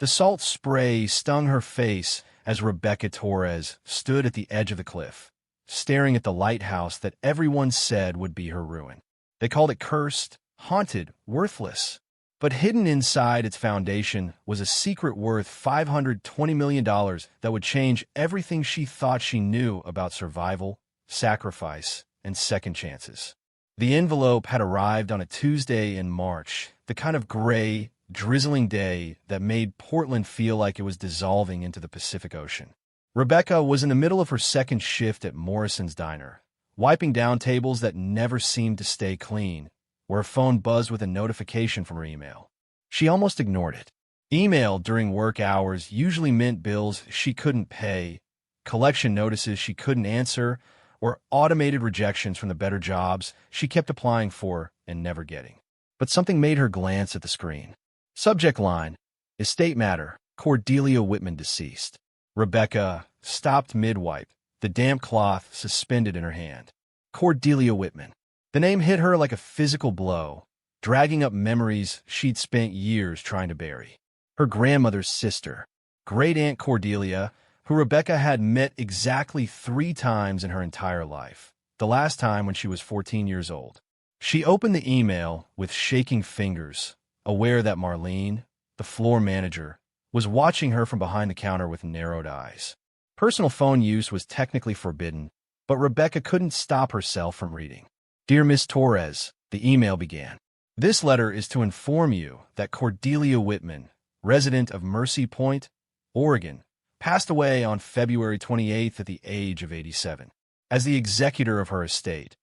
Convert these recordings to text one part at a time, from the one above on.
The salt spray stung her face as Rebecca Torres stood at the edge of the cliff, staring at the lighthouse that everyone said would be her ruin. They called it cursed, haunted, worthless. But hidden inside its foundation was a secret worth $520 million that would change everything she thought she knew about survival, sacrifice, and second chances. The envelope had arrived on a Tuesday in March, the kind of gray, drizzling day that made Portland feel like it was dissolving into the Pacific Ocean. Rebecca was in the middle of her second shift at Morrison's Diner, wiping down tables that never seemed to stay clean, where her phone buzzed with a notification from her email. She almost ignored it. Email during work hours usually meant bills she couldn't pay, collection notices she couldn't answer, or automated rejections from the better jobs she kept applying for and never getting. But something made her glance at the screen. Subject line, Estate Matter, Cordelia Whitman deceased. Rebecca stopped mid-wipe, the damp cloth suspended in her hand. Cordelia Whitman. The name hit her like a physical blow, dragging up memories she'd spent years trying to bury. Her grandmother's sister, Great Aunt Cordelia, who Rebecca had met exactly 3 times in her entire life, the last time when she was 14 years old. She opened the email with shaking fingers, aware that Marlene, the floor manager, was watching her from behind the counter with narrowed eyes. Personal phone use was technically forbidden, but Rebecca couldn't stop herself from reading. Dear Miss Torres, the email began. This letter is to inform you that Cordelia Whitman, resident of Mercy Point, Oregon, passed away on February 28th at the age of 87. As the executor of her estate,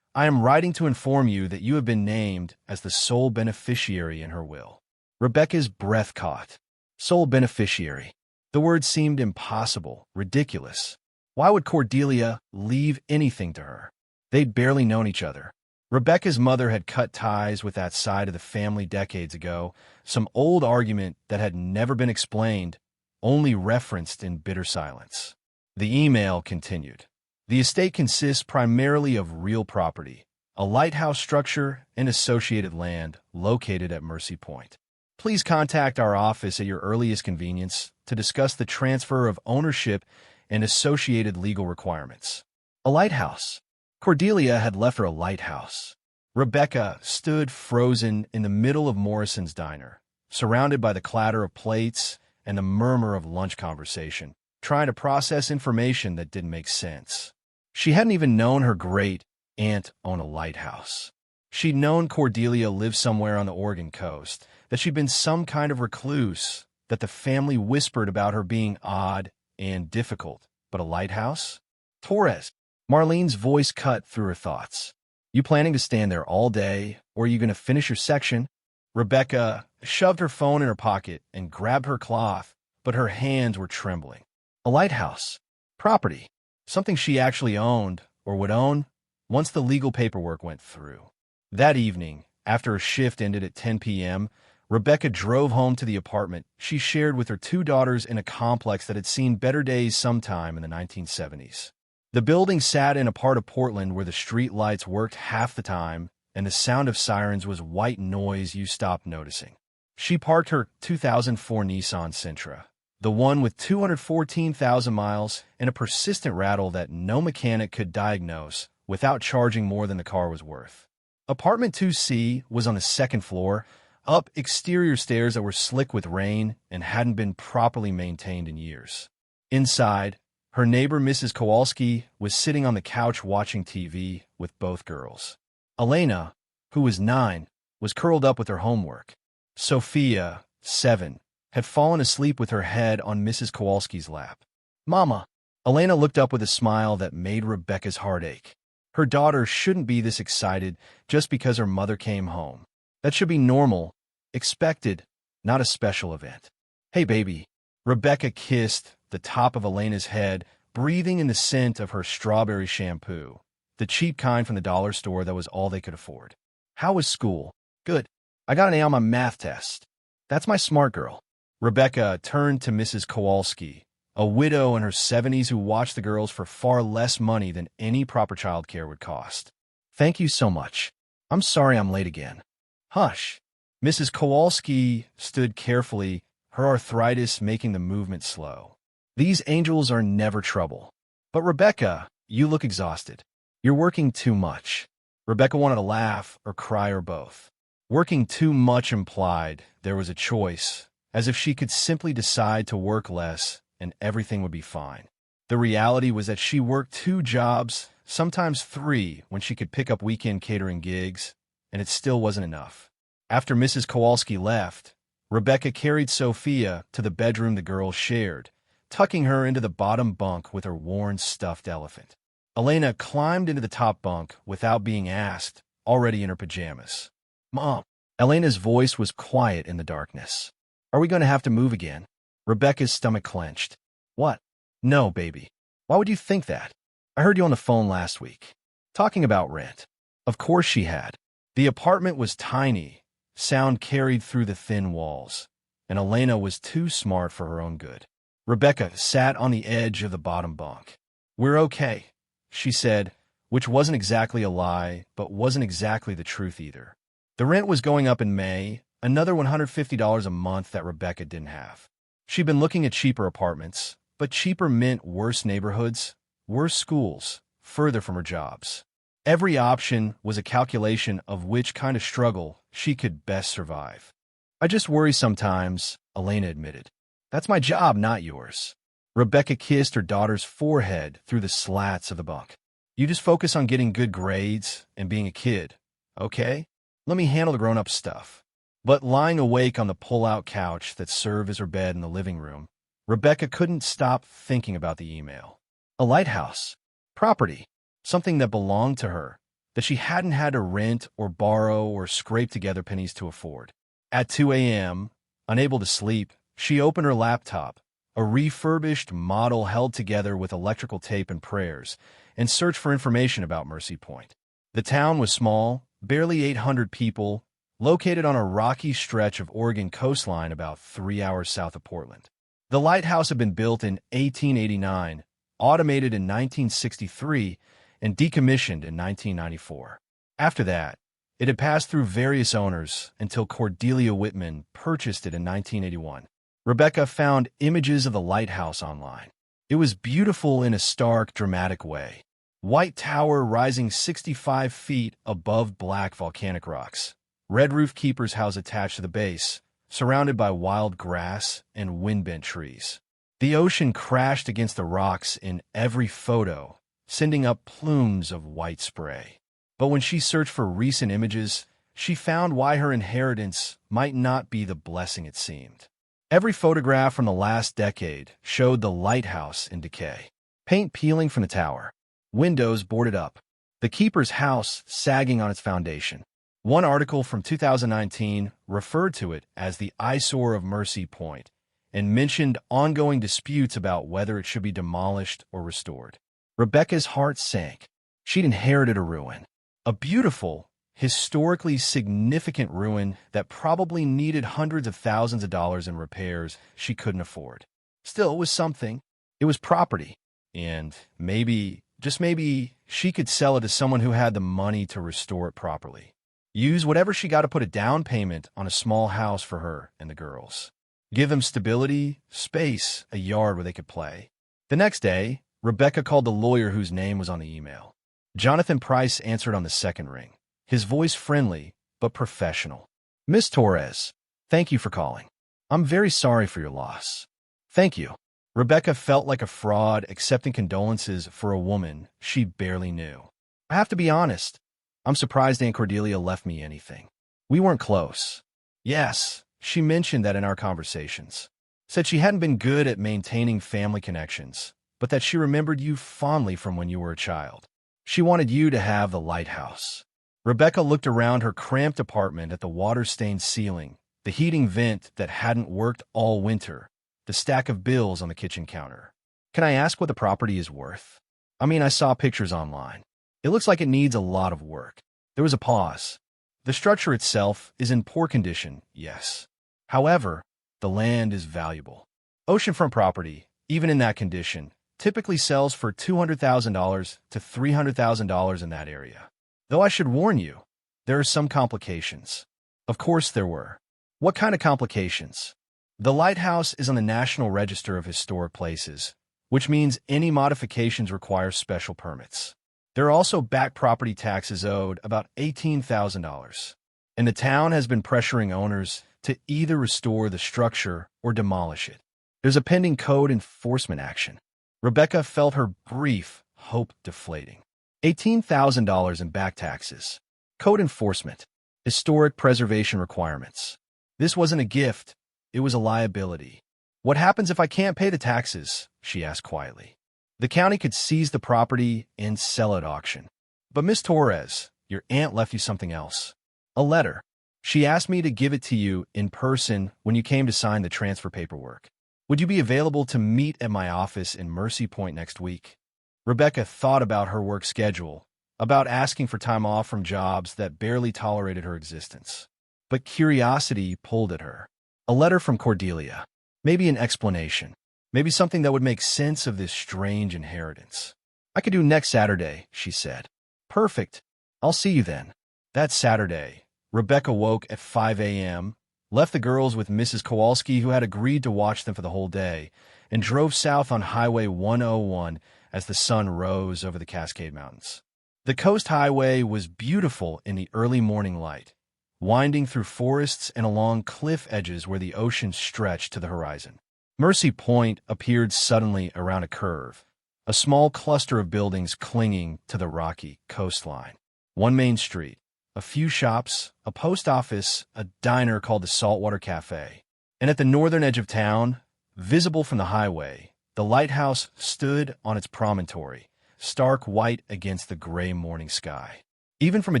I am writing to inform you that you have been named as the sole beneficiary in her will. Rebecca's breath caught. Sole beneficiary. The word seemed impossible, ridiculous. Why would Cordelia leave anything to her? They'd barely known each other. Rebecca's mother had cut ties with that side of the family decades ago, some old argument that had never been explained, only referenced in bitter silence. The email continued. The estate consists primarily of real property, a lighthouse structure, and associated land located at Mercy Point. Please contact our office at your earliest convenience to discuss the transfer of ownership and associated legal requirements. A lighthouse. Cordelia had left her a lighthouse. Rebecca stood frozen in the middle of Morrison's Diner, surrounded by the clatter of plates and the murmur of lunch conversation, trying to process information that didn't make sense. She hadn't even known her great aunt owned a lighthouse. She'd known Cordelia lived somewhere on the Oregon coast, that she'd been some kind of recluse, that the family whispered about her being odd and difficult. But a lighthouse? Torres. Marlene's voice cut through her thoughts. You planning to stand there all day, or are you going to finish your section? Rebecca shoved her phone in her pocket and grabbed her cloth, but her hands were trembling. A lighthouse. Property. Something she actually owned, or would own, once the legal paperwork went through. That evening, after her shift ended at 10 p.m., Rebecca drove home to the apartment she shared with her 2 daughters in a complex that had seen better days sometime in the 1970s. The building sat in a part of Portland where the street lights worked half the time, and the sound of sirens was white noise you stopped noticing. She parked her 2004 Nissan Sentra, the one with 214,000 miles and a persistent rattle that no mechanic could diagnose without charging more than the car was worth. Apartment 2C was on the 2nd floor, up exterior stairs that were slick with rain and hadn't been properly maintained in years. Inside, her neighbor Mrs. Kowalski was sitting on the couch watching TV with both girls. Elena, who was 9, was curled up with her homework. Sophia, 7, had fallen asleep with her head on Mrs. Kowalski's lap. Mama. Elena looked up with a smile that made Rebecca's heart ache. Her daughter shouldn't be this excited just because her mother came home. That should be normal, expected, not a special event. Hey, baby. Rebecca kissed the top of Elena's head, breathing in the scent of her strawberry shampoo, the cheap kind from the dollar store that was all they could afford. How was school? Good. I got an A on my math test. That's my smart girl. Rebecca turned to Mrs. Kowalski, a widow in her 70s who watched the girls for far less money than any proper childcare would cost. Thank you so much. I'm sorry I'm late again. Hush. Mrs. Kowalski stood carefully, her arthritis making the movement slow. These angels are never trouble. But Rebecca, you look exhausted. You're working too much. Rebecca wanted to laugh or cry or both. Working too much implied there was a choice, as if she could simply decide to work less and everything would be fine. The reality was that she worked 2 jobs, sometimes 3, when she could pick up weekend catering gigs, and it still wasn't enough. After Mrs. Kowalski left, Rebecca carried Sophia to the bedroom the girls shared, tucking her into the bottom bunk with her worn stuffed elephant. Elena climbed into the top bunk without being asked, already in her pajamas. "Mom." Elena's voice was quiet in the darkness. "Are we going to have to move again?" Rebecca's stomach clenched. "What?" "No, baby. Why would you think that? I heard you on the phone last week, talking about rent." Of course she had. The apartment was tiny, sound carried through the thin walls, and Elena was too smart for her own good. Rebecca sat on the edge of the bottom bunk. "We're okay," she said, which wasn't exactly a lie, but wasn't exactly the truth either. The rent was going up in May, another $150 a month that Rebecca didn't have. She'd been looking at cheaper apartments, but cheaper meant worse neighborhoods, worse schools, further from her jobs. Every option was a calculation of which kind of struggle she could best survive. "I just worry sometimes," Elena admitted. "That's my job, not yours." Rebecca kissed her daughter's forehead through the slats of the bunk. "You just focus on getting good grades and being a kid, okay? Let me handle the grown-up stuff." But lying awake on the pull-out couch that served as her bed in the living room, Rebecca couldn't stop thinking about the email. A lighthouse. Property. Something that belonged to her, that she hadn't had to rent or borrow or scrape together pennies to afford. At 2 a.m., unable to sleep, she opened her laptop, a refurbished model held together with electrical tape and prayers, and searched for information about Mercy Point. The town was small, barely 800 people, located on a rocky stretch of Oregon coastline about 3 hours south of Portland. The lighthouse had been built in 1889, automated in 1963, and decommissioned in 1994. After that, it had passed through various owners until Cordelia Whitman purchased it in 1981. Rebecca found images of the lighthouse online. It was beautiful in a stark, dramatic way. White tower rising 65 feet above black volcanic rocks. Red roof keeper's house attached to the base, surrounded by wild grass and wind-bent trees. The ocean crashed against the rocks in every photo, sending up plumes of white spray. But when she searched for recent images, she found why her inheritance might not be the blessing it seemed. Every photograph from the last decade showed the lighthouse in decay. Paint peeling from the tower. Windows boarded up. The keeper's house sagging on its foundation. One article from 2019 referred to it as the eyesore of Mercy Point and mentioned ongoing disputes about whether it should be demolished or restored. Rebecca's heart sank. She'd inherited a ruin. A beautiful, historically significant ruin that probably needed hundreds of thousands of dollars in repairs she couldn't afford. Still, it was something. It was property. And maybe, just maybe, she could sell it to someone who had the money to restore it properly. Use whatever she got to put a down payment on a small house for her and the girls. Give them stability, space, a yard where they could play. The next day, Rebecca called the lawyer whose name was on the email. Jonathan Price answered on the second ring, his voice friendly but professional. "Miss Torres, thank you for calling. I'm very sorry for your loss." "Thank you." Rebecca felt like a fraud accepting condolences for a woman she barely knew. "I have to be honest. I'm surprised Aunt Cordelia left me anything. We weren't close." "Yes, she mentioned that in our conversations. Said she hadn't been good at maintaining family connections, but that she remembered you fondly from when you were a child. She wanted you to have the lighthouse." Rebecca looked around her cramped apartment at the water-stained ceiling, the heating vent that hadn't worked all winter, the stack of bills on the kitchen counter. "Can I ask what the property is worth? I mean, I saw pictures online. It looks like it needs a lot of work." There was a pause. "The structure itself is in poor condition, yes. However, the land is valuable. Oceanfront property, even in that condition, typically sells for $200,000 to $300,000 in that area. Though I should warn you, there are some complications." Of course there were. What kind of complications? The Lighthouse is on the National Register of Historic Places, which means any modifications require special permits. There are also back property taxes owed, about $18,000. And the town has been pressuring owners to either restore the structure or demolish it. There's a pending code enforcement action. Rebecca felt her brief hope deflating. $18,000 in back taxes. Code enforcement. Historic preservation requirements. This wasn't a gift, it was a liability. What happens if I can't pay the taxes? She asked quietly. The county could seize the property and sell it at auction. But Miss Torres, your aunt left you something else. A letter. She asked me to give it to you in person when you came to sign the transfer paperwork. Would you be available to meet at my office in Mercy Point next week? Rebecca thought about her work schedule, about asking for time off from jobs that barely tolerated her existence. But curiosity pulled at her. A letter from Cordelia. Maybe an explanation. Maybe something that would make sense of this strange inheritance. I could do next Saturday, she said. Perfect. I'll see you then. That Saturday, Rebecca woke at 5 a.m., left the girls with Mrs. Kowalski, who had agreed to watch them for the whole day, and drove south on Highway 101 as the sun rose over the Cascade Mountains. The coast highway was beautiful in the early morning light, winding through forests and along cliff edges where the ocean stretched to the horizon. Mercy Point appeared suddenly around a curve, a small cluster of buildings clinging to the rocky coastline. One main street, a few shops, a post office, a diner called the Saltwater Cafe. And at the northern edge of town, visible from the highway, the lighthouse stood on its promontory, stark white against the gray morning sky. Even from a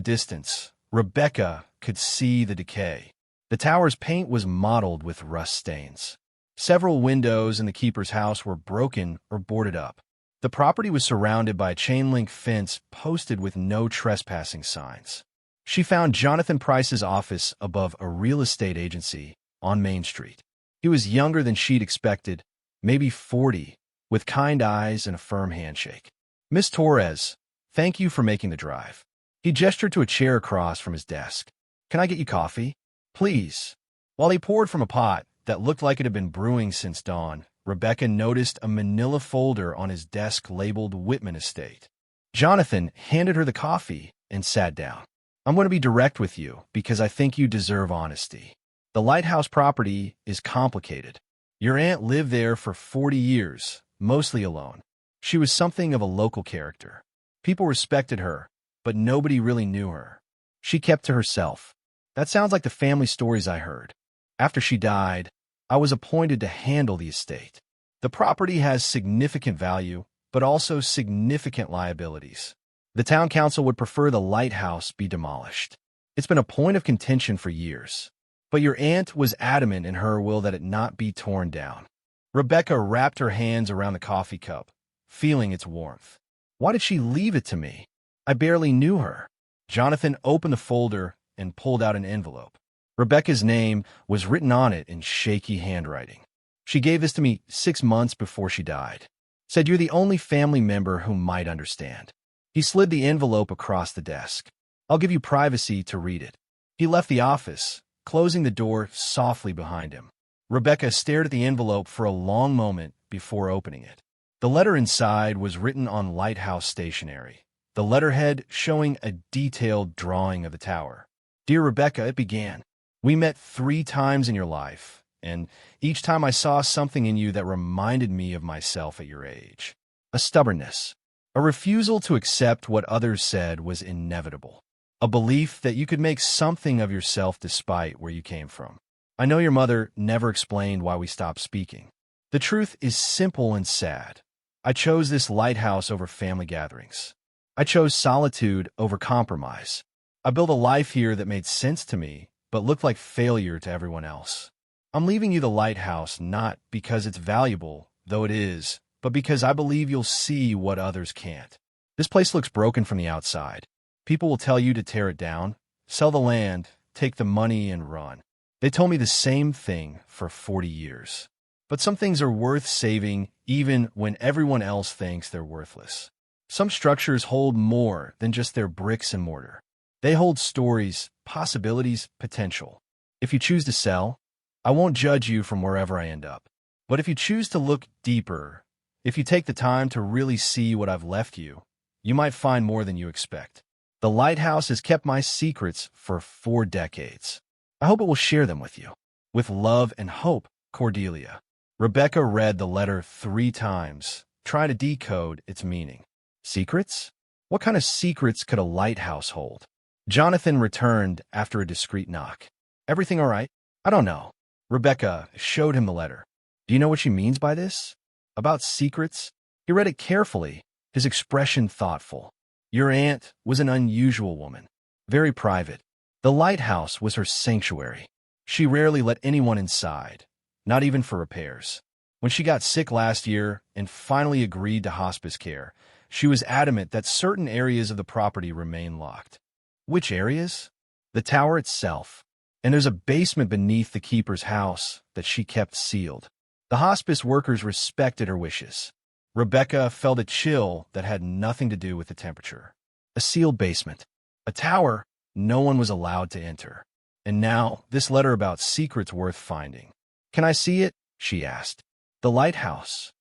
distance, Rebecca could see the decay. The tower's paint was mottled with rust stains. Several windows in the keeper's house were broken or boarded up. The property was surrounded by a chain-link fence posted with no trespassing signs. She found Jonathan Price's office above a real estate agency on Main Street. He was younger than she'd expected, maybe 40, with kind eyes and a firm handshake. Miss Torres, thank you for making the drive. He gestured to a chair across from his desk. Can I get you coffee? Please. While he poured from a pot that looked like it had been brewing since dawn, Rebecca noticed a manila folder on his desk labeled Whitman Estate. Jonathan handed her the coffee and sat down. I'm going to be direct with you because I think you deserve honesty. The Lighthouse property is complicated. Your aunt lived there for 40 years, mostly alone. She was something of a local character. People respected her, but nobody really knew her. She kept to herself. That sounds like the family stories I heard. After she died, I was appointed to handle the estate. The property has significant value, but also significant liabilities. The town council would prefer the lighthouse be demolished. It's been a point of contention for years. But your aunt was adamant in her will that it not be torn down. Rebecca wrapped her hands around the coffee cup, feeling its warmth. Why did she leave it to me? I barely knew her. Jonathan opened the folder and pulled out an envelope. Rebecca's name was written on it in shaky handwriting. She gave this to me 6 months before she died. Said you're the only family member who might understand. He slid the envelope across the desk. I'll give you privacy to read it. He left the office, closing the door softly behind him. Rebecca stared at the envelope for a long moment before opening it. The letter inside was written on lighthouse stationery, the letterhead showing a detailed drawing of the tower. Dear Rebecca, it began. We met 3 times in your life, and each time I saw something in you that reminded me of myself at your age. A stubbornness, a refusal to accept what others said was inevitable, a belief that you could make something of yourself despite where you came from. I know your mother never explained why we stopped speaking. The truth is simple and sad. I chose this lighthouse over family gatherings. I chose solitude over compromise. I built a life here that made sense to me, but looked like failure to everyone else. I'm leaving you the lighthouse not because it's valuable, though it is, but because I believe you'll see what others can't. This place looks broken from the outside. People will tell you to tear it down, sell the land, take the money, and run. They told me the same thing for 40 years. But some things are worth saving even when everyone else thinks they're worthless. Some structures hold more than just their bricks and mortar. They hold stories, possibilities, potential. If you choose to sell, I won't judge you from wherever I end up. But if you choose to look deeper, if you take the time to really see what I've left you, you might find more than you expect. The Lighthouse has kept my secrets for 4 decades. I hope it will share them with you. With love and hope, Cordelia. Rebecca read the letter 3 times, trying to decode its meaning. Secrets? What kind of secrets could a lighthouse hold? Jonathan returned after a discreet knock. Everything all right? I don't know. Rebecca showed him the letter. Do you know what she means by this? About secrets? He read it carefully, his expression thoughtful. Your aunt was an unusual woman, very private. The lighthouse was her sanctuary. She rarely let anyone inside, not even for repairs. When she got sick last year and finally agreed to hospice care, she was adamant that certain areas of the property remain locked. Which areas? The tower itself. And there's a basement beneath the keeper's house that she kept sealed. The hospice workers respected her wishes. Rebecca felt a chill that had nothing to do with the temperature. A sealed basement. A tower no one was allowed to enter. And now, this letter about secrets worth finding. Can I see it? She asked. The lighthouse.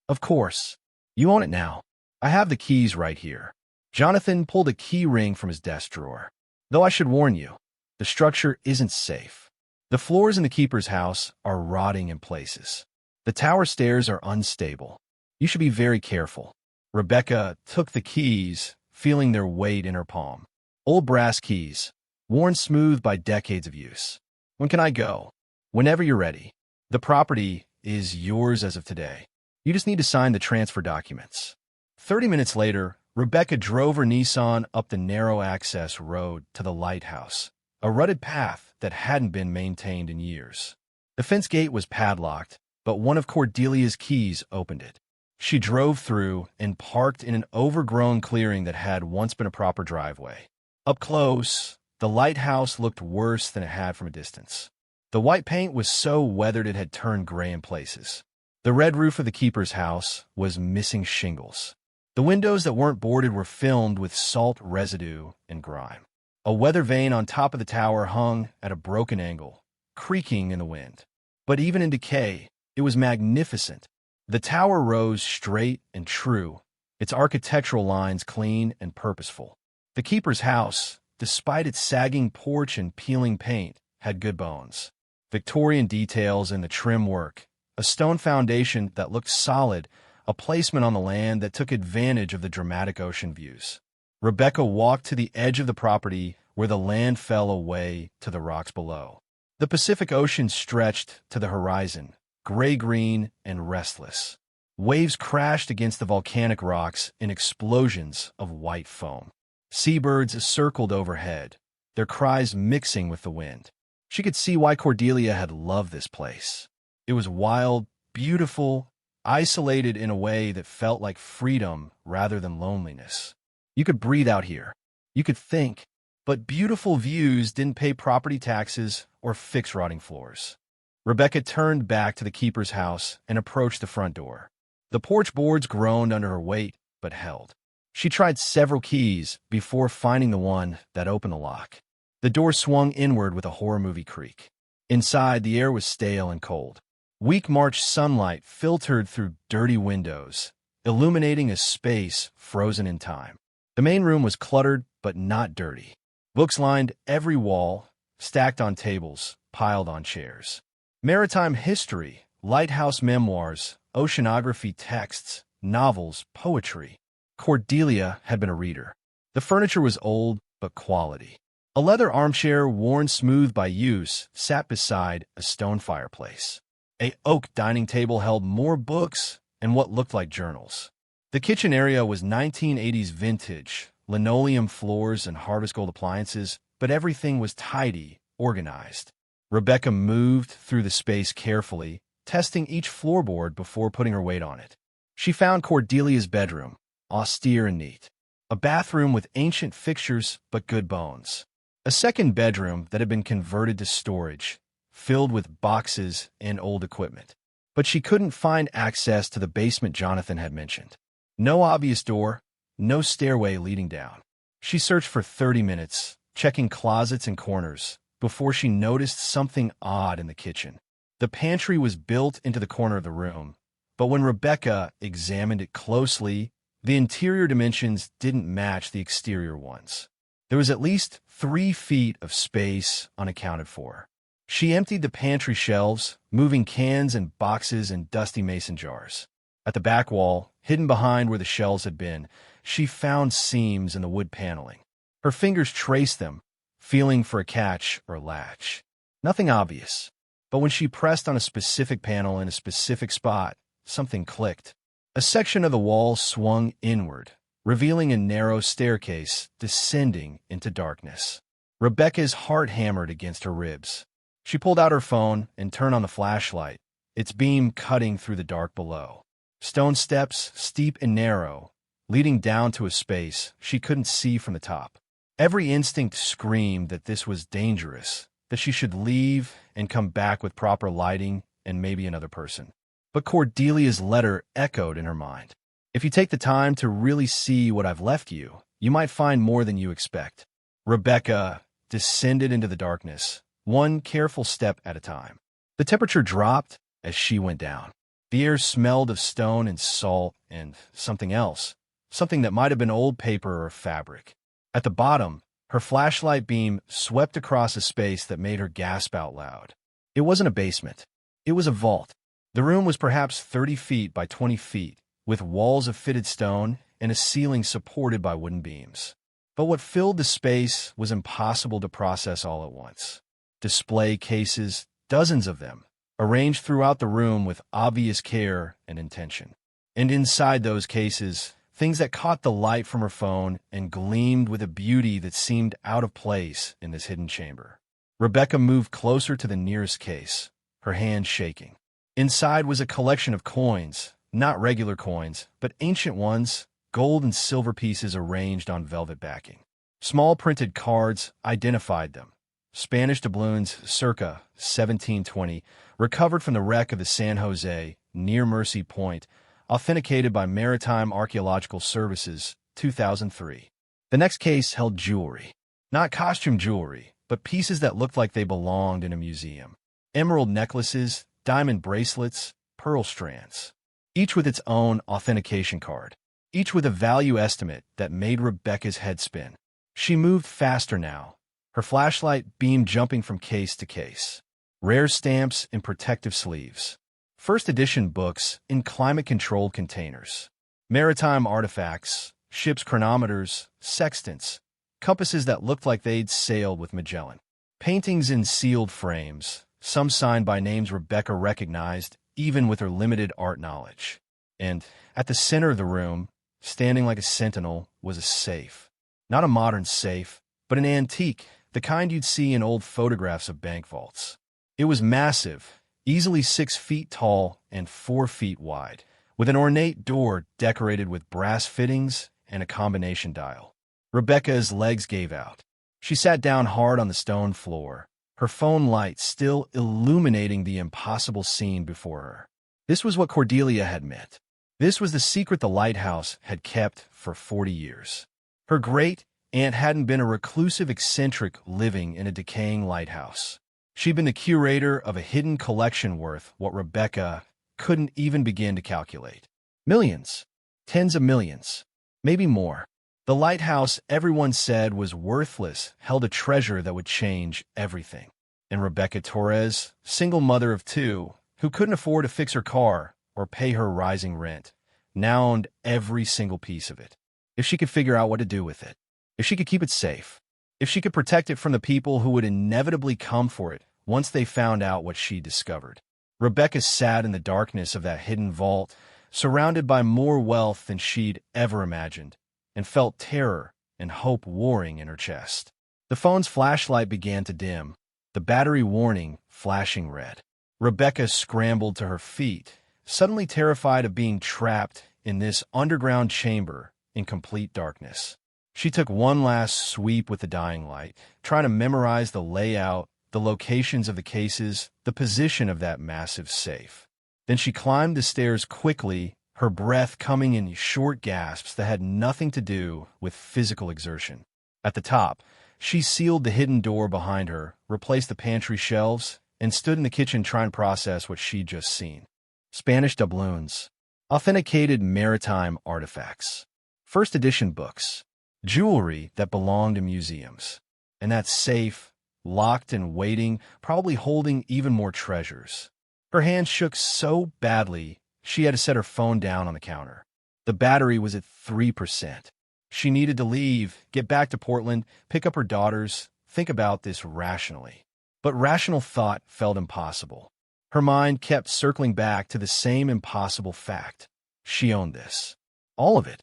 Of course. You own it now. I have the keys right here. Jonathan pulled a key ring from his desk drawer. Though I should warn you, the structure isn't safe. The floors in the keeper's house are rotting in places. The tower stairs are unstable. You should be very careful. Rebecca took the keys, feeling their weight in her palm. Old brass keys, worn smooth by decades of use. When can I go? Whenever you're ready. The property is yours as of today. You just need to sign the transfer documents. 30 minutes later, Rebecca drove her Nissan up the narrow access road to the lighthouse, a rutted path that hadn't been maintained in years. The fence gate was padlocked, but one of Cordelia's keys opened it. She drove through and parked in an overgrown clearing that had once been a proper driveway. Up close, the lighthouse looked worse than it had from a distance. The white paint was so weathered it had turned gray in places. The red roof of the keeper's house was missing shingles. The windows that weren't boarded were filmed with salt residue and grime. A weather vane on top of the tower hung at a broken angle, creaking in the wind. But even in decay, it was magnificent. The tower rose straight and true, its architectural lines clean and purposeful. The keeper's house, despite its sagging porch and peeling paint, had good bones. Victorian details in the trim work, a stone foundation that looked solid, a placement on the land that took advantage of the dramatic ocean views. Rebecca walked to the edge of the property where the land fell away to the rocks below. The Pacific Ocean stretched to the horizon, gray-green and restless. Waves crashed against the volcanic rocks in explosions of white foam. Seabirds circled overhead, their cries mixing with the wind. She could see why Cordelia had loved this place. It was wild, beautiful, isolated in a way that felt like freedom rather than loneliness. You could breathe out here. You could think, but beautiful views didn't pay property taxes or fix rotting floors. Rebecca turned back to the keeper's house and approached the front door. The porch boards groaned under her weight, but held. She tried several keys before finding the one that opened the lock. The door swung inward with a horror movie creak. Inside, the air was stale and cold. Weak March sunlight filtered through dirty windows, illuminating a space frozen in time. The main room was cluttered but not dirty. Books lined every wall, stacked on tables, piled on chairs. Maritime history, lighthouse memoirs, oceanography texts, novels, poetry. Cordelia had been a reader. The furniture was old but quality. A leather armchair, worn smooth by use, sat beside a stone fireplace. An oak dining table held more books and what looked like journals. The kitchen area was 1980s vintage, linoleum floors and harvest gold appliances, but everything was tidy, organized. Rebecca moved through the space carefully, testing each floorboard before putting her weight on it. She found Cordelia's bedroom, austere and neat. A bathroom with ancient fixtures but good bones. A second bedroom that had been converted to storage, filled with boxes and old equipment. But she couldn't find access to the basement Jonathan had mentioned. No obvious door, no stairway leading down. She searched for 30 minutes, checking closets and corners, before she noticed something odd in the kitchen. The pantry was built into the corner of the room, but when Rebecca examined it closely, the interior dimensions didn't match the exterior ones. There was at least 3 feet of space unaccounted for. She emptied the pantry shelves, moving cans and boxes and dusty mason jars. At the back wall, hidden behind where the shelves had been, she found seams in the wood paneling. Her fingers traced them, feeling for a catch or latch. Nothing obvious, but when she pressed on a specific panel in a specific spot, something clicked. A section of the wall swung inward, revealing a narrow staircase descending into darkness. Rebecca's heart hammered against her ribs. She pulled out her phone and turned on the flashlight, its beam cutting through the dark below. Stone steps, steep and narrow, leading down to a space she couldn't see from the top. Every instinct screamed that this was dangerous, that she should leave and come back with proper lighting and maybe another person. But Cordelia's letter echoed in her mind. If you take the time to really see what I've left you, you might find more than you expect. Rebecca descended into the darkness, one careful step at a time. The temperature dropped as she went down. The air smelled of stone and salt and something else, something that might have been old paper or fabric. At the bottom, her flashlight beam swept across a space that made her gasp out loud. It wasn't a basement. It was a vault. The room was perhaps 30 feet by 20 feet, with walls of fitted stone and a ceiling supported by wooden beams. But what filled the space was impossible to process all at once. Display cases, dozens of them, arranged throughout the room with obvious care and intention. And inside those cases, things that caught the light from her phone and gleamed with a beauty that seemed out of place in this hidden chamber. Rebecca moved closer to the nearest case, her hand shaking. Inside was a collection of coins, not regular coins, but ancient ones, gold and silver pieces arranged on velvet backing. Small printed cards identified them. Spanish doubloons circa 1720, recovered from the wreck of the San Jose, near Mercy Point, authenticated by Maritime Archaeological Services, 2003. The next case held jewelry. Not costume jewelry, but pieces that looked like they belonged in a museum. Emerald necklaces, diamond bracelets, pearl strands. Each with its own authentication card. Each with a value estimate that made Rebecca's head spin. She moved faster now, her flashlight beam jumping from case to case. Rare stamps in protective sleeves. First edition books in climate-controlled containers. Maritime artifacts, ships' chronometers, sextants, compasses that looked like they'd sailed with Magellan. Paintings in sealed frames, some signed by names Rebecca recognized, even with her limited art knowledge. And at the center of the room, standing like a sentinel, was a safe. Not a modern safe, but an antique, the kind you'd see in old photographs of bank vaults. It was massive, easily 6 feet tall and 4 feet wide, with an ornate door decorated with brass fittings and a combination dial. Rebecca's legs gave out. She sat down hard on the stone floor, her phone light still illuminating the impossible scene before her. This was what Cordelia had meant. This was the secret the Lighthouse had kept for 40 years. Her great-aunt hadn't been a reclusive eccentric living in a decaying lighthouse. She'd been the curator of a hidden collection worth what Rebecca couldn't even begin to calculate. Millions. Tens of millions. Maybe more. The lighthouse everyone said was worthless held a treasure that would change everything. And Rebecca Torres, single mother of 2, who couldn't afford to fix her car or pay her rising rent, now owned every single piece of it. If she could figure out what to do with it. If she could keep it safe. If she could protect it from the people who would inevitably come for it once they found out what she discovered. Rebecca sat in the darkness of that hidden vault, surrounded by more wealth than she'd ever imagined, and felt terror and hope warring in her chest. The phone's flashlight began to dim, the battery warning flashing red. Rebecca scrambled to her feet, suddenly terrified of being trapped in this underground chamber in complete darkness. She took one last sweep with the dying light, trying to memorize the layout, the locations of the cases, the position of that massive safe. Then she climbed the stairs quickly, her breath coming in short gasps that had nothing to do with physical exertion. At the top, she sealed the hidden door behind her, replaced the pantry shelves, and stood in the kitchen trying to process what she'd just seen. Spanish doubloons, authenticated maritime artifacts, first edition books, jewelry that belonged to museums, and that safe, locked and waiting, probably holding even more treasures. Her hands shook so badly, she had to set her phone down on the counter. The battery was at 3%. She needed to leave, get back to Portland, pick up her daughters, think about this rationally. But rational thought felt impossible. Her mind kept circling back to the same impossible fact. She owned this. All of it.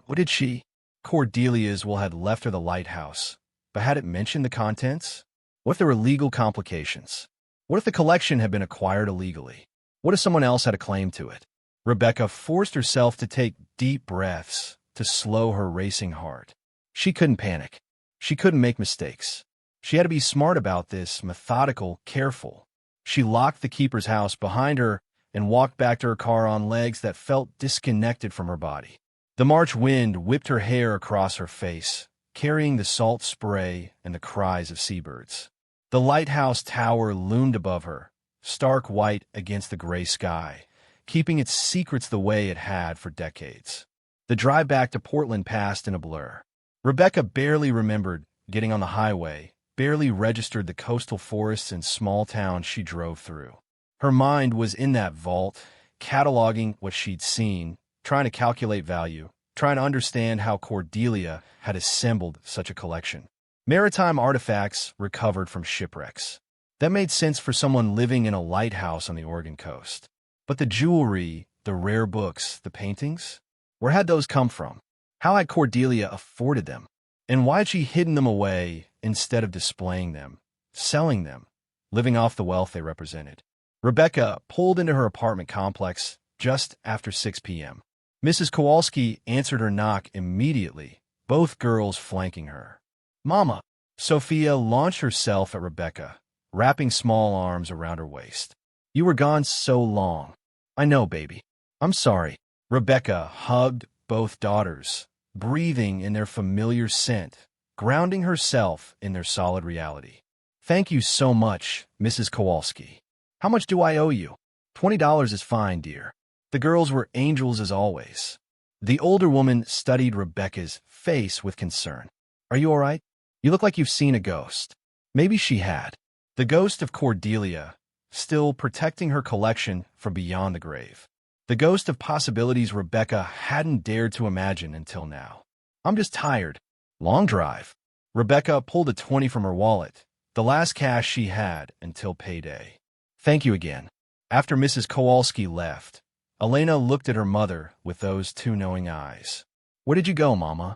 What did she? Cordelia's will had left her the lighthouse, but had it mentioned the contents? What if there were legal complications? What if the collection had been acquired illegally? What if someone else had a claim to it? Rebecca forced herself to take deep breaths to slow her racing heart. She couldn't panic. She couldn't make mistakes. She had to be smart about this, methodical, careful. She locked the keeper's house behind her and walked back to her car on legs that felt disconnected from her body. The March wind whipped her hair across her face, carrying the salt spray and the cries of seabirds. The lighthouse tower loomed above her, stark white against the gray sky, keeping its secrets the way it had for decades. The drive back to Portland passed in a blur. Rebecca barely remembered getting on the highway, barely registered the coastal forests and small towns she drove through. Her mind was in that vault, cataloging what she'd seen, trying to calculate value, trying to understand how Cordelia had assembled such a collection. Maritime artifacts recovered from shipwrecks. That made sense for someone living in a lighthouse on the Oregon coast. But the jewelry, the rare books, the paintings? Where had those come from? How had Cordelia afforded them? And why had she hidden them away instead of displaying them, selling them, living off the wealth they represented? Rebecca pulled into her apartment complex just after 6 p.m. Mrs. Kowalski answered her knock immediately, both girls flanking her. "Mama!" Sophia launched herself at Rebecca, wrapping small arms around her waist. "You were gone so long." "I know, baby. I'm sorry." Rebecca hugged both daughters, breathing in their familiar scent, grounding herself in their solid reality. "Thank you so much, Mrs. Kowalski. How much do I owe you?" $20 is fine, dear." The girls were angels as always. The older woman studied Rebecca's face with concern. "Are you all right? You look like you've seen a ghost." Maybe she had. The ghost of Cordelia, still protecting her collection from beyond the grave. The ghost of possibilities Rebecca hadn't dared to imagine until now. "I'm just tired. Long drive." Rebecca pulled a 20 from her wallet, the last cash she had until payday. "Thank you again." After Mrs. Kowalski left, Elena looked at her mother with those two knowing eyes. "Where did you go, Mama?"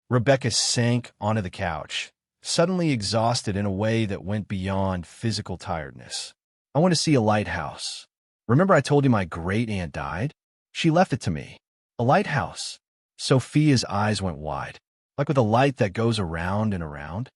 Rebecca sank onto the couch, suddenly exhausted in a way that went beyond physical tiredness. "I want to see a lighthouse. Remember I told you my great-aunt died? She left it to me. A lighthouse." Sophia's eyes went wide. "Like with a light that goes around and around?"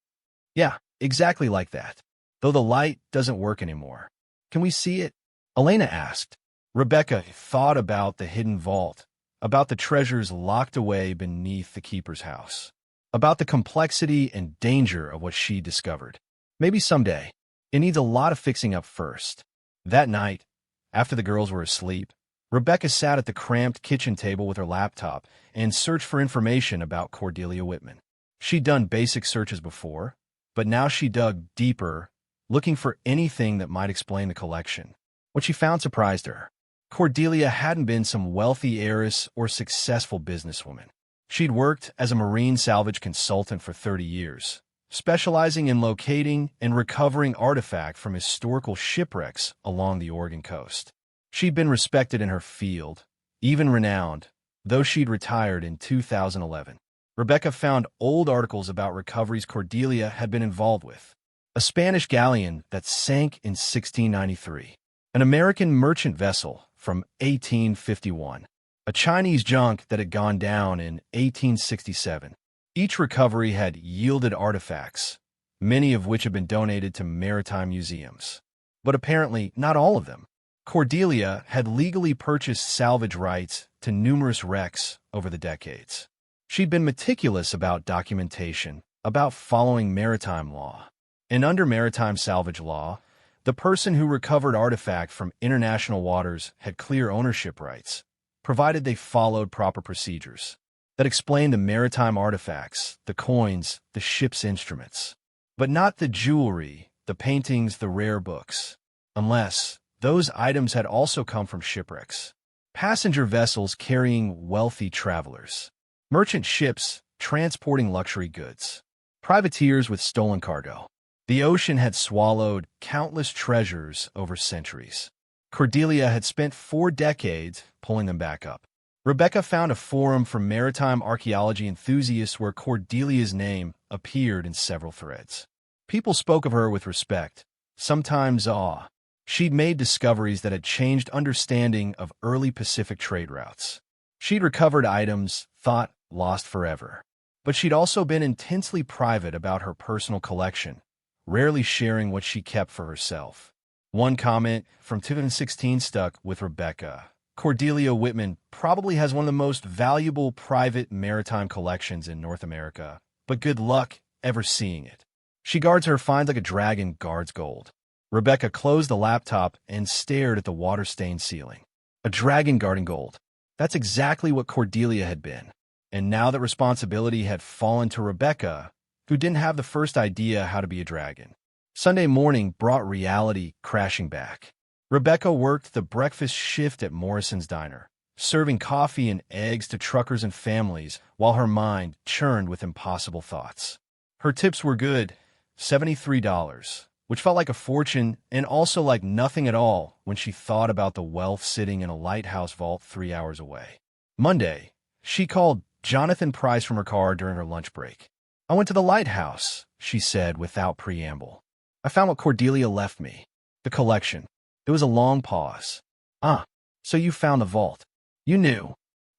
"Yeah, exactly like that. Though the light doesn't work anymore." "Can we see it?" Elena asked. Rebecca thought about the hidden vault, about the treasures locked away beneath the keeper's house, about the complexity and danger of what she discovered. Maybe someday. It needs a lot of fixing up first. That night, after the girls were asleep, Rebecca sat at the cramped kitchen table with her laptop and searched for information about Cordelia Whitman. She'd done basic searches before, but now she dug deeper, looking for anything that might explain the collection. What she found surprised her. Cordelia hadn't been some wealthy heiress or successful businesswoman. She'd worked as a marine salvage consultant for 30 years, specializing in locating and recovering artifacts from historical shipwrecks along the Oregon coast. She'd been respected in her field, even renowned, though she'd retired in 2011. Rebecca found old articles about recoveries Cordelia had been involved with. A Spanish galleon that sank in 1693, an American merchant vessel from 1851, a Chinese junk that had gone down in 1867. Each recovery had yielded artifacts, many of which had been donated to maritime museums. But apparently not all of them. Cordelia had legally purchased salvage rights to numerous wrecks over the decades. She'd been meticulous about documentation, about following maritime law. And under maritime salvage law, The person who recovered artifact from international waters had clear ownership rights, provided they followed proper procedures. That explained the maritime artifacts, the coins, the ship's instruments. But not the jewelry, the paintings, the rare books. Unless those items had also come from shipwrecks. Passenger vessels carrying wealthy travelers. Merchant ships transporting luxury goods. Privateers with stolen cargo. The ocean had swallowed countless treasures over centuries. Cordelia had spent 4 decades pulling them back up. Rebecca found a forum for maritime archaeology enthusiasts where Cordelia's name appeared in several threads. People spoke of her with respect, sometimes awe. She'd made discoveries that had changed understanding of early Pacific trade routes. She'd recovered items thought lost forever. But she'd also been intensely private about her personal collection, rarely sharing what she kept for herself. One comment from 2016 stuck with Rebecca. Cordelia Whitman probably has one of the most valuable private maritime collections in North America, but good luck ever seeing it. She guards her finds like a dragon guards gold. Rebecca closed the laptop and stared at the water-stained ceiling. A dragon guarding gold. That's exactly what Cordelia had been. And now that responsibility had fallen to Rebecca, who didn't have the first idea how to be a dragon. Sunday morning brought reality crashing back. Rebecca worked the breakfast shift at Morrison's Diner, serving coffee and eggs to truckers and families while her mind churned with impossible thoughts. Her tips were good, $73, which felt like a fortune and also like nothing at all when she thought about the wealth sitting in a Lighthouse vault 3 hours away. Monday, she called Jonathan Price from her car during her lunch break. "I went to the Lighthouse," she said without preamble. "I found what Cordelia left me. The collection." It was a long pause. "Ah, so you found the vault. You knew."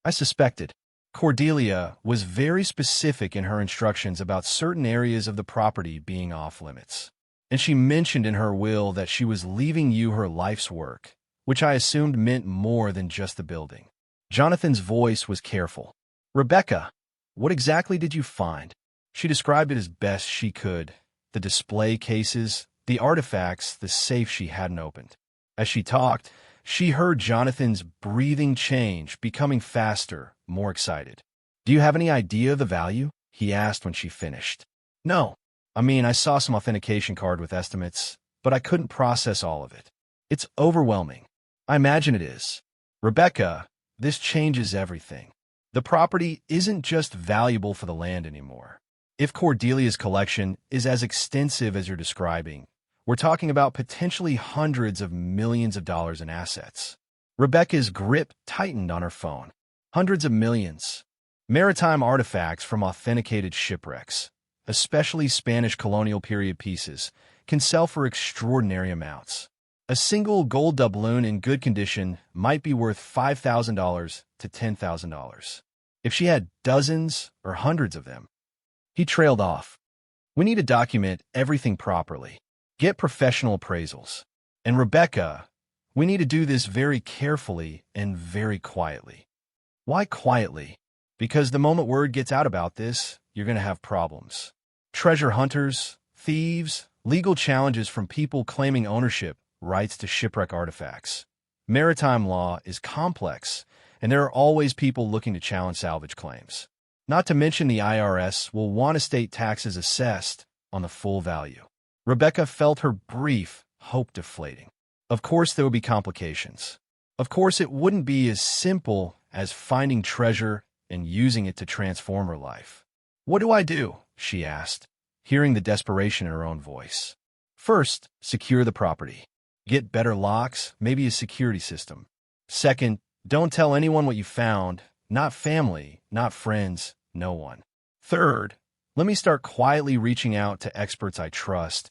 "I suspected." Cordelia was very specific in her instructions about certain areas of the property being off-limits. And she mentioned in her will that she was leaving you her life's work, which I assumed meant more than just the building. Jonathan's voice was careful. "Rebecca, what exactly did you find?" She described it as best she could. The display cases, the artifacts, the safe she hadn't opened. As she talked, she heard Jonathan's breathing change, becoming faster, more excited. "Do you have any idea of the value?" he asked when she finished. "No. I saw some authentication card with estimates, but I couldn't process all of it. It's overwhelming." "I imagine it is." "Rebecca, this changes everything. The property isn't just valuable for the land anymore. If Cordelia's collection is as extensive as you're describing, we're talking about potentially hundreds of millions of dollars in assets." Rebecca's grip tightened on her phone. Hundreds of millions. Maritime artifacts from authenticated shipwrecks, especially Spanish colonial period pieces, can sell for extraordinary amounts. A single gold doubloon in good condition might be worth $5,000 to $10,000. If she had dozens or hundreds of them. He trailed off. "We need to document everything properly. Get professional appraisals. And Rebecca, we need to do this very carefully and very quietly." "Why quietly?" "Because the moment word gets out about this, you're going to have problems. Treasure hunters, thieves, legal challenges from people claiming ownership rights to shipwreck artifacts. Maritime law is complex, and there are always people looking to challenge salvage claims. Not to mention the IRS will want estate taxes assessed on the full value." Rebecca felt her brief hope deflating. Of course there would be complications. Of course it wouldn't be as simple as finding treasure and using it to transform her life. "What do I do?" she asked, hearing the desperation in her own voice. "First, secure the property. Get better locks, maybe a security system. Second, don't tell anyone what you found, not family, not friends, no one. Third, let me start quietly reaching out to experts I trust,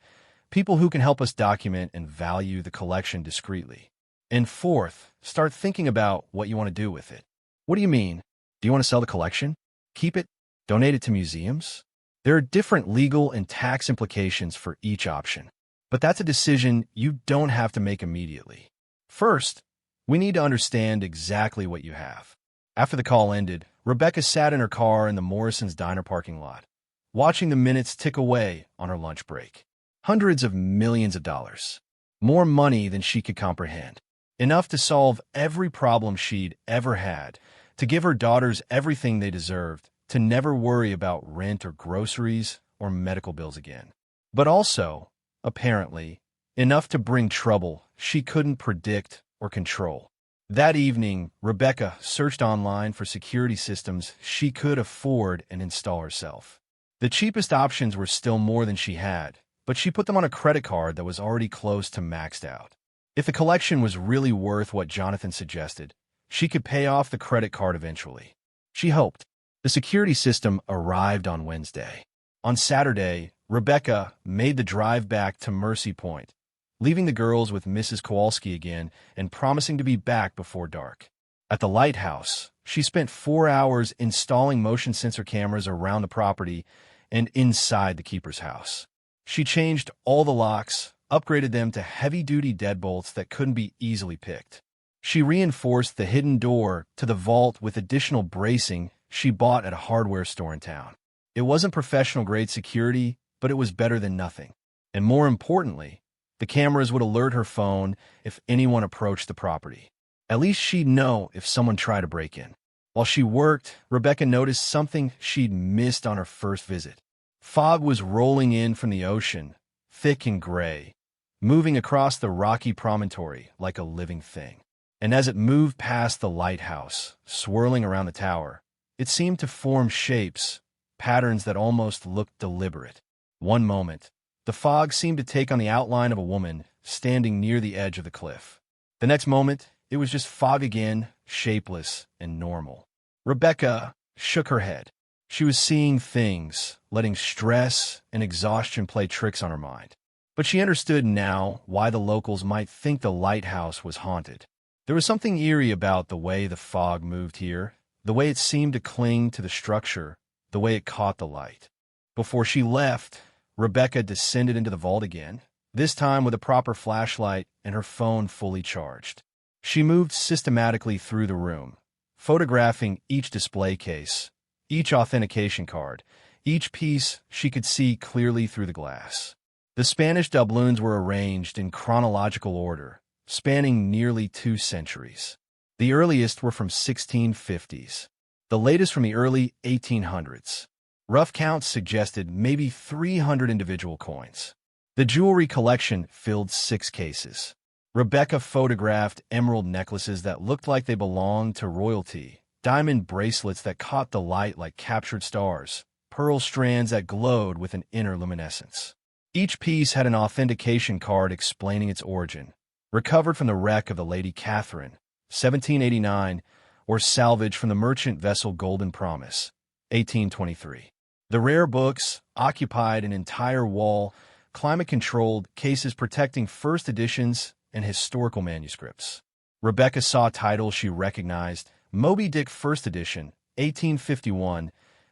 people who can help us document and value the collection discreetly. And fourth, start thinking about what you want to do with it." "What do you mean? Do you want to sell the collection? Keep it? Donate it to museums?" There are different legal and tax implications for each option. But that's a decision you don't have to make immediately. First, we need to understand exactly what you have. After the call ended, Rebecca sat in her car in the Morrison's Diner parking lot, watching the minutes tick away on her lunch break. Hundreds of millions of dollars. More money than she could comprehend. Enough to solve every problem she'd ever had, to give her daughters everything they deserved, to never worry about rent or groceries or medical bills again. But also, apparently, enough to bring trouble she couldn't predict or control. That evening, Rebecca searched online for security systems she could afford and install herself. The cheapest options were still more than she had, but she put them on a credit card that was already close to maxed out. If the collection was really worth what Jonathan suggested, she could pay off the credit card eventually. She hoped. The security system arrived on Wednesday. On Saturday, Rebecca made the drive back to Mercy Point, leaving the girls with Mrs. Kowalski again and promising to be back before dark. At the Lighthouse, she spent 4 hours installing motion sensor cameras around the property and inside the keeper's house. She changed all the locks, upgraded them to heavy-duty deadbolts that couldn't be easily picked. She reinforced the hidden door to the vault with additional bracing she bought at a hardware store in town. It wasn't professional-grade security, but it was better than nothing. And more importantly, the cameras would alert her phone if anyone approached the property. At least she'd know if someone tried to break in. While she worked, Rebecca noticed something she'd missed on her first visit. Fog was rolling in from the ocean, thick and gray, moving across the rocky promontory like a living thing. And as it moved past the lighthouse, swirling around the tower, it seemed to form shapes, patterns that almost looked deliberate. One moment, the fog seemed to take on the outline of a woman standing near the edge of the cliff. The next moment, it was just fog again, shapeless and normal. Rebecca shook her head. She was seeing things, letting stress and exhaustion play tricks on her mind. But she understood now why the locals might think the lighthouse was haunted. There was something eerie about the way the fog moved here, the way it seemed to cling to the structure, the way it caught the light. Before she left, Rebecca descended into the vault again, this time with a proper flashlight and her phone fully charged. She moved systematically through the room, photographing each display case, each authentication card, each piece she could see clearly through the glass. The Spanish doubloons were arranged in chronological order, spanning nearly 2 centuries. The earliest were from 1650s, the latest from the early 1800s. Rough counts suggested maybe 300 individual coins. The jewelry collection filled 6 cases. Rebecca photographed emerald necklaces that looked like they belonged to royalty, diamond bracelets that caught the light like captured stars, pearl strands that glowed with an inner luminescence. Each piece had an authentication card explaining its origin, recovered from the wreck of the Lady Catherine, 1789, or salvaged from the merchant vessel Golden Promise, 1823. The rare books occupied an entire wall, climate-controlled cases protecting first editions and historical manuscripts. Rebecca saw titles she recognized: Moby Dick First Edition, 1851,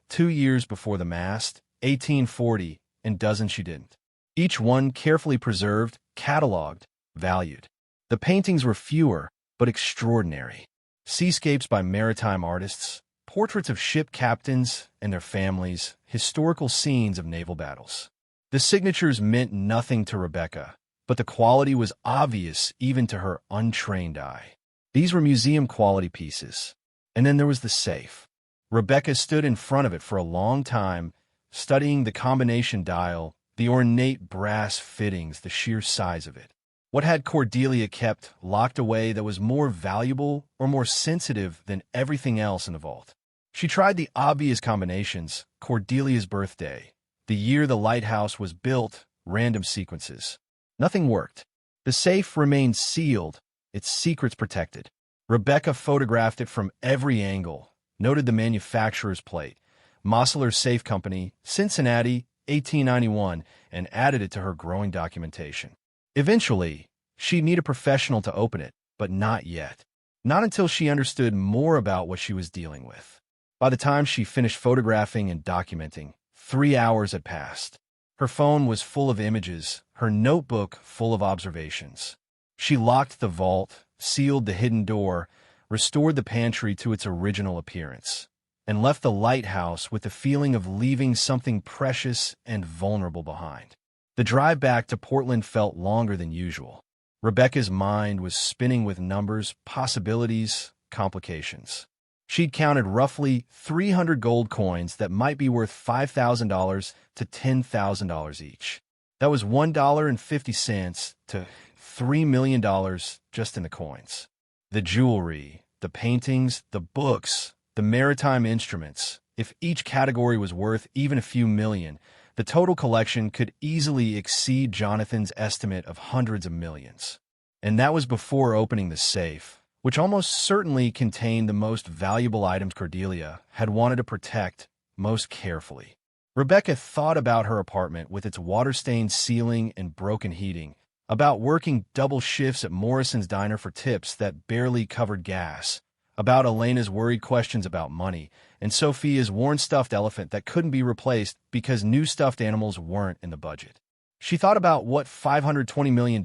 2 years before the mast, 1840, and dozens she didn't. Each one carefully preserved, cataloged, valued. The paintings were fewer, but extraordinary. Seascapes by maritime artists, portraits of ship captains and their families, historical scenes of naval battles. The signatures meant nothing to Rebecca, but the quality was obvious even to her untrained eye. These were museum-quality pieces. And then there was the safe. Rebecca stood in front of it for a long time, studying the combination dial, the ornate brass fittings, the sheer size of it. What had Cordelia kept locked away that was more valuable or more sensitive than everything else in the vault? She tried the obvious combinations: Cordelia's birthday, the year the lighthouse was built, random sequences. Nothing worked. The safe remained sealed, its secrets protected. Rebecca photographed it from every angle, noted the manufacturer's plate, Mosler Safe Company, Cincinnati, 1891, and added it to her growing documentation. Eventually, she'd need a professional to open it, but not yet. Not until she understood more about what she was dealing with. By the time she finished photographing and documenting, 3 hours had passed. Her phone was full of images, her notebook full of observations. She locked the vault, sealed the hidden door, restored the pantry to its original appearance, and left the lighthouse with the feeling of leaving something precious and vulnerable behind. The drive back to Portland felt longer than usual. Rebecca's mind was spinning with numbers, possibilities, complications. She'd counted roughly 300 gold coins that might be worth $5,000 to $10,000 each. That was $1.50 to $3 million just in the coins. The jewelry, the paintings, the books, the maritime instruments. If each category was worth even a few million, the total collection could easily exceed Jonathan's estimate of hundreds of millions. And that was before opening the safe, which almost certainly contained the most valuable items Cordelia had wanted to protect most carefully. Rebecca thought about her apartment with its water-stained ceiling and broken heating, about working double shifts at Morrison's diner for tips that barely covered gas, about Elena's worried questions about money, and Sophia's worn stuffed elephant that couldn't be replaced because new stuffed animals weren't in the budget. She thought about what $520 million,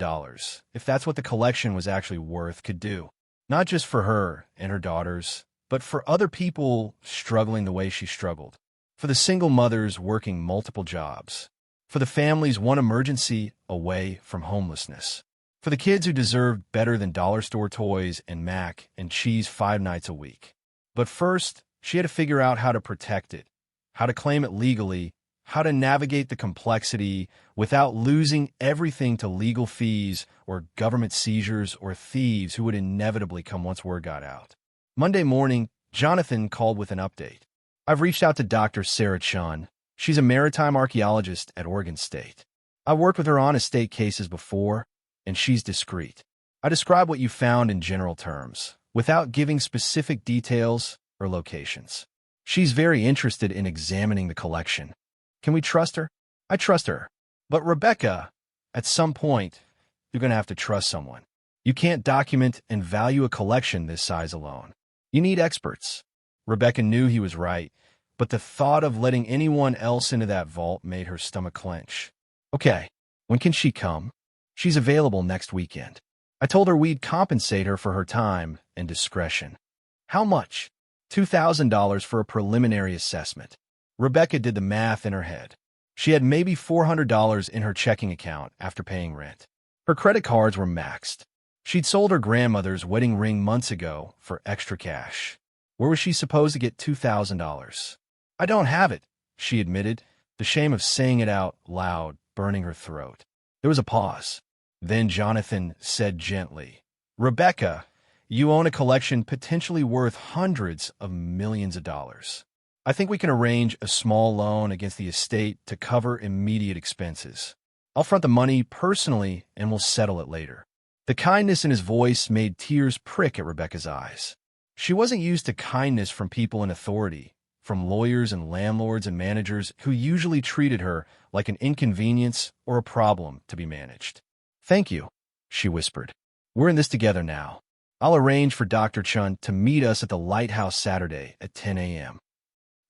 if that's what the collection was actually worth, could do, not just for her and her daughters, but for other people struggling the way she struggled, for the single mothers working multiple jobs, for the families one emergency away from homelessness, for the kids who deserved better than dollar store toys and mac and cheese 5 nights a week. But first, she had to figure out how to protect it, how to claim it legally, how to navigate the complexity without losing everything to legal fees or government seizures or thieves who would inevitably come once word got out. Monday morning, Jonathan called with an update. I've reached out to Dr. Sarah Chun. She's a maritime archaeologist at Oregon State. I've worked with her on estate cases before, and she's discreet. I describe what you found in general terms, without giving specific details or locations. She's very interested in examining the collection. Can we trust her? I trust her. But Rebecca, at some point, you're going to have to trust someone. You can't document and value a collection this size alone. You need experts. Rebecca knew he was right, but the thought of letting anyone else into that vault made her stomach clench. Okay, when can she come? She's available next weekend. I told her we'd compensate her for her time and discretion. How much? $2,000 for a preliminary assessment. Rebecca did the math in her head. She had maybe $400 in her checking account after paying rent. Her credit cards were maxed. She'd sold her grandmother's wedding ring months ago for extra cash. Where was she supposed to get $2,000? I don't have it, she admitted, the shame of saying it out loud burning her throat. There was a pause. Then Jonathan said gently, Rebecca, you own a collection potentially worth hundreds of millions of dollars. I think we can arrange a small loan against the estate to cover immediate expenses. I'll front the money personally and we'll settle it later. The kindness in his voice made tears prick at Rebecca's eyes. She wasn't used to kindness from people in authority, from lawyers and landlords and managers who usually treated her like an inconvenience or a problem to be managed. Thank you, she whispered. We're in this together now. I'll arrange for Dr. Chun to meet us at the Lighthouse Saturday at 10 a.m.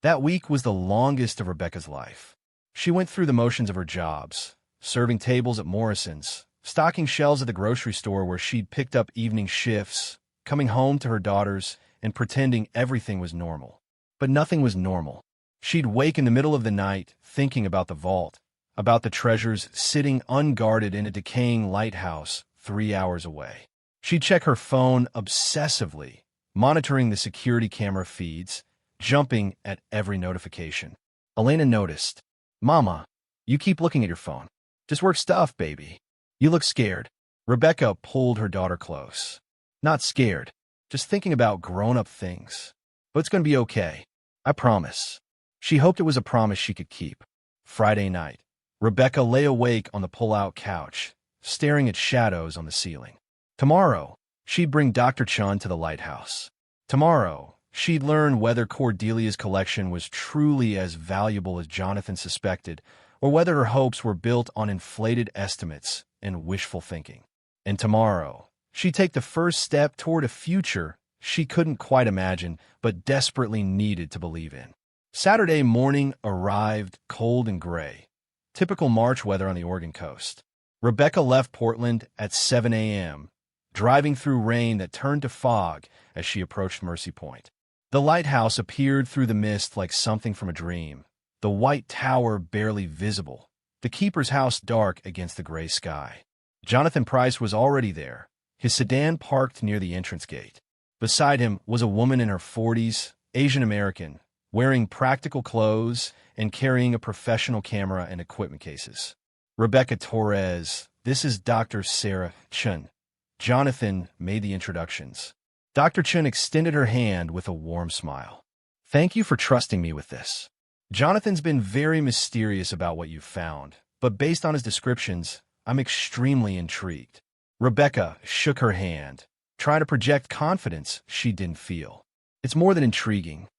That week was the longest of Rebecca's life. She went through the motions of her jobs, serving tables at Morrison's, stocking shelves at the grocery store where she'd picked up evening shifts, coming home to her daughters, and pretending everything was normal. But nothing was normal. She'd wake in the middle of the night thinking about the vault, about the treasures sitting unguarded in a decaying lighthouse 3 hours away. She'd check her phone obsessively, monitoring the security camera feeds, jumping at every notification. Elena noticed. Mama, you keep looking at your phone. Just work stuff, baby. You look scared. Rebecca pulled her daughter close. Not scared, just thinking about grown-up things. But it's going to be okay. I promise. She hoped it was a promise she could keep. Friday night, Rebecca lay awake on the pull-out couch, staring at shadows on the ceiling. Tomorrow, she'd bring Dr. Chun to the lighthouse. Tomorrow, she'd learn whether Cordelia's collection was truly as valuable as Jonathan suspected, or whether her hopes were built on inflated estimates and wishful thinking. And tomorrow, she'd take the first step toward a future she couldn't quite imagine, but desperately needed to believe in. Saturday morning arrived cold and gray, typical March weather on the Oregon coast. Rebecca left Portland at 7 a.m., driving through rain that turned to fog as she approached Mercy Point. The lighthouse appeared through the mist like something from a dream, the white tower barely visible, the keeper's house dark against the gray sky. Jonathan Price was already there, his sedan parked near the entrance gate. Beside him was a woman in her 40s, Asian American, wearing practical clothes and carrying a professional camera and equipment cases. Rebecca Torres, this is Dr. Sarah Chun. Jonathan made the introductions. Dr. Chun extended her hand with a warm smile. Thank you for trusting me with this. Jonathan's been very mysterious about what you've found, but based on his descriptions, I'm extremely intrigued. Rebecca shook her hand, trying to project confidence she didn't feel. It's more than intriguing.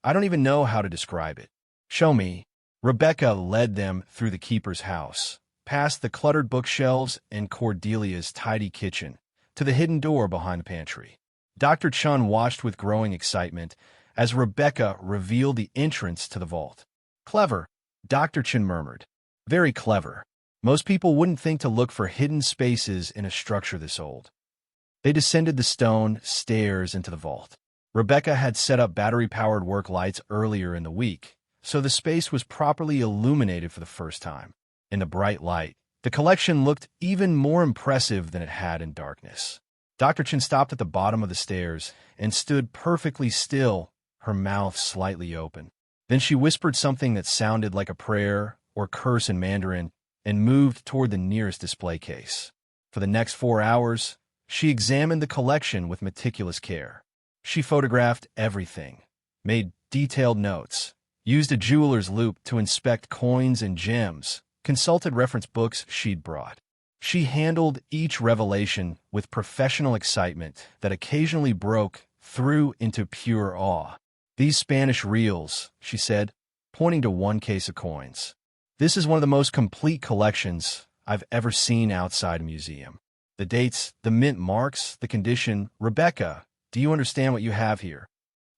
I don't even know how to describe it. Show me. Rebecca led them through the keeper's house, past the cluttered bookshelves and Cordelia's tidy kitchen, to the hidden door behind the pantry. Dr. Chun watched with growing excitement as Rebecca revealed the entrance to the vault. Clever, Dr. Chun murmured. Very clever. Most people wouldn't think to look for hidden spaces in a structure this old. They descended the stone stairs into the vault. Rebecca had set up battery-powered work lights earlier in the week, so the space was properly illuminated for the first time. In the bright light, the collection looked even more impressive than it had in darkness. Dr. Chin stopped at the bottom of the stairs and stood perfectly still, her mouth slightly open. Then she whispered something that sounded like a prayer or curse in Mandarin and moved toward the nearest display case. For the next 4 hours, she examined the collection with meticulous care. She photographed everything, made detailed notes, used a jeweler's loupe to inspect coins and gems, consulted reference books she'd brought. She handled each revelation with professional excitement that occasionally broke through into pure awe. These Spanish reals, she said, pointing to one case of coins. This is one of the most complete collections I've ever seen outside a museum. The dates, the mint marks, the condition. Rebecca, do you understand what you have here?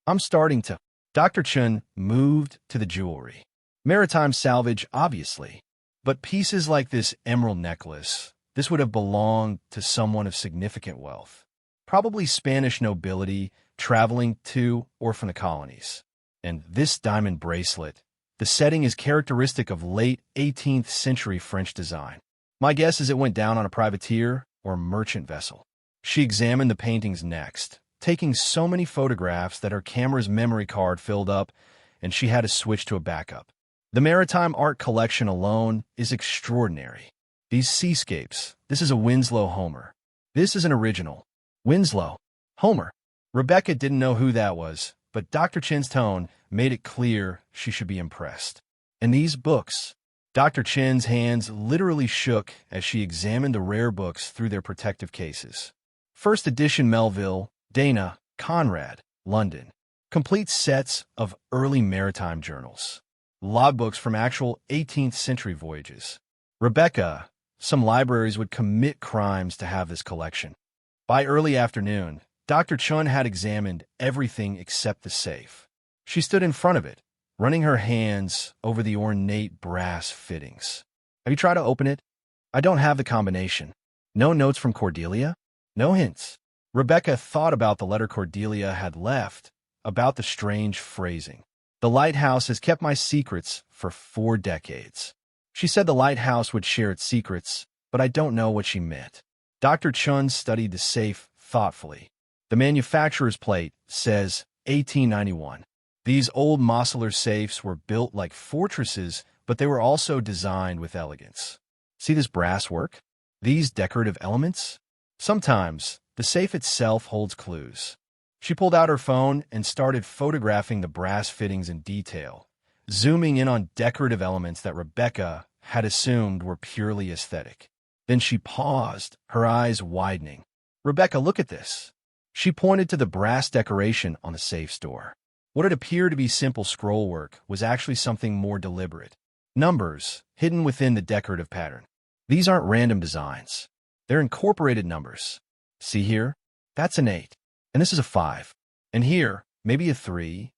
I'm starting to. Dr. Chun moved to the jewelry. Maritime salvage, obviously. But pieces like this emerald necklace, this would have belonged to someone of significant wealth. Probably Spanish nobility traveling to or from the colonies. And this diamond bracelet, the setting is characteristic of late 18th century French design. My guess is it went down on a privateer or merchant vessel. She examined the paintings next, taking so many photographs that her camera's memory card filled up and she had to switch to a backup. The maritime art collection alone is extraordinary. These seascapes, this is a Winslow Homer. This is an original. Winslow. Homer. Rebecca didn't know who that was, but Dr. Chin's tone made it clear she should be impressed. And these books. Dr. Chin's hands literally shook as she examined the rare books through their protective cases. First edition Melville, Dana, Conrad, London. Complete sets of early maritime journals. Logbooks from actual 18th century voyages. Rebecca, some libraries would commit crimes to have this collection. By early afternoon, Dr. Chun had examined everything except the safe. She stood in front of it, running her hands over the ornate brass fittings. Have you tried to open it? I don't have the combination. No notes from Cordelia? No hints. Rebecca thought about the letter Cordelia had left, about the strange phrasing. The Lighthouse has kept my secrets for 4 decades. She said the Lighthouse would share its secrets, but I don't know what she meant. Dr. Chun studied the safe thoughtfully. The manufacturer's plate says 1891. These old Mosseler safes were built like fortresses, but they were also designed with elegance. See this brass work? These decorative elements? Sometimes, the safe itself holds clues. She pulled out her phone and started photographing the brass fittings in detail, zooming in on decorative elements that Rebecca had assumed were purely aesthetic. Then she paused, her eyes widening. Rebecca, look at this. She pointed to the brass decoration on the safe's door. What had appeared to be simple scrollwork was actually something more deliberate. Numbers, hidden within the decorative pattern. These aren't random designs. They're incorporated numbers. See here? That's an 8. And this is a 5. And here, maybe a 3.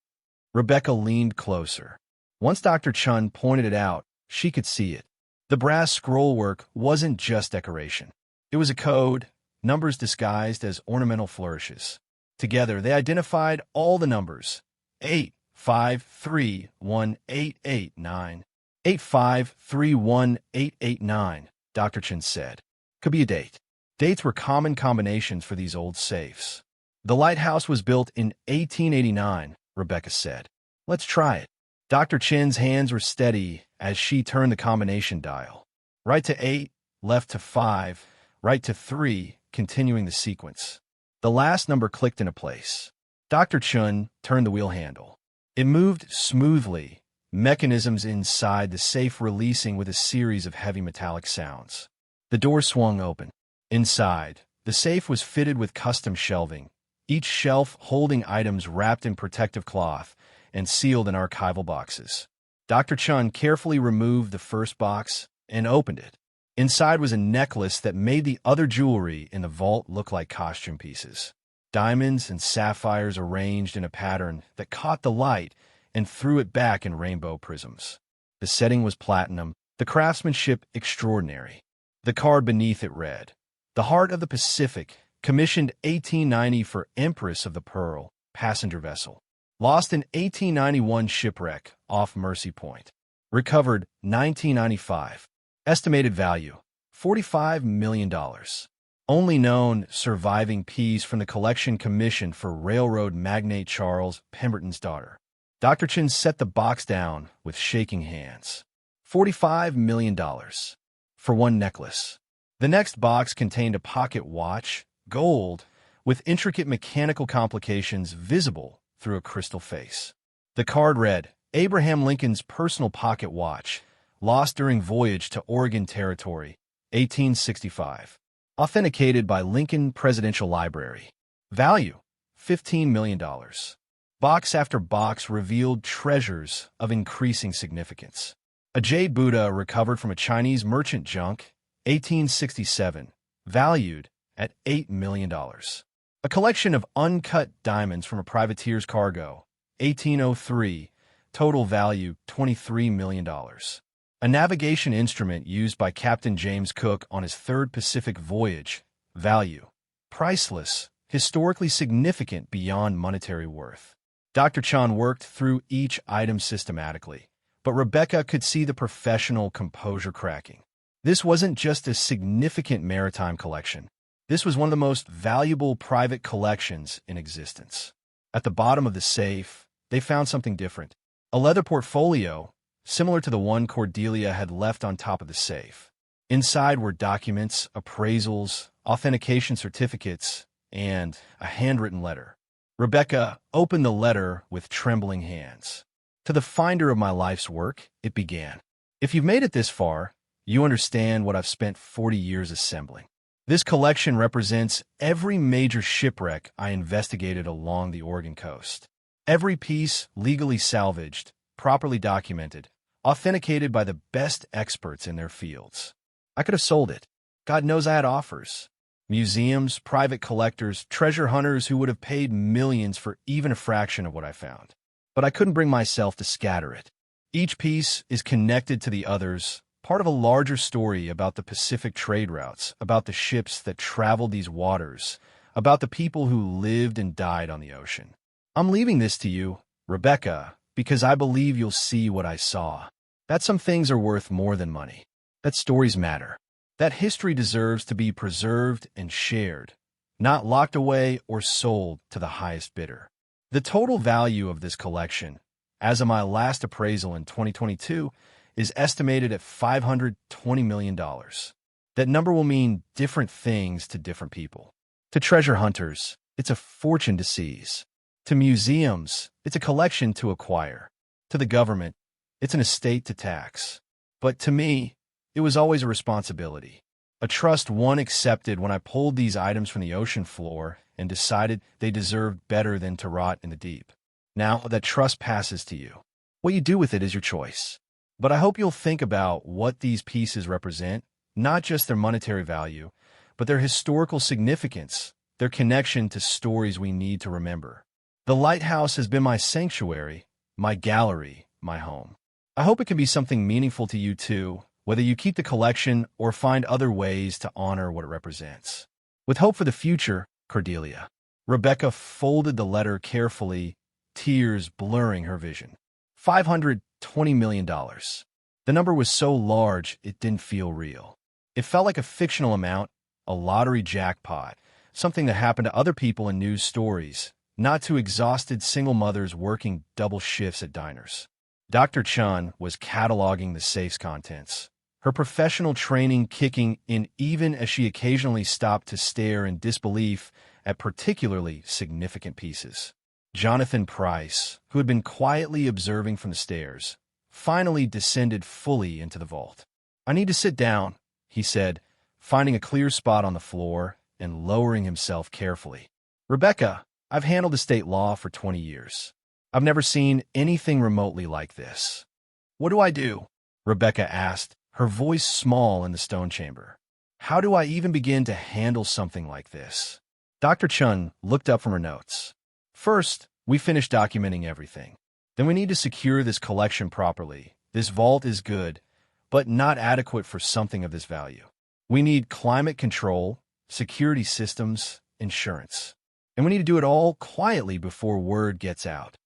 Rebecca leaned closer. Once Dr. Chun pointed it out, she could see it. The brass scrollwork wasn't just decoration. It was a code, numbers disguised as ornamental flourishes. Together, they identified all the numbers. 8, 5, 3, 1, 8, 8, 9. 8, 5, 3, 1, 8, 8, 9, Dr. Chin said. Could be a date. Dates were common combinations for these old safes. The Lighthouse was built in 1889, Rebecca said. Let's try it. Dr. Chin's hands were steady as she turned the combination dial. Right to 8, left to 5, right to 3, continuing the sequence. The last number clicked into place. Dr. Chun turned the wheel handle. It moved smoothly, mechanisms inside the safe releasing with a series of heavy metallic sounds. The door swung open. Inside, the safe was fitted with custom shelving, each shelf holding items wrapped in protective cloth and sealed in archival boxes. Dr. Chun carefully removed the first box and opened it. Inside was a necklace that made the other jewelry in the vault look like costume pieces. Diamonds and sapphires arranged in a pattern that caught the light and threw it back in rainbow prisms. The setting was platinum, the craftsmanship extraordinary. The card beneath it read, "The Heart of the Pacific, commissioned 1890 for Empress of the Pearl, passenger vessel. Lost in 1891 shipwreck off Mercy Point. Recovered 1995. Estimated value, $45 million. Only known surviving piece from the collection commissioned for railroad magnate Charles Pemberton's daughter." Dr. Chin set the box down with shaking hands. $45 million. For one necklace. The next box contained a pocket watch, gold, with intricate mechanical complications visible through a crystal face. The card read, "Abraham Lincoln's personal pocket watch, lost during voyage to Oregon Territory, 1865. Authenticated by Lincoln Presidential Library. Value, $15 million. Box after box revealed treasures of increasing significance. A jade Buddha recovered from a Chinese merchant junk, 1867, valued at $8 million. A collection of uncut diamonds from a privateer's cargo, 1803, total value $23 million. A navigation instrument used by Captain James Cook on his third Pacific voyage, value priceless, historically significant beyond monetary worth. Dr. Chan worked through each item systematically, but Rebecca could see the professional composure cracking. This wasn't just a significant maritime collection. This was one of the most valuable private collections in existence. At the bottom of the safe, they found something different. A leather portfolio, similar to the one Cordelia had left on top of the safe. Inside were documents, appraisals, authentication certificates, and a handwritten letter. Rebecca opened the letter with trembling hands. "To the finder of my life's work," it began. "If you've made it this far, you understand what I've spent 40 years assembling. This collection represents every major shipwreck I investigated along the Oregon coast. Every piece legally salvaged, properly documented, authenticated by the best experts in their fields. I could have sold it. God knows I had offers. Museums, private collectors, treasure hunters who would have paid millions for even a fraction of what I found. But I couldn't bring myself to scatter it. Each piece is connected to the others, part of a larger story about the Pacific trade routes, about the ships that traveled these waters, about the people who lived and died on the ocean. I'm leaving this to you, Rebecca, because I believe you'll see what I saw. That some things are worth more than money. That stories matter. That history deserves to be preserved and shared, not locked away or sold to the highest bidder. The total value of this collection, as of my last appraisal in 2022, is estimated at $520 million. That number will mean different things to different people. To treasure hunters, it's a fortune to seize. To museums, it's a collection to acquire. To the government, it's an estate to tax. But to me, it was always a responsibility. A trust one accepted when I pulled these items from the ocean floor and decided they deserved better than to rot in the deep. Now that trust passes to you. What you do with it is your choice. But I hope you'll think about what these pieces represent, not just their monetary value, but their historical significance, their connection to stories we need to remember. The Lighthouse has been my sanctuary, my gallery, my home. I hope it can be something meaningful to you too, whether you keep the collection or find other ways to honor what it represents. With hope for the future, Cordelia. Rebecca folded the letter carefully, tears blurring her vision. $520 million. The number was so large it didn't feel real. It felt like a fictional amount, a lottery jackpot, something that happened to other people in news stories, not to exhausted single mothers working double shifts at diners. Dr. Chun was cataloging the safe's contents, her professional training kicking in even as she occasionally stopped to stare in disbelief at particularly significant pieces. Jonathan Price, who had been quietly observing from the stairs, finally descended fully into the vault. "I need to sit down," he said, finding a clear spot on the floor and lowering himself carefully. "Rebecca, I've handled estate law for 20 years. I've never seen anything remotely like this." "What do I do?" Rebecca asked, her voice small in the stone chamber. "How do I even begin to handle something like this?" Dr. Chun looked up from her notes. "First, we finish documenting everything. Then we need to secure this collection properly. This vault is good, but not adequate for something of this value. We need climate control, security systems, insurance. And we need to do it all quietly before word gets out."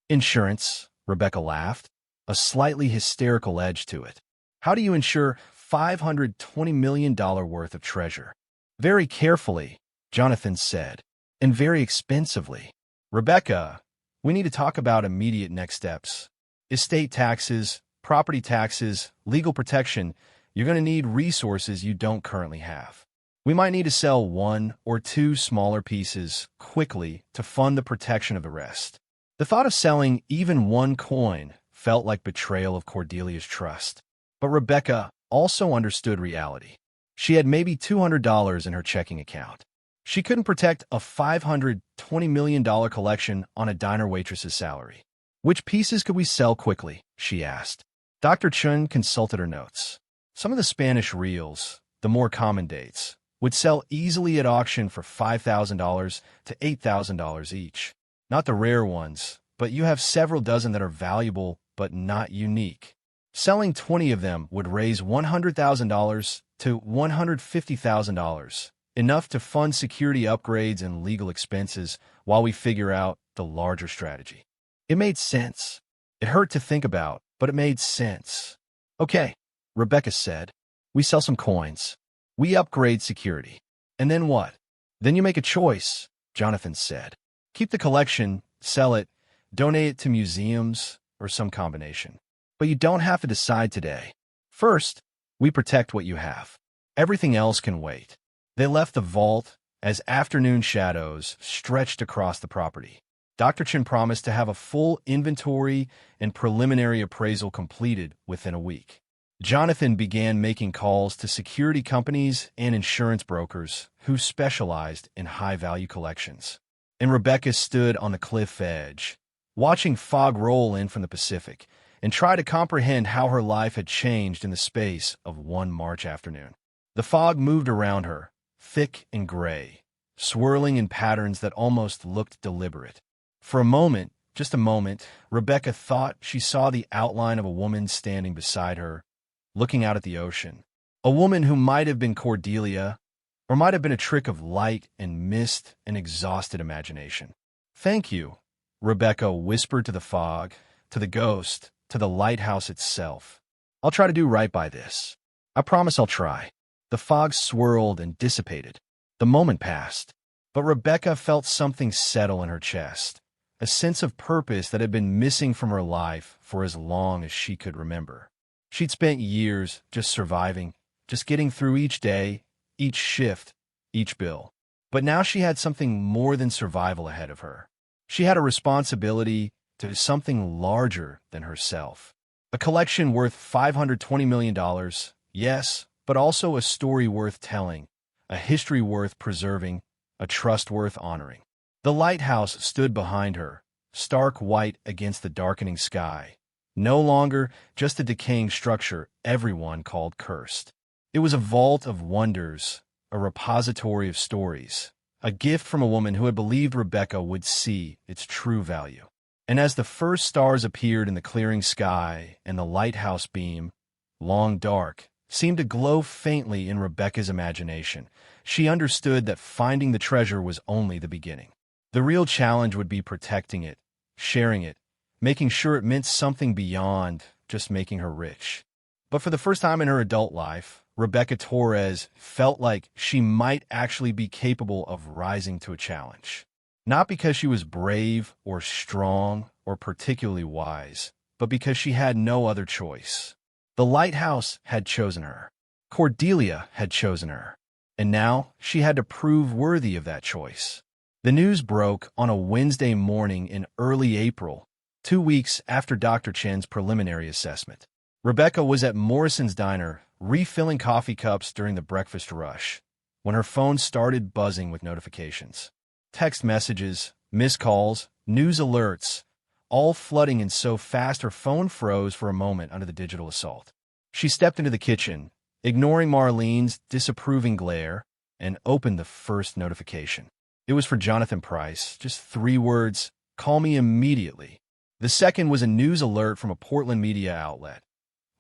"Insurance?" Rebecca laughed, a slightly hysterical edge to it. "How do you insure $520 million worth of treasure?" "Very carefully," Jonathan said, "and very expensively." "Rebecca, we need to talk about immediate next steps. Estate taxes, property taxes, legal protection. You're going to need resources you don't currently have. We might need to sell one or two smaller pieces quickly to fund the protection of the rest." The thought of selling even one coin felt like betrayal of Cordelia's trust. But Rebecca also understood reality. She had maybe $200 in her checking account. She couldn't protect a $520 million collection on a diner waitress's salary. "Which pieces could we sell quickly?" she asked. Dr. Chun consulted her notes. Some of the Spanish reels, the more common dates, would sell easily at auction for $5,000 to $8,000 each. Not the rare ones, but you have several dozen that are valuable but not unique. Selling 20 of them would raise $100,000 to $150,000, enough to fund security upgrades and legal expenses while we figure out the larger strategy. It made sense. It hurt to think about, but it made sense. "Okay," Rebecca said. "We sell some coins. We upgrade security. And then what?" "Then you make a choice," Jonathan said. "Keep the collection, sell it, donate it to museums, or some combination. But you don't have to decide today. First, we protect what you have. Everything else can wait." They left the vault as afternoon shadows stretched across the property. Dr. Chin promised to have a full inventory and preliminary appraisal completed within a week. Jonathan began making calls to security companies and insurance brokers who specialized in high-value collections. And Rebecca stood on the cliff edge, watching fog roll in from the Pacific, and try to comprehend how her life had changed in the space of one March afternoon. The fog moved around her, thick and gray, swirling in patterns that almost looked deliberate. For a moment, just a moment, Rebecca thought she saw the outline of a woman standing beside her, looking out at the ocean. A woman who might have been Cordelia, or might have been a trick of light and mist and exhausted imagination. "Thank you," Rebecca whispered to the fog, to the ghost, to the lighthouse itself. "I'll try to do right by this. I promise I'll try." The fog swirled and dissipated. The moment passed, but Rebecca felt something settle in her chest, a sense of purpose that had been missing from her life for as long as she could remember. She'd spent years just surviving, just getting through each day, each shift, each bill. But now she had something more than survival ahead of her. She had a responsibility to something larger than herself. A collection worth $520 million, yes, but also a story worth telling, a history worth preserving, a trust worth honoring. The lighthouse stood behind her, stark white against the darkening sky. No longer just a decaying structure everyone called cursed. It was a vault of wonders, a repository of stories, a gift from a woman who had believed Rebecca would see its true value. And as the first stars appeared in the clearing sky and the lighthouse beam, long dark, seemed to glow faintly in Rebecca's imagination, she understood that finding the treasure was only the beginning. The real challenge would be protecting it, sharing it, making sure it meant something beyond just making her rich. But for the first time in her adult life, Rebecca Torres felt like she might actually be capable of rising to a challenge. Not because she was brave or strong or particularly wise, but because she had no other choice. The Lighthouse had chosen her. Cordelia had chosen her. And now she had to prove worthy of that choice. The news broke on a Wednesday morning in early April, 2 weeks after Dr. Chen's preliminary assessment. Rebecca was at Morrison's Diner, refilling coffee cups during the breakfast rush, when her phone started buzzing with notifications. Text messages, missed calls, news alerts, all flooding in so fast her phone froze for a moment under the digital assault. She stepped into the kitchen, ignoring Marlene's disapproving glare, and opened the first notification. It was for Jonathan Price, just 3 words, "Call me immediately." The second was a news alert from a Portland media outlet.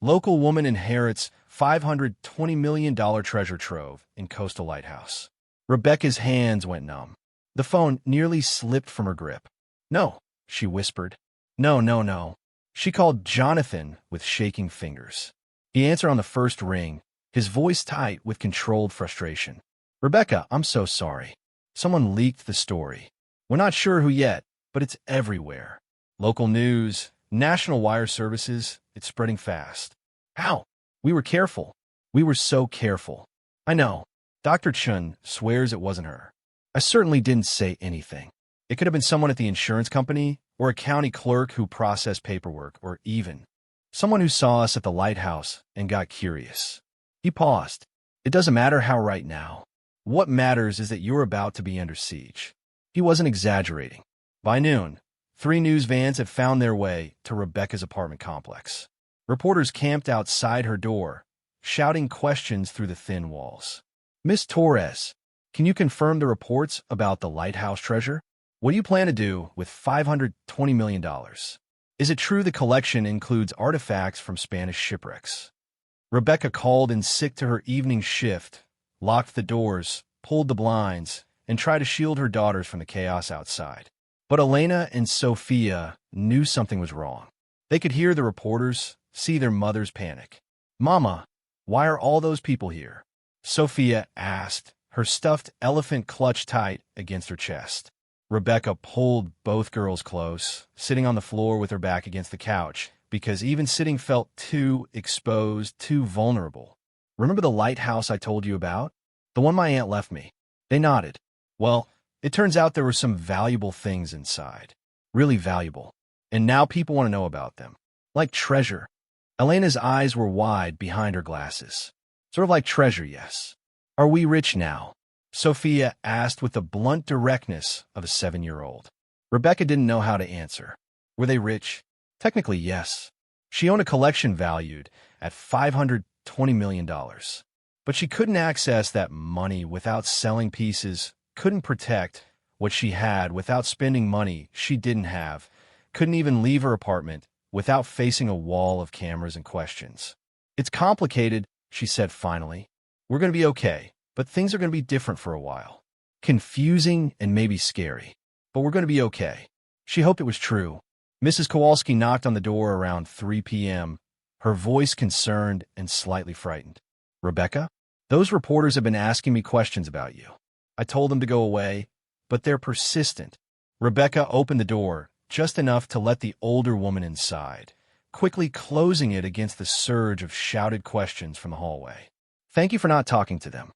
Local woman inherits $520 million treasure trove in coastal lighthouse. Rebecca's hands went numb. The phone nearly slipped from her grip. "No," she whispered. "No, no, no." She called Jonathan with shaking fingers. He answered on the first ring, his voice tight with controlled frustration. "Rebecca, I'm so sorry. Someone leaked the story. We're not sure who yet, but it's everywhere. Local news, national wire services, it's spreading fast." "How? We were careful. We were so careful." "I know. Dr. Chen swears it wasn't her. I certainly didn't say anything. It could have been someone at the insurance company, or a county clerk who processed paperwork, or even someone who saw us at the Lighthouse and got curious." He paused. "It doesn't matter how right now. What matters is that you're about to be under siege." He wasn't exaggerating. By noon, 3 news vans had found their way to Rebecca's apartment complex. Reporters camped outside her door, shouting questions through the thin walls. "Miss Torres, can you confirm the reports about the Lighthouse treasure? What do you plan to do with $520 million? Is it true the collection includes artifacts from Spanish shipwrecks?" Rebecca called in sick to her evening shift, locked the doors, pulled the blinds, and tried to shield her daughters from the chaos outside. But Elena and Sophia knew something was wrong. They could hear the reporters, see their mother's panic. "Mama, why are all those people here?" Sophia asked, her stuffed elephant clutched tight against her chest. Rebecca pulled both girls close, sitting on the floor with her back against the couch, because even sitting felt too exposed, too vulnerable. "Remember the lighthouse I told you about? The one my aunt left me?" They nodded. "Well, it turns out there were some valuable things inside. Really valuable. And now people want to know about them. Like treasure." Elena's eyes were wide behind her glasses. "Sort of like treasure, yes. Are we rich now?" Sophia asked with the blunt directness of a 7-year-old. Rebecca didn't know how to answer. Were they rich? Technically, yes. She owned a collection valued at $520 million. But she couldn't access that money without selling pieces, couldn't protect what she had without spending money she didn't have, couldn't even leave her apartment without facing a wall of cameras and questions. "It's complicated," she said finally. "We're going to be okay, but things are going to be different for a while. Confusing and maybe scary. But we're going to be okay." She hoped it was true. Mrs. Kowalski knocked on the door around 3 p.m., her voice concerned and slightly frightened. "Rebecca, those reporters have been asking me questions about you. I told them to go away, but they're persistent." Rebecca opened the door, just enough to let the older woman inside, quickly closing it against the surge of shouted questions from the hallway. "Thank you for not talking to them."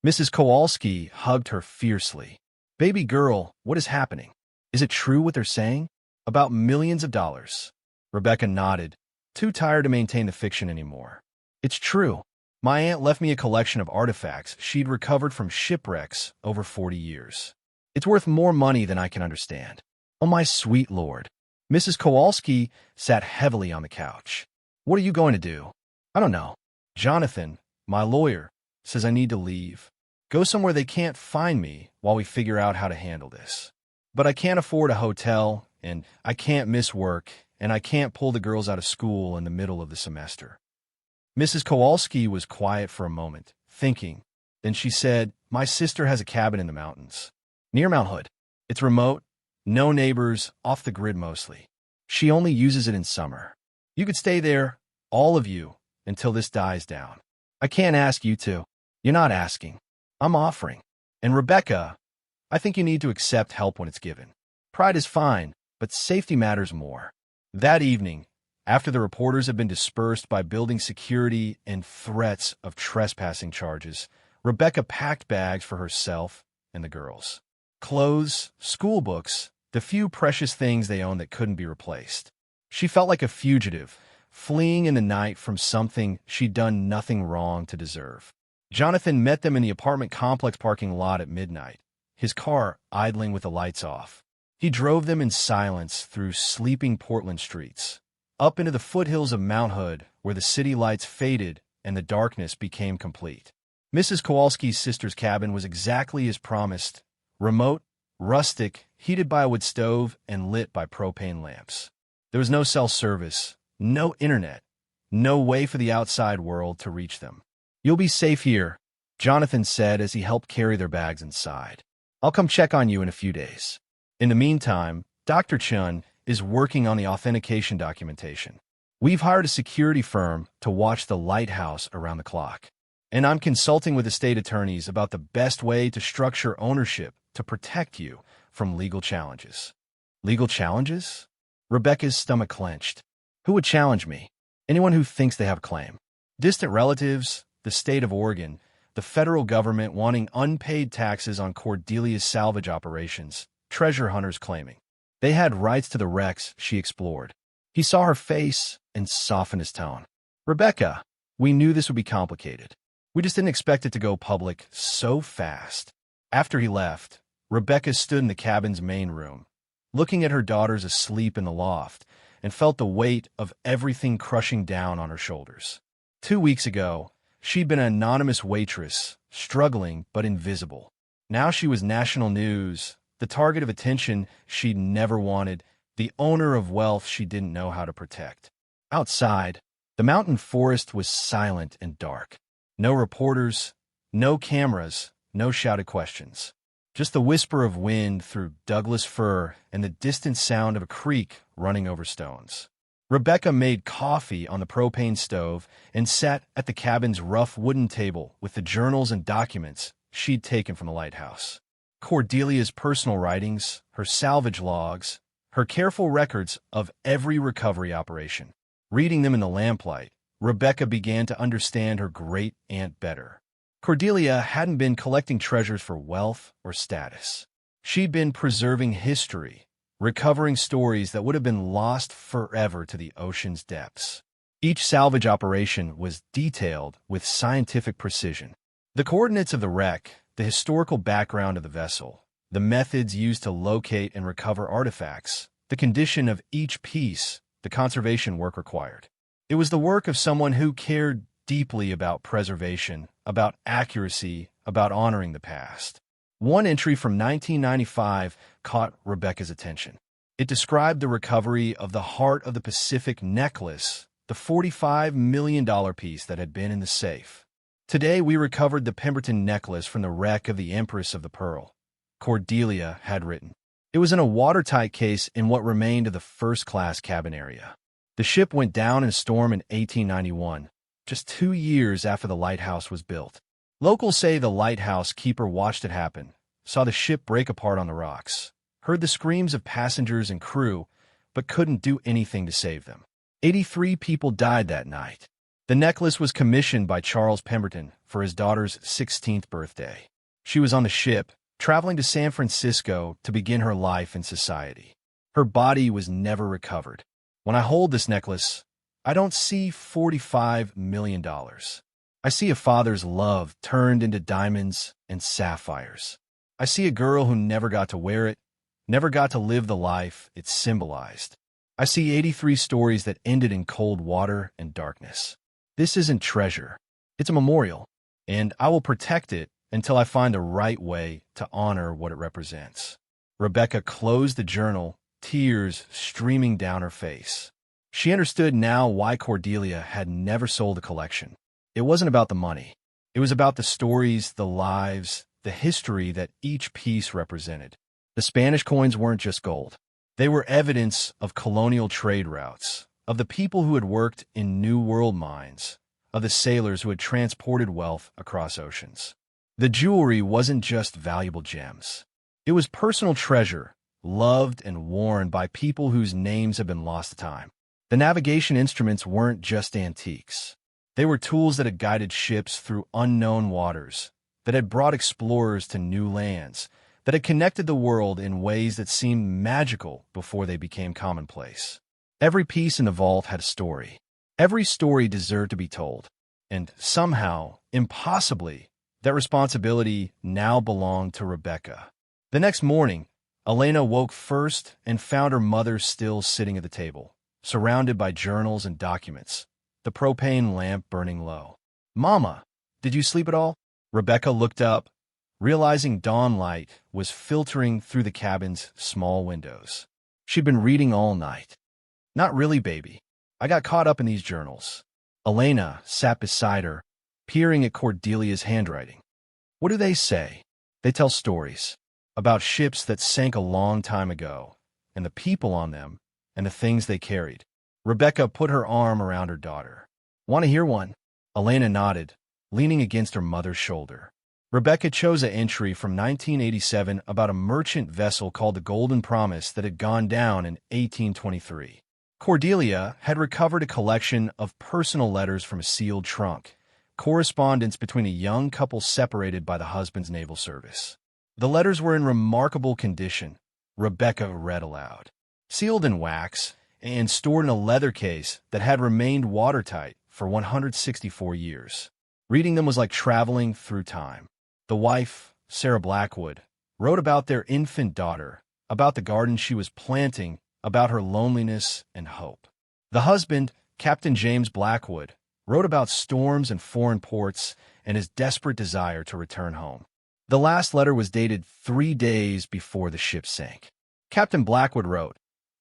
Mrs. Kowalski hugged her fiercely. "Baby girl, what is happening? Is it true what they're saying? About millions of dollars?" Rebecca nodded, too tired to maintain the fiction anymore. "It's true. My aunt left me a collection of artifacts she'd recovered from shipwrecks over 40 years. It's worth more money than I can understand." "Oh, my sweet lord." Mrs. Kowalski sat heavily on the couch. "What are you going to do?" "I don't know. Jonathan, my lawyer, says I need to leave. Go somewhere they can't find me while we figure out how to handle this. But I can't afford a hotel, and I can't miss work, and I can't pull the girls out of school in the middle of the semester." Mrs. Kowalski was quiet for a moment, thinking. Then she said, "My sister has a cabin in the mountains, near Mount Hood. It's remote, no neighbors, off the grid mostly. She only uses it in summer. You could stay there, all of you, until this dies down. I can't ask you to. You're not asking. I'm offering. And Rebecca, I think you need to accept help when it's given. Pride is fine, but safety matters more. That evening, after the reporters had been dispersed by building security and threats of trespassing charges, Rebecca packed bags for herself and the girls. Clothes, school books, the few precious things they owned that couldn't be replaced. She felt like a fugitive, fleeing in the night from something she'd done nothing wrong to deserve. Jonathan met them in the apartment complex parking lot at midnight, his car idling with the lights off. He drove them in silence through sleeping Portland streets, up into the foothills of Mount Hood, where the city lights faded and the darkness became complete. Mrs. Kowalski's sister's cabin was exactly as promised, remote, rustic, heated by a wood stove and lit by propane lamps. There was no cell service, no internet, no way for the outside world to reach them. "You'll be safe here," Jonathan said as he helped carry their bags inside. "I'll come check on you in a few days." In the meantime, Dr. Chun is working on the authentication documentation. "We've hired a security firm to watch the lighthouse around the clock. And I'm consulting with the state attorneys about the best way to structure ownership to protect you from legal challenges." Legal challenges? Rebecca's stomach clenched. Who would challenge me? Anyone who thinks they have a claim. Distant relatives, the state of Oregon, the federal government wanting unpaid taxes on Cordelia's salvage operations, treasure hunters claiming they had rights to the wrecks she explored. He saw her face and softened his tone. "Rebecca, we knew this would be complicated. We just didn't expect it to go public so fast." After he left, Rebecca stood in the cabin's main room, looking at her daughters asleep in the loft, and felt the weight of everything crushing down on her shoulders. 2 weeks ago, she'd been an anonymous waitress, struggling but invisible. Now she was national news, the target of attention she'd never wanted, the owner of wealth she didn't know how to protect. Outside, the mountain forest was silent and dark. No reporters, no cameras, no shouted questions. Just the whisper of wind through Douglas fir and the distant sound of a creek running over stones. Rebecca made coffee on the propane stove and sat at the cabin's rough wooden table with the journals and documents she'd taken from the lighthouse. Cordelia's personal writings, her salvage logs, her careful records of every recovery operation. Reading them in the lamplight, Rebecca began to understand her great-aunt better. Cordelia hadn't been collecting treasures for wealth or status. She'd been preserving history, recovering stories that would have been lost forever to the ocean's depths. Each salvage operation was detailed with scientific precision. The coordinates of the wreck, the historical background of the vessel, the methods used to locate and recover artifacts, the condition of each piece, the conservation work required. It was the work of someone who cared deeply about preservation, about accuracy, about honoring the past. One entry from 1995 caught Rebecca's attention. It described the recovery of the Heart of the Pacific necklace, the $45 million piece that had been in the safe. "Today we recovered the Pemberton necklace from the wreck of the Empress of the Pearl," Cordelia had written. It was in a watertight case in what remained of the first-class cabin area. The ship went down in a storm in 1891, just 2 years after the lighthouse was built. Locals say the lighthouse keeper watched it happen, saw the ship break apart on the rocks, heard the screams of passengers and crew, but couldn't do anything to save them. 83 people died that night. The necklace was commissioned by Charles Pemberton for his daughter's 16th birthday. She was on the ship, traveling to San Francisco to begin her life in society. Her body was never recovered. When I hold this necklace, I don't see $45 million. I see a father's love turned into diamonds and sapphires. I see a girl who never got to wear it, never got to live the life it symbolized. I see 83 stories that ended in cold water and darkness. This isn't treasure. It's a memorial, and I will protect it until I find the right way to honor what it represents. Rebecca closed the journal, tears streaming down her face. She understood now why Cordelia had never sold the collection. It wasn't about the money. It was about the stories, the lives, the history that each piece represented. The Spanish coins weren't just gold. They were evidence of colonial trade routes, of the people who had worked in New World mines, of the sailors who had transported wealth across oceans. The jewelry wasn't just valuable gems. It was personal treasure, loved and worn by people whose names had been lost to time. The navigation instruments weren't just antiques. They were tools that had guided ships through unknown waters, that had brought explorers to new lands, that had connected the world in ways that seemed magical before they became commonplace. Every piece in the vault had a story. Every story deserved to be told. And somehow, impossibly, that responsibility now belonged to Rebecca. The next morning, Elena woke first and found her mother still sitting at the table, surrounded by journals and documents, the propane lamp burning low. "Mama, did you sleep at all?" Rebecca looked up, realizing dawn light was filtering through the cabin's small windows. She'd been reading all night. "Not really, baby. I got caught up in these journals." Elena sat beside her, peering at Cordelia's handwriting. "What do they say?" "They tell stories about ships that sank a long time ago, and the people on them, and the things they carried." Rebecca put her arm around her daughter. "Want to hear one?" Elena nodded, leaning against her mother's shoulder. Rebecca chose an entry from 1987 about a merchant vessel called the Golden Promise that had gone down in 1823. Cordelia had recovered a collection of personal letters from a sealed trunk, correspondence between a young couple separated by the husband's naval service. The letters were in remarkable condition, Rebecca read aloud. Sealed in wax and stored in a leather case that had remained watertight for 164 years. Reading them was like traveling through time. The wife, Sarah Blackwood, wrote about their infant daughter, about the garden she was planting, about her loneliness and hope. The husband, Captain James Blackwood, wrote about storms and foreign ports and his desperate desire to return home. The last letter was dated 3 days before the ship sank. Captain Blackwood wrote,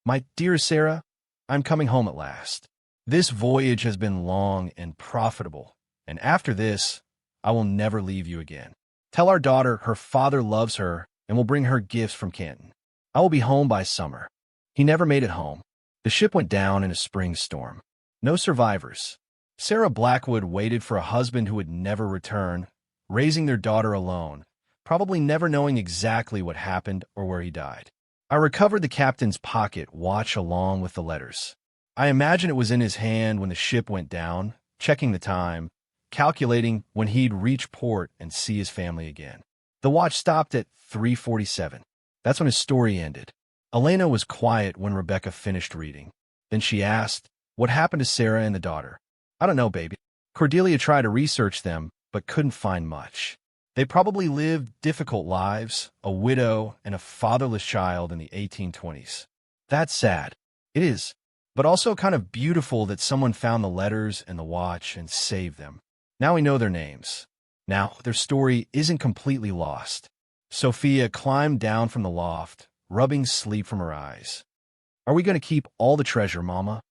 "My dear Sarah, I'm coming home at last. This voyage has been long and profitable, and after this, I will never leave you again. Tell our daughter her father loves her and will bring her gifts from Canton. I will be home by summer." He never made it home. The ship went down in a spring storm. No survivors. Sarah Blackwood waited for a husband who would never return, raising their daughter alone, probably never knowing exactly what happened or where he died. I recovered the captain's pocket watch along with the letters. I imagine it was in his hand when the ship went down, checking the time, calculating when he'd reach port and see his family again. The watch stopped at 3:47. That's when his story ended. Elena was quiet when Rebecca finished reading. Then she asked, "What happened to Sarah and the daughter?" "I don't know, baby." Cordelia tried to research them, but couldn't find much. They probably lived difficult lives, a widow and a fatherless child in the 1820s. That's sad. It is, but also kind of beautiful that someone found the letters and the watch and saved them. Now we know their names. Now their story isn't completely lost. Sophia climbed down from the loft, rubbing sleep from her eyes. "Are we going to keep all the treasure, Mama?"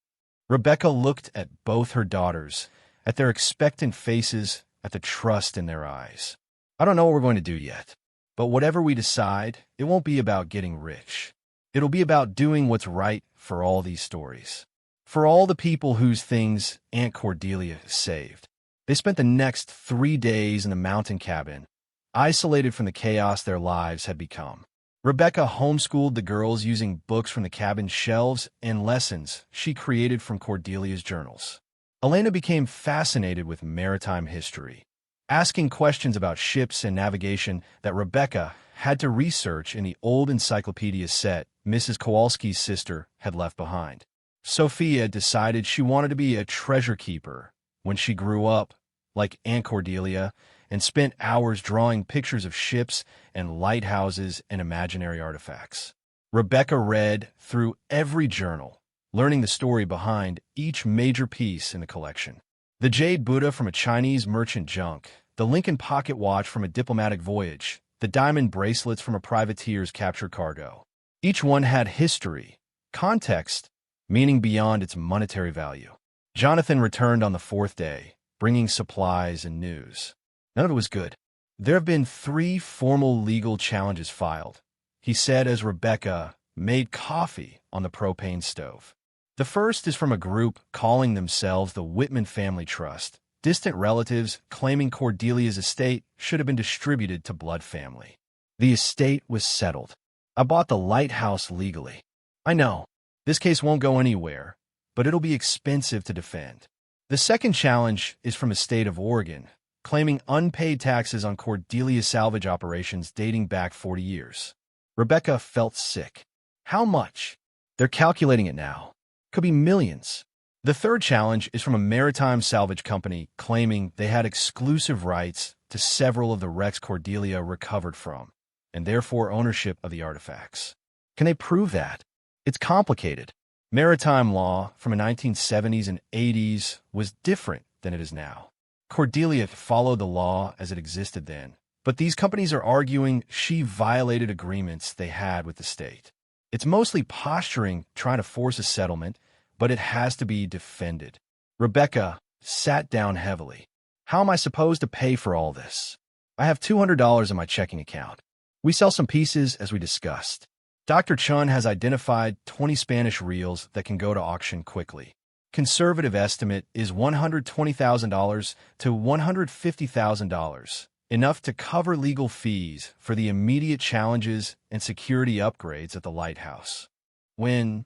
Rebecca looked at both her daughters, at their expectant faces, at the trust in their eyes. "I don't know what we're going to do yet, but whatever we decide, it won't be about getting rich. It'll be about doing what's right for all these stories. For all the people whose things Aunt Cordelia saved." They spent the next 3 days in the mountain cabin, isolated from the chaos their lives had become. Rebecca homeschooled the girls using books from the cabin's shelves and lessons she created from Cordelia's journals. Elena became fascinated with maritime history, asking questions about ships and navigation that Rebecca had to research in the old encyclopedia set Mrs. Kowalski's sister had left behind. Sophia decided she wanted to be a treasure keeper when she grew up, like Aunt Cordelia, and spent hours drawing pictures of ships and lighthouses and imaginary artifacts. Rebecca read through every journal, learning the story behind each major piece in the collection. The jade Buddha from a Chinese merchant junk, the Lincoln pocket watch from a diplomatic voyage, the diamond bracelets from a privateer's captured cargo. Each one had history, context, meaning beyond its monetary value. Jonathan returned on the 4th day, bringing supplies and news. None of it was good. "There have been 3 formal legal challenges filed," he said as Rebecca made coffee on the propane stove. "The first is from a group calling themselves the Whitman Family Trust, distant relatives claiming Cordelia's estate should have been distributed to blood family. The estate was settled. I bought the Lighthouse legally. I know, this case won't go anywhere, but it'll be expensive to defend. The second challenge is from a state of Oregon, claiming unpaid taxes on Cordelia's salvage operations dating back 40 years. Rebecca felt sick. How much? They're calculating it now. Could be millions. The third challenge is from a maritime salvage company claiming they had exclusive rights to several of the wrecks Cordelia recovered from, and therefore ownership of the artifacts. Can they prove that? It's complicated. Maritime law from the 1970s and 80s was different than it is now. Cordelia followed the law as it existed then, but these companies are arguing she violated agreements they had with the state. It's mostly posturing, trying to force a settlement, but it has to be defended. Rebecca sat down heavily. How am I supposed to pay for all this? I have $200 in my checking account. We sell some pieces as we discussed. Dr. Chun has identified 20 Spanish reels that can go to auction quickly. Conservative estimate is $120,000 to $150,000, enough to cover legal fees for the immediate challenges and security upgrades at the Lighthouse. When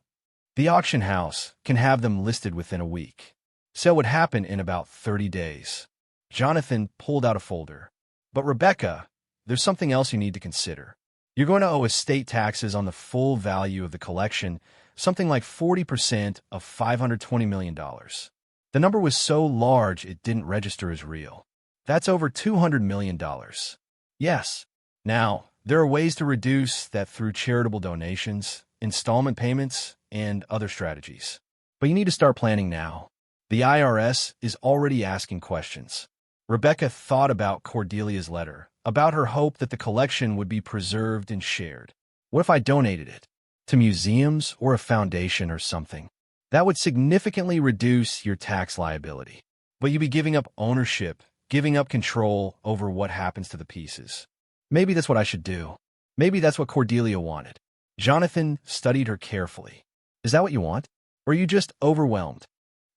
the auction house can have them listed within a week. Sale would happen in about 30 days. Jonathan pulled out a folder. But Rebecca, there's something else you need to consider. You're going to owe estate taxes on the full value of the collection, something like 40% of $520 million. The number was so large it didn't register as real. That's over $200 million. Yes. Now, there are ways to reduce that through charitable donations, installment payments, and other strategies. But you need to start planning now. The IRS is already asking questions. Rebecca thought about Cordelia's letter, about her hope that the collection would be preserved and shared. What if I donated it? To museums or a foundation or something? That would significantly reduce your tax liability. But you'd be giving up ownership, giving up control over what happens to the pieces. Maybe that's what I should do. Maybe that's what Cordelia wanted. Jonathan studied her carefully. Is that what you want? Or are you just overwhelmed?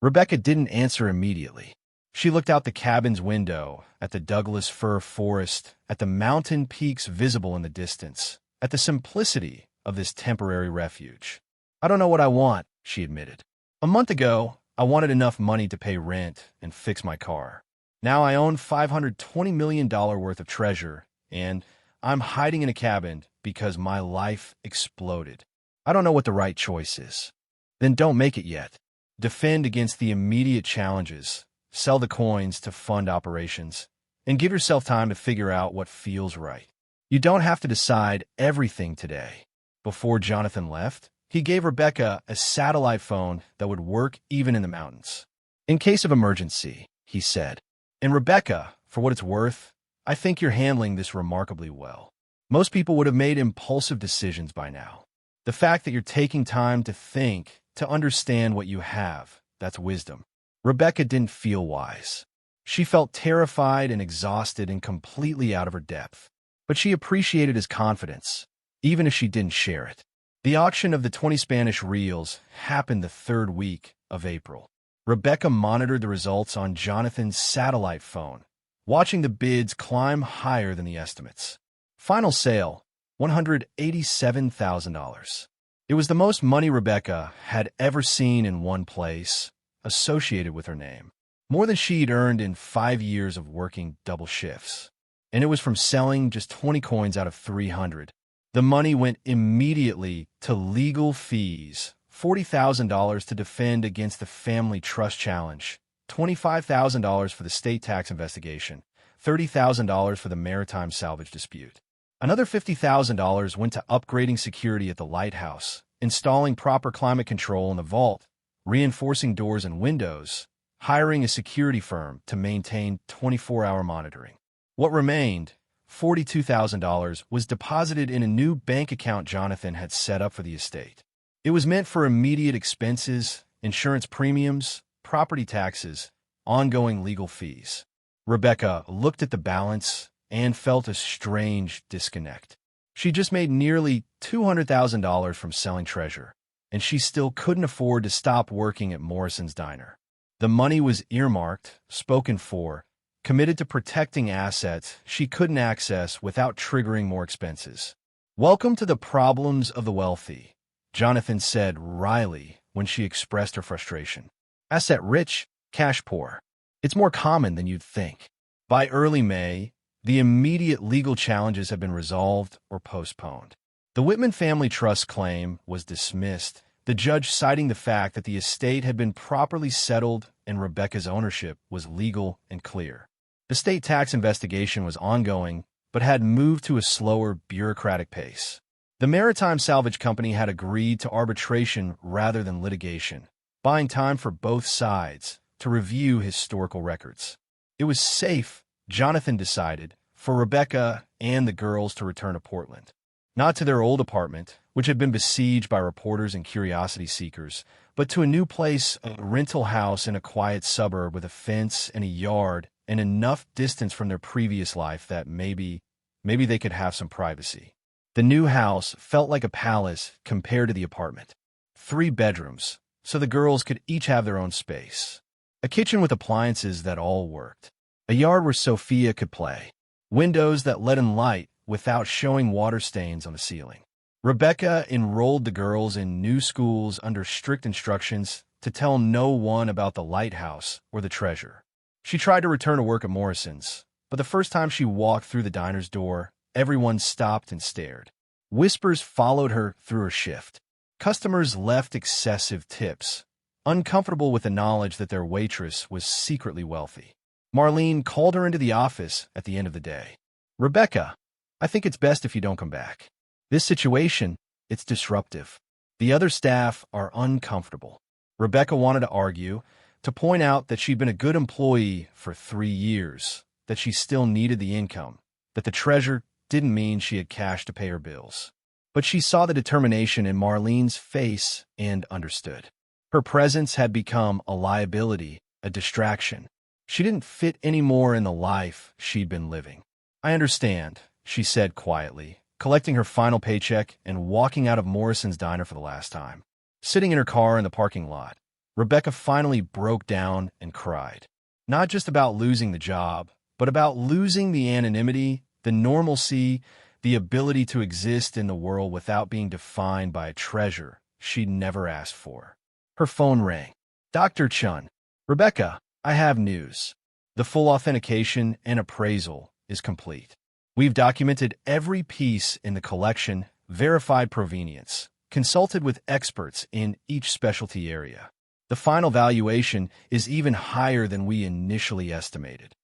Rebecca didn't answer immediately. She looked out the cabin's window, at the Douglas fir forest, at the mountain peaks visible in the distance, at the simplicity of this temporary refuge. I don't know what I want, she admitted. A month ago, I wanted enough money to pay rent and fix my car. Now I own $520 million worth of treasure, and I'm hiding in a cabin because my life exploded. I don't know what the right choice is. Then don't make it yet. Defend against the immediate challenges, sell the coins to fund operations, and give yourself time to figure out what feels right. You don't have to decide everything today. Before Jonathan left, he gave Rebecca a satellite phone that would work even in the mountains. In case of emergency, he said. And Rebecca, for what it's worth, I think you're handling this remarkably well. Most people would have made impulsive decisions by now. The fact that you're taking time to think, to understand what you have, that's wisdom. Rebecca didn't feel wise. She felt terrified and exhausted and completely out of her depth. But she appreciated his confidence, even if she didn't share it. The auction of the 20 Spanish reels happened the third week of April. Rebecca monitored the results on Jonathan's satellite phone, watching the bids climb higher than the estimates. Final sale, $187,000. It was the most money Rebecca had ever seen in one place, associated with her name. More than she'd earned in 5 years of working double shifts. And it was from selling just 20 coins out of 300. The money went immediately to legal fees, $40,000 to defend against the family trust challenge, $25,000 for the state tax investigation, $30,000 for the maritime salvage dispute. Another $50,000 went to upgrading security at the Lighthouse, installing proper climate control in the vault, reinforcing doors and windows, hiring a security firm to maintain 24-hour monitoring. What remained, $42,000, was deposited in a new bank account Jonathan had set up for the estate. It was meant for immediate expenses, insurance premiums, property taxes, ongoing legal fees. Rebecca looked at the balance and felt a strange disconnect. She just made nearly $200,000 from selling treasure, and she still couldn't afford to stop working at Morrison's Diner. The money was earmarked, spoken for, committed to protecting assets she couldn't access without triggering more expenses. "Welcome to the problems of the wealthy," Jonathan said wryly when she expressed her frustration. "Asset rich, cash poor. It's more common than you'd think." By early May, the immediate legal challenges had been resolved or postponed. The Whitman family trust claim was dismissed, the judge citing the fact that the estate had been properly settled and Rebecca's ownership was legal and clear. The state tax investigation was ongoing, but had moved to a slower bureaucratic pace. The Maritime Salvage Company had agreed to arbitration rather than litigation, buying time for both sides to review historical records. It was safe, Jonathan decided, for Rebecca and the girls to return to Portland. Not to their old apartment, which had been besieged by reporters and curiosity seekers, but to a new place, a rental house in a quiet suburb with a fence and a yard and enough distance from their previous life that maybe they could have some privacy. The new house felt like a palace compared to the apartment. 3 bedrooms, so the girls could each have their own space. A kitchen with appliances that all worked. A yard where Sophia could play. Windows that let in light without showing water stains on the ceiling. Rebecca enrolled the girls in new schools under strict instructions to tell no one about the Lighthouse or the treasure. She tried to return to work at Morrison's, but the first time she walked through the diner's door, everyone stopped and stared. Whispers followed her through her shift. Customers left excessive tips, uncomfortable with the knowledge that their waitress was secretly wealthy. Marlene called her into the office at the end of the day. "Rebecca, I think it's best if you don't come back. This situation, it's disruptive. The other staff are uncomfortable." Rebecca wanted to argue, to point out that she'd been a good employee for 3 years, that she still needed the income, that the treasure didn't mean she had cash to pay her bills. But she saw the determination in Marlene's face and understood. Her presence had become a liability, a distraction. She didn't fit anymore in the life she'd been living. "I understand," she said quietly, collecting her final paycheck and walking out of Morrison's diner for the last time. Sitting in her car in the parking lot, Rebecca finally broke down and cried. Not just about losing the job, but about losing the anonymity, the normalcy, the ability to exist in the world without being defined by a treasure she'd never asked for. Her phone rang. "Dr. Chun." "Rebecca, I have news. The full authentication and appraisal is complete. We've documented every piece in the collection, verified provenience, consulted with experts in each specialty area. The final valuation is even higher than we initially estimated."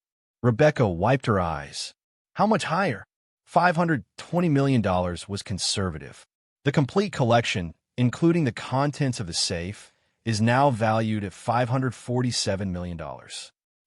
Rebecca wiped her eyes. "How much higher?" $520 million was conservative. The complete collection, including the contents of the safe, is now valued at $547 million.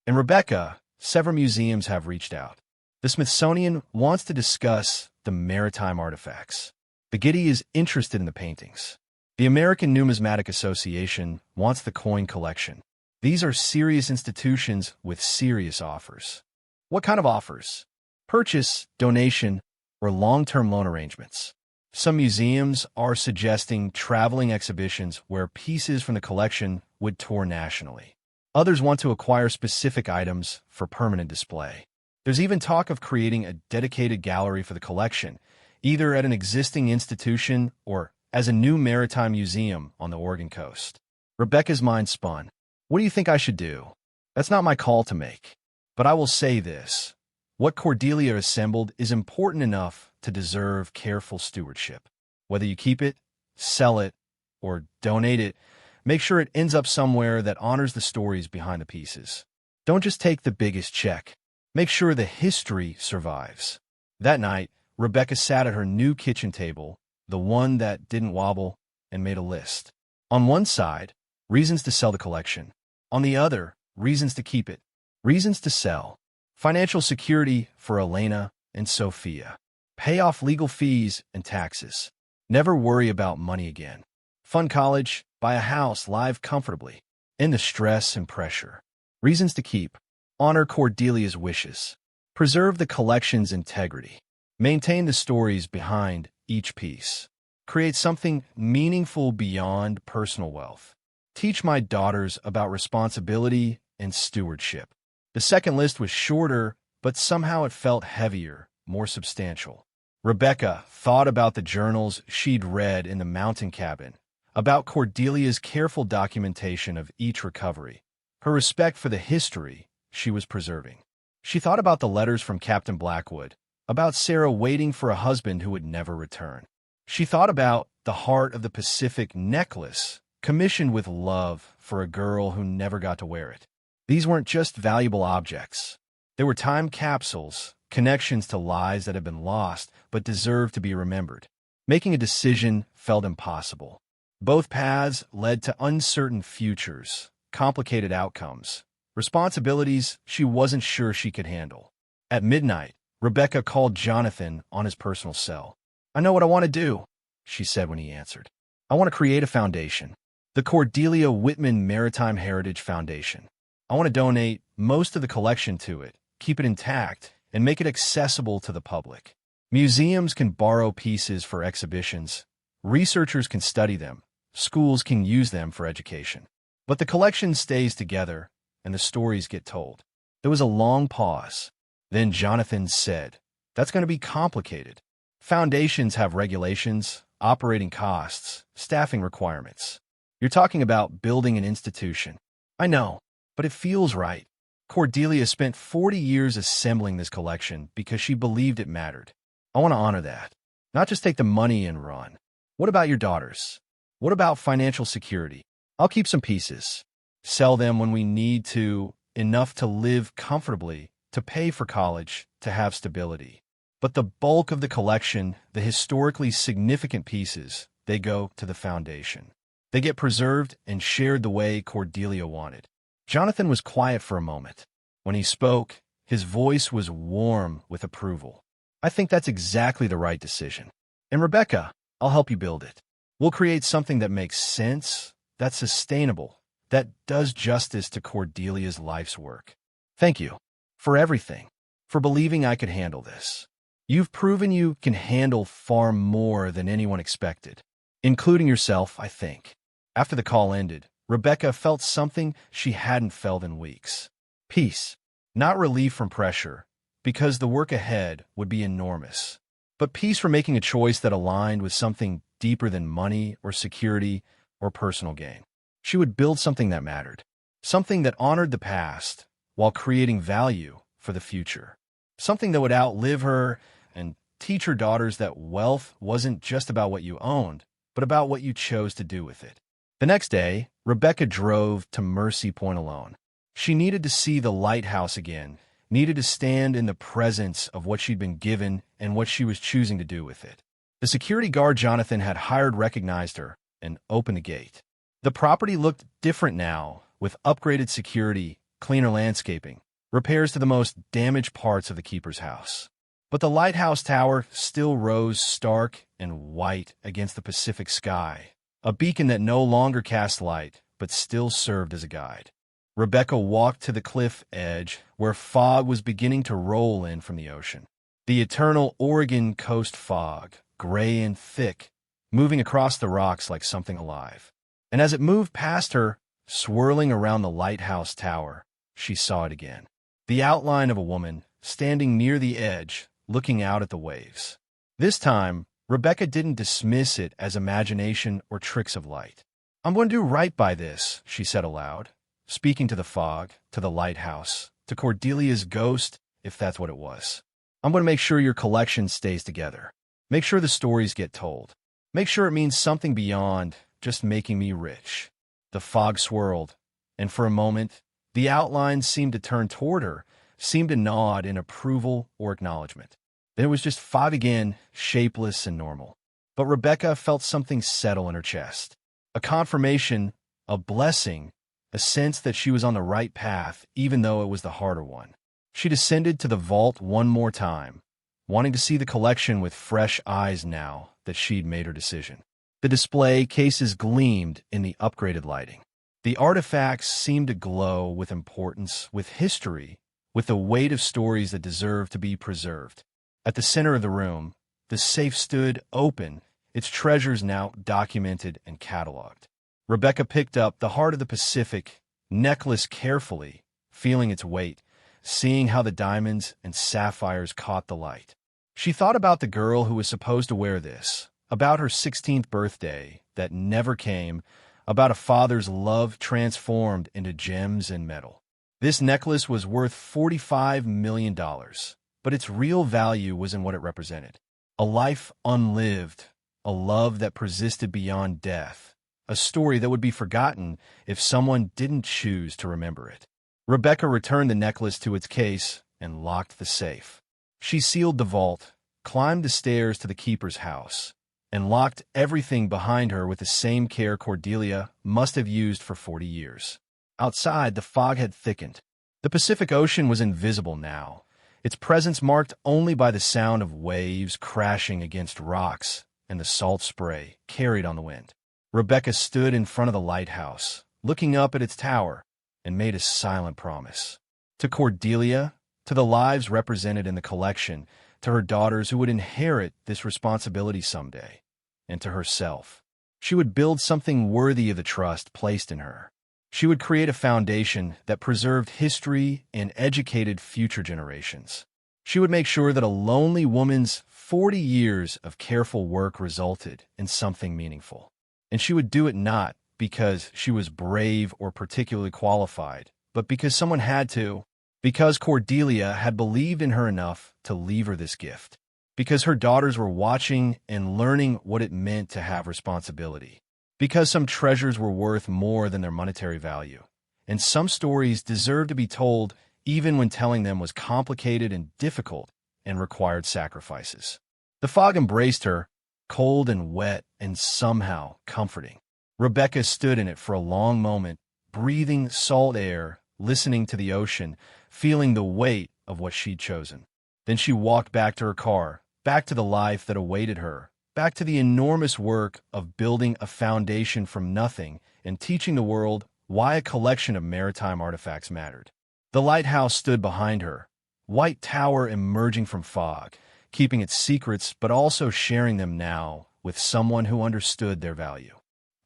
And Rebecca, several museums have reached out. The Smithsonian wants to discuss the maritime artifacts. The Getty is interested in the paintings. The American Numismatic Association wants the coin collection. These are serious institutions with serious offers. What kind of offers? Purchase, donation, or long-term loan arrangements. Some museums are suggesting traveling exhibitions where pieces from the collection would tour nationally. Others want to acquire specific items for permanent display. There's even talk of creating a dedicated gallery for the collection, either at an existing institution or as a new maritime museum on the Oregon coast. Rebecca's mind spun. "What do you think I should do? That's not my call to make. But I will say this. What Cordelia assembled is important enough to deserve careful stewardship. Whether you keep it, sell it, or donate it, make sure it ends up somewhere that honors the stories behind the pieces. Don't just take the biggest check. Make sure the history survives." That night, Rebecca sat at her new kitchen table, the one that didn't wobble, and made a list. On one side, reasons to sell the collection. On the other, reasons to keep it. Reasons to sell. Financial security for Elena and Sophia. Pay off legal fees and taxes. Never worry about money again. Fund college, buy a house, live comfortably. End the stress and pressure. Reasons to keep. Honor Cordelia's wishes. Preserve the collection's integrity. Maintain the stories behind each piece. Create something meaningful beyond personal wealth. teach my daughters about responsibility and stewardship. The second list was shorter, but somehow it felt heavier, more substantial. Rebecca thought about the journals she'd read in the mountain cabin, about Cordelia's careful documentation of each recovery, her respect for the history she was preserving. She thought about the letters from Captain Blackwood, about Sarah waiting for a husband who would never return. She thought about the Heart of the Pacific necklace, commissioned with love for a girl who never got to wear it. These weren't just valuable objects. They were time capsules, connections to lives that had been lost but deserved to be remembered. Making a decision felt impossible. Both paths led to uncertain futures, complicated outcomes, responsibilities she wasn't sure she could handle. At midnight, Rebecca called Jonathan on his personal cell. "I know what I want to do," she said when he answered. "I want to create a foundation, the Cordelia Whitman Maritime Heritage Foundation. I want to donate most of the collection to it, keep it intact, and make it accessible to the public. Museums can borrow pieces for exhibitions, researchers can study them, schools can use them for education. But the collection stays together, and the stories get told." There was a long pause. Then Jonathan said, "That's going to be complicated. Foundations have regulations, operating costs, staffing requirements. You're talking about building an institution." "I know, but it feels right. Cordelia spent 40 years assembling this collection because she believed it mattered. I want to honor that, not just take the money and run." "What about your daughters? What about financial security?" "I'll keep some pieces. Sell them when we need to, enough to live comfortably, to pay for college, to have stability. But the bulk of the collection, the historically significant pieces, they go to the foundation. They get preserved and shared the way Cordelia wanted." Jonathan was quiet for a moment. When he spoke, his voice was warm with approval. "I think that's exactly the right decision. And Rebecca, I'll help you build it. We'll create something that makes sense, that's sustainable, that does justice to Cordelia's life's work. Thank you for everything, for believing I could handle this. You've proven you can handle far more than anyone expected, including yourself, I think." After the call ended, Rebecca felt something she hadn't felt in weeks. Peace. Not relief from pressure, because the work ahead would be enormous, but peace from making a choice that aligned with something deeper than money or security or personal gain. She would build something that mattered, something that honored the past while creating value for the future, something that would outlive her and teach her daughters that wealth wasn't just about what you owned, but about what you chose to do with it. The next day, Rebecca drove to Mercy Point alone. She needed to see the lighthouse again, needed to stand in the presence of what she'd been given and what she was choosing to do with it. The security guard Jonathan had hired recognized her and opened the gate. The property looked different now, with upgraded security, cleaner landscaping, repairs to the most damaged parts of the keeper's house. But the lighthouse tower still rose stark and white against the Pacific sky, a beacon that no longer cast light, but still served as a guide. Rebecca walked to the cliff edge, where fog was beginning to roll in from the ocean. The eternal Oregon coast fog, gray and thick, moving across the rocks like something alive. And as it moved past her, swirling around the lighthouse tower, she saw it again. The outline of a woman, standing near the edge, looking out at the waves. This time, Rebecca didn't dismiss it as imagination or tricks of light. "I'm going to do right by this," she said aloud, speaking to the fog, to the lighthouse, to Cordelia's ghost, if that's what it was. "I'm going to make sure your collection stays together. Make sure the stories get told. Make sure it means something beyond just making me rich." The fog swirled, and for a moment, the outline seemed to turn toward her, seemed to nod in approval or acknowledgement. Then it was just fog again, shapeless and normal. But Rebecca felt something settle in her chest. A confirmation, a blessing, a sense that she was on the right path, even though it was the harder one. She descended to the vault one more time, wanting to see the collection with fresh eyes now that she'd made her decision. The display cases gleamed in the upgraded lighting. The artifacts seemed to glow with importance, with history, with the weight of stories that deserve to be preserved. At the center of the room, the safe stood open, its treasures now documented and cataloged. Rebecca picked up the Heart of the Pacific necklace carefully, feeling its weight, seeing how the diamonds and sapphires caught the light. She thought about the girl who was supposed to wear this, about her 16th birthday that never came, about a father's love transformed into gems and metal. This necklace was worth $45 million, but its real value was in what it represented. A life unlived, a love that persisted beyond death, a story that would be forgotten if someone didn't choose to remember it. Rebecca returned the necklace to its case and locked the safe. She sealed the vault, climbed the stairs to the keeper's house, and locked everything behind her with the same care Cordelia must have used for 40 years. Outside, the fog had thickened. The Pacific Ocean was invisible now, its presence marked only by the sound of waves crashing against rocks and the salt spray carried on the wind. Rebecca stood in front of the lighthouse, looking up at its tower, and made a silent promise. To Cordelia, to the lives represented in the collection, to her daughters who would inherit this responsibility someday, and to herself. She would build something worthy of the trust placed in her. She would create a foundation that preserved history and educated future generations. She would make sure that a lonely woman's 40 years of careful work resulted in something meaningful. And she would do it not because she was brave or particularly qualified, but because someone had to, because Cordelia had believed in her enough to leave her this gift, because her daughters were watching and learning what it meant to have responsibility, because some treasures were worth more than their monetary value, and some stories deserved to be told even when telling them was complicated and difficult and required sacrifices. The fog embraced her, cold and wet and somehow comforting. Rebecca stood in it for a long moment, breathing salt air, listening to the ocean, feeling the weight of what she'd chosen. Then she walked back to her car, back to the life that awaited her, back to the enormous work of building a foundation from nothing and teaching the world why a collection of maritime artifacts mattered. The lighthouse stood behind her, white tower emerging from fog, keeping its secrets but also sharing them now with someone who understood their value.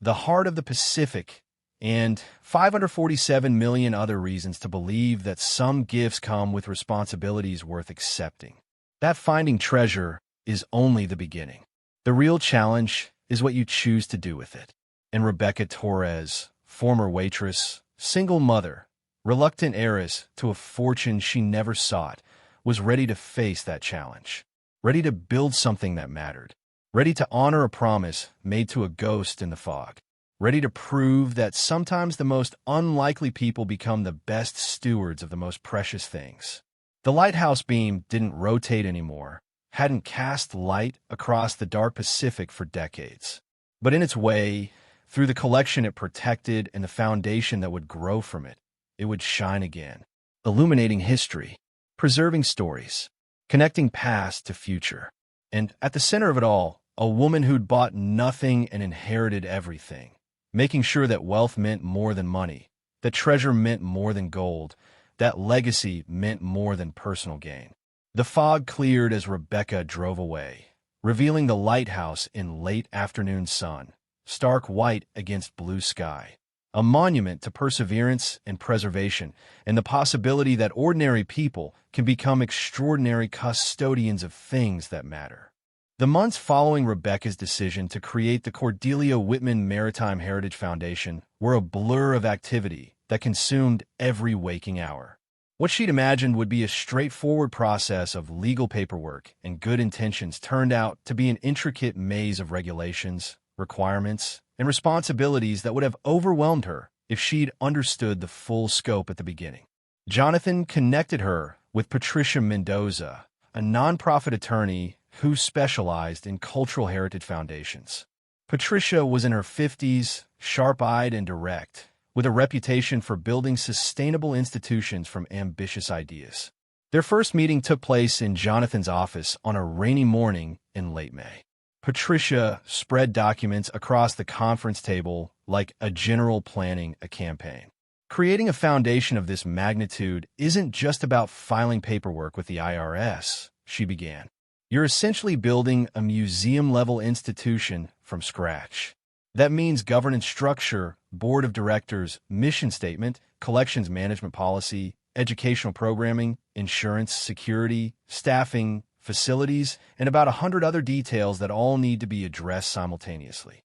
The Heart of the Pacific, and 547 million other reasons to believe that some gifts come with responsibilities worth accepting. That finding treasure is only the beginning. The real challenge is what you choose to do with it. And Rebecca Torres, former waitress, single mother, reluctant heiress to a fortune she never sought, was ready to face that challenge, ready to build something that mattered, ready to honor a promise made to a ghost in the fog, ready to prove that sometimes the most unlikely people become the best stewards of the most precious things. The lighthouse beam didn't rotate anymore, hadn't cast light across the dark Pacific for decades. But in its way, through the collection it protected and the foundation that would grow from it, it would shine again, illuminating history, preserving stories, connecting past to future. And at the center of it all, a woman who'd bought nothing and inherited everything, making sure that wealth meant more than money, that treasure meant more than gold, that legacy meant more than personal gain. The fog cleared as Rebecca drove away, revealing the lighthouse in late afternoon sun, stark white against blue sky, a monument to perseverance and preservation, and the possibility that ordinary people can become extraordinary custodians of things that matter. The months following Rebecca's decision to create the Cordelia Whitman Maritime Heritage Foundation were a blur of activity that consumed every waking hour. What she'd imagined would be a straightforward process of legal paperwork and good intentions turned out to be an intricate maze of regulations, requirements, and responsibilities that would have overwhelmed her if she'd understood the full scope at the beginning. Jonathan connected her with Patricia Mendoza, a nonprofit attorney who specialized in cultural heritage foundations. Patricia was in her 50s, sharp-eyed and direct, with a reputation for building sustainable institutions from ambitious ideas. Their first meeting took place in Jonathan's office on a rainy morning in late May. Patricia spread documents across the conference table like a general planning a campaign. Creating a foundation of this magnitude isn't just about filing paperwork with the IRS, she began. You're essentially building a museum-level institution from scratch. That means governance structure, board of directors, mission statement, collections management policy, educational programming, insurance, security, staffing, facilities, and about 100 other details that all need to be addressed simultaneously.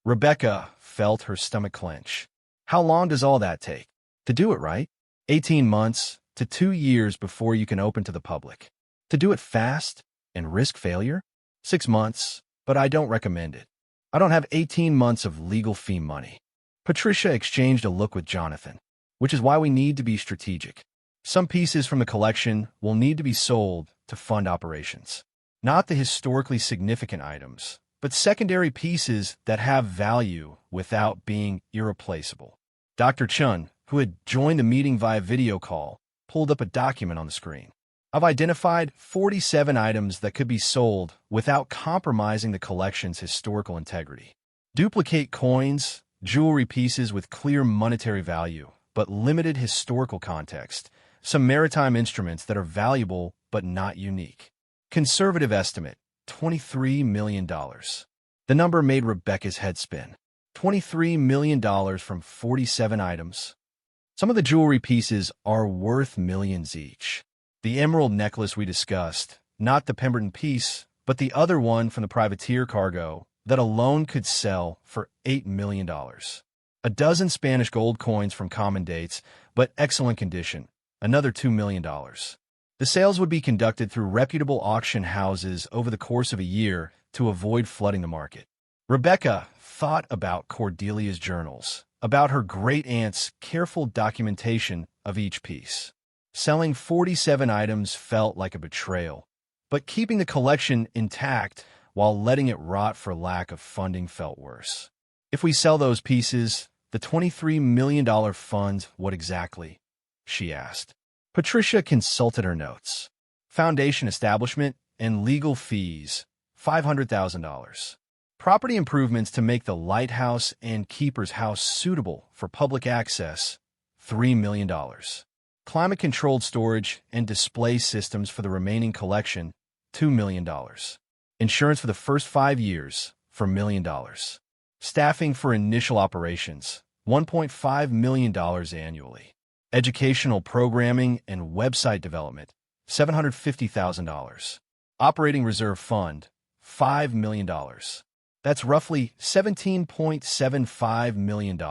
Rebecca felt her stomach clench. How long does all that take? To do it right? 18 months to 2 years before you can open to the public. To do it fast and risk failure? 6 months, but I don't recommend it. I don't have 18 months of legal fee money. Patricia exchanged a look with Jonathan, which is why we need to be strategic. Some pieces from the collection will need to be sold to fund operations. Not the historically significant items, but secondary pieces that have value without being irreplaceable. Dr. Chun, who had joined the meeting via video call, pulled up a document on the screen. I've identified 47 items that could be sold without compromising the collection's historical integrity. Duplicate coins, jewelry pieces with clear monetary value, but limited historical context, some maritime instruments that are valuable but not unique. Conservative estimate, $23 million. The number made Rebecca's head spin. $23 million from 47 items. Some of the jewelry pieces are worth millions each. The emerald necklace we discussed, not the Pemberton piece, but the other one from the privateer cargo, that alone could sell for $8 million. A dozen Spanish gold coins from common dates, but excellent condition, another $2 million. The sales would be conducted through reputable auction houses over the course of a year to avoid flooding the market. Rebecca thought about Cordelia's journals, about her great-aunt's careful documentation of each piece. Selling 47 items felt like a betrayal, but keeping the collection intact while letting it rot for lack of funding felt worse. If we sell those pieces, the $23 million fund, what exactly? She asked. Patricia consulted her notes. Foundation establishment and legal fees, $500,000. Property improvements to make the Lighthouse and Keeper's House suitable for public access, $3 million. Climate-controlled storage and display systems for the remaining collection, $2 million. Insurance for the first 5 years, for $1 million. Staffing for initial operations, $1.5 million annually. Educational programming and website development, $750,000. Operating reserve fund, $5 million. That's roughly $17.75 million,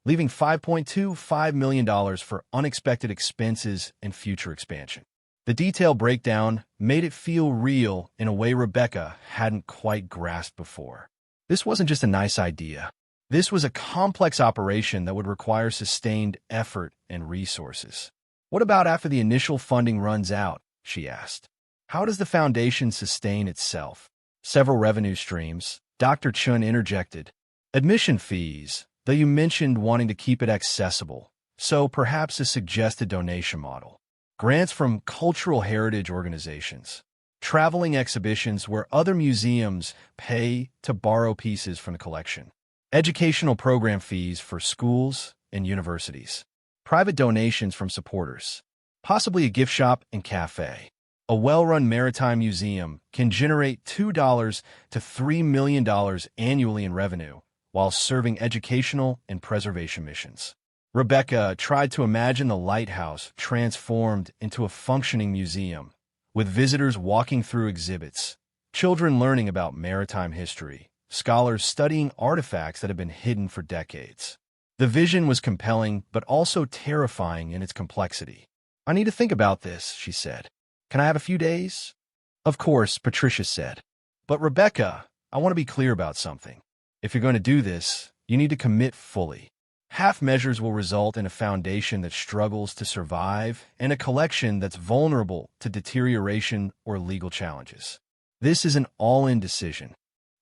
leaving $5.25 million for unexpected expenses and future expansion. The detailed breakdown made it feel real in a way Rebecca hadn't quite grasped before. This wasn't just a nice idea. This was a complex operation that would require sustained effort and resources. What about after the initial funding runs out? She asked. How does the foundation sustain itself? Several revenue streams, Dr. Chun interjected. Admission fees, though you mentioned wanting to keep it accessible, so perhaps a suggested donation model. Grants from cultural heritage organizations. Traveling exhibitions where other museums pay to borrow pieces from the collection. Educational program fees for schools and universities. Private donations from supporters. Possibly a gift shop and cafe. A well-run maritime museum can generate $2 to $3 million annually in revenue while serving educational and preservation missions. Rebecca tried to imagine the Lighthouse transformed into a functioning museum, with visitors walking through exhibits, children learning about maritime history, scholars studying artifacts that have been hidden for decades. The vision was compelling, but also terrifying in its complexity. I need to think about this, she said. Can I have a few days? Of course, Patricia said. But Rebecca, I want to be clear about something. If you're going to do this, you need to commit fully. Half measures will result in a foundation that struggles to survive and a collection that's vulnerable to deterioration or legal challenges. This is an all-in decision.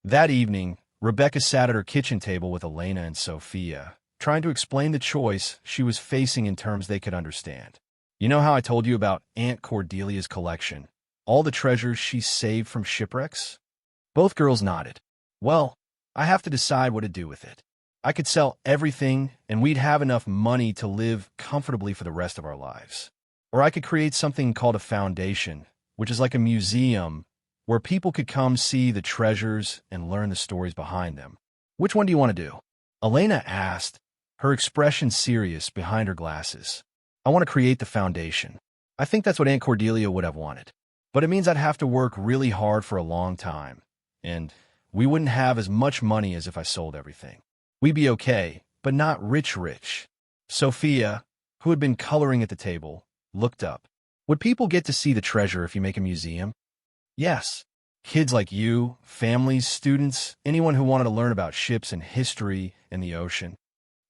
That evening, Rebecca sat at her kitchen table with Elena and Sophia, trying to explain the choice she was facing in terms they could understand. You know how I told you about Aunt Cordelia's collection? All the treasures she saved from shipwrecks? Both girls nodded. Well, I have to decide what to do with it. I could sell everything, and we'd have enough money to live comfortably for the rest of our lives. Or I could create something called a foundation, which is like a museum where people could come see the treasures and learn the stories behind them. Which one do you want to do? Elena asked, her expression serious behind her glasses. I want to create the foundation. I think that's what Aunt Cordelia would have wanted. But it means I'd have to work really hard for a long time. And we wouldn't have as much money as if I sold everything. We'd be okay, but not rich. Sophia, who had been coloring at the table, looked up. Would people get to see the treasure if you make a museum? Yes. Kids like you, families, students, anyone who wanted to learn about ships and history and the ocean.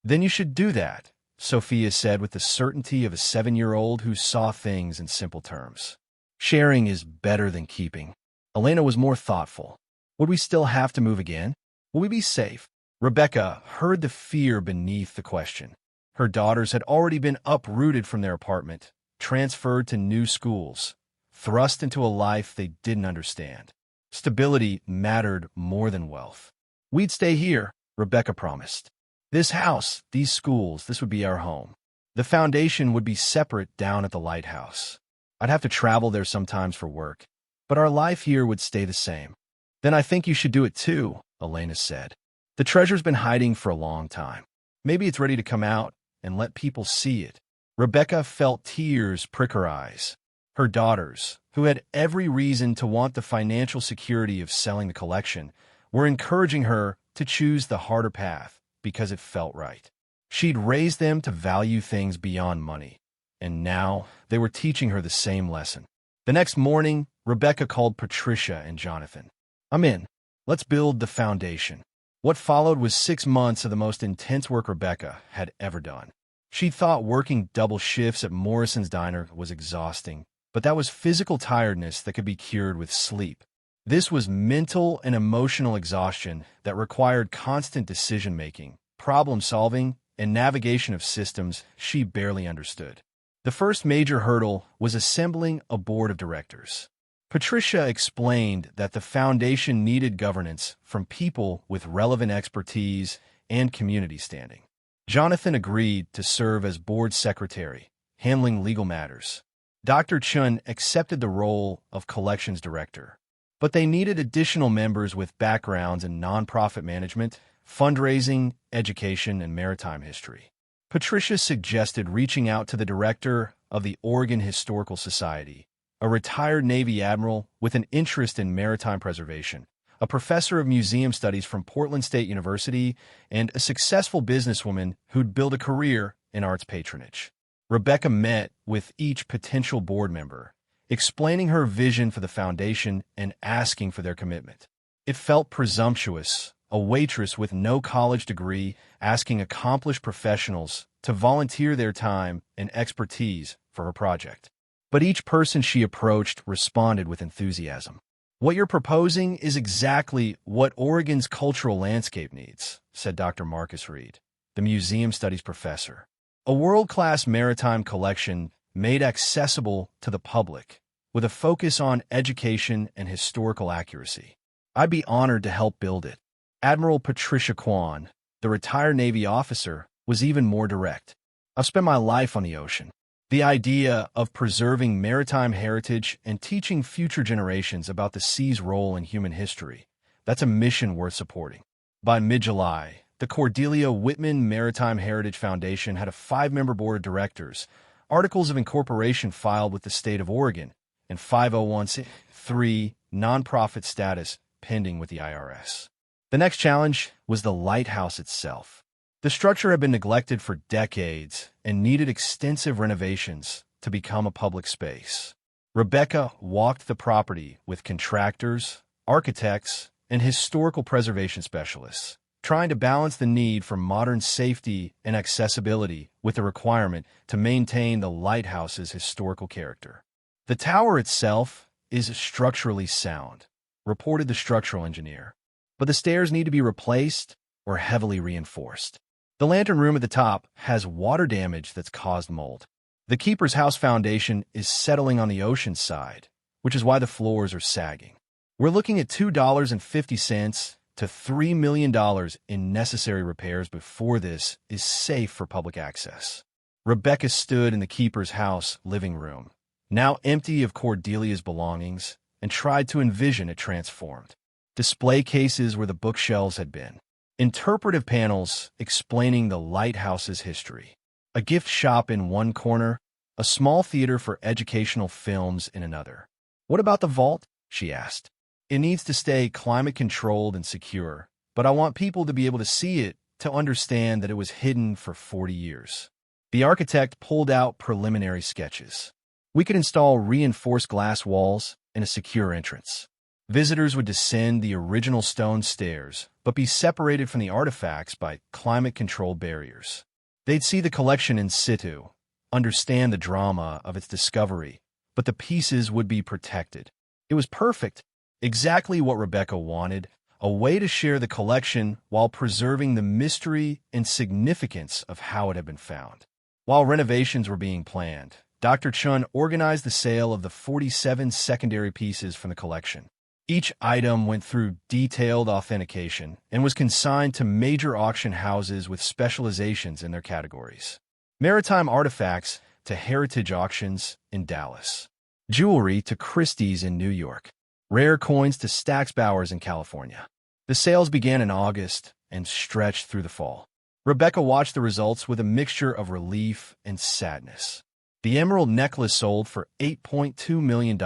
Then you should do that, Sophia said with the certainty of a 7-year-old who saw things in simple terms. Sharing is better than keeping. Elena was more thoughtful. Would we still have to move again? Will we be safe? Rebecca heard the fear beneath the question. Her daughters had already been uprooted from their apartment, transferred to new schools, thrust into a life they didn't understand. Stability mattered more than wealth. We'd stay here, Rebecca promised. This house, these schools, this would be our home. The foundation would be separate down at the Lighthouse. I'd have to travel there sometimes for work, but our life here would stay the same. Then I think you should do it too, Elena said. The treasure's been hiding for a long time. Maybe it's ready to come out and let people see it. Rebecca felt tears prick her eyes. Her daughters, who had every reason to want the financial security of selling the collection, were encouraging her to choose the harder path because it felt right. She'd raised them to value things beyond money, and now they were teaching her the same lesson. The next morning, Rebecca called Patricia and Jonathan. I'm in. Let's build the foundation. What followed was 6 months of the most intense work Rebecca had ever done. She thought working double shifts at Morrison's Diner was exhausting, but that was physical tiredness that could be cured with sleep. This was mental and emotional exhaustion that required constant decision-making, problem-solving, and navigation of systems she barely understood. The first major hurdle was assembling a board of directors. Patricia explained that the foundation needed governance from people with relevant expertise and community standing. Jonathan agreed to serve as board secretary, handling legal matters. Dr. Chun accepted the role of collections director, but they needed additional members with backgrounds in nonprofit management, fundraising, education, and maritime history. Patricia suggested reaching out to the director of the Oregon Historical Society, a retired Navy admiral with an interest in maritime preservation, a professor of museum studies from Portland State University, and a successful businesswoman who'd built a career in arts patronage. Rebecca met with each potential board member, explaining her vision for the foundation and asking for their commitment. It felt presumptuous, a waitress with no college degree asking accomplished professionals to volunteer their time and expertise for her project. But each person she approached responded with enthusiasm. What you're proposing is exactly what Oregon's cultural landscape needs, said Dr. Marcus Reed, the museum studies professor. A world-class maritime collection made accessible to the public, with a focus on education and historical accuracy. I'd be honored to help build it. Admiral Patricia Kwan, the retired Navy officer, was even more direct. I've spent my life on the ocean. The idea of preserving maritime heritage and teaching future generations about the sea's role in human history, that's a mission worth supporting. By mid-July, the Cordelia Whitman Maritime Heritage Foundation had a 5-member board of directors, articles of incorporation filed with the state of Oregon, and 501(c)(3) nonprofit status pending with the IRS. The next challenge was the lighthouse itself. The structure had been neglected for decades and needed extensive renovations to become a public space. Rebecca walked the property with contractors, architects, and historical preservation specialists, trying to balance the need for modern safety and accessibility with the requirement to maintain the lighthouse's historical character. The tower itself is structurally sound, reported the structural engineer, but the stairs need to be replaced or heavily reinforced. The lantern room at the top has water damage that's caused mold. The Keeper's House Foundation is settling on the ocean side, which is why the floors are sagging. We're looking at $2.50 to $3 million in necessary repairs before this is safe for public access. Rebecca stood in the Keeper's House living room, now empty of Cordelia's belongings, and tried to envision it transformed. Display cases where the bookshelves had been, interpretive panels explaining the lighthouse's history, a gift shop in one corner, a small theater for educational films in another. "What about the vault?" she asked. "It needs to stay climate-controlled and secure, but I want people to be able to see it, to understand that it was hidden for 40 years. The architect pulled out preliminary sketches. "We could install reinforced glass walls and a secure entrance. Visitors would descend the original stone stairs, but be separated from the artifacts by climate-controlled barriers. They'd see the collection in situ, understand the drama of its discovery, but the pieces would be protected." It was perfect, exactly what Rebecca wanted, a way to share the collection while preserving the mystery and significance of how it had been found. While renovations were being planned, Dr. Chun organized the sale of the 47 secondary pieces from the collection. Each item went through detailed authentication and was consigned to major auction houses with specializations in their categories. Maritime artifacts to heritage auctions in Dallas. Jewelry to Christie's in New York. Rare coins to Stack's Bowers in California. The sales began in August and stretched through the fall. Rebecca watched the results with a mixture of relief and sadness. The emerald necklace sold for $8.2 million,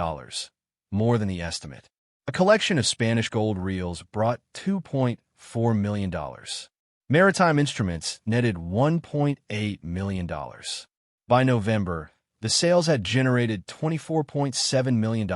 more than the estimate. A collection of Spanish gold reels brought $2.4 million. Maritime instruments netted $1.8 million. By November, the sales had generated $24.7 million,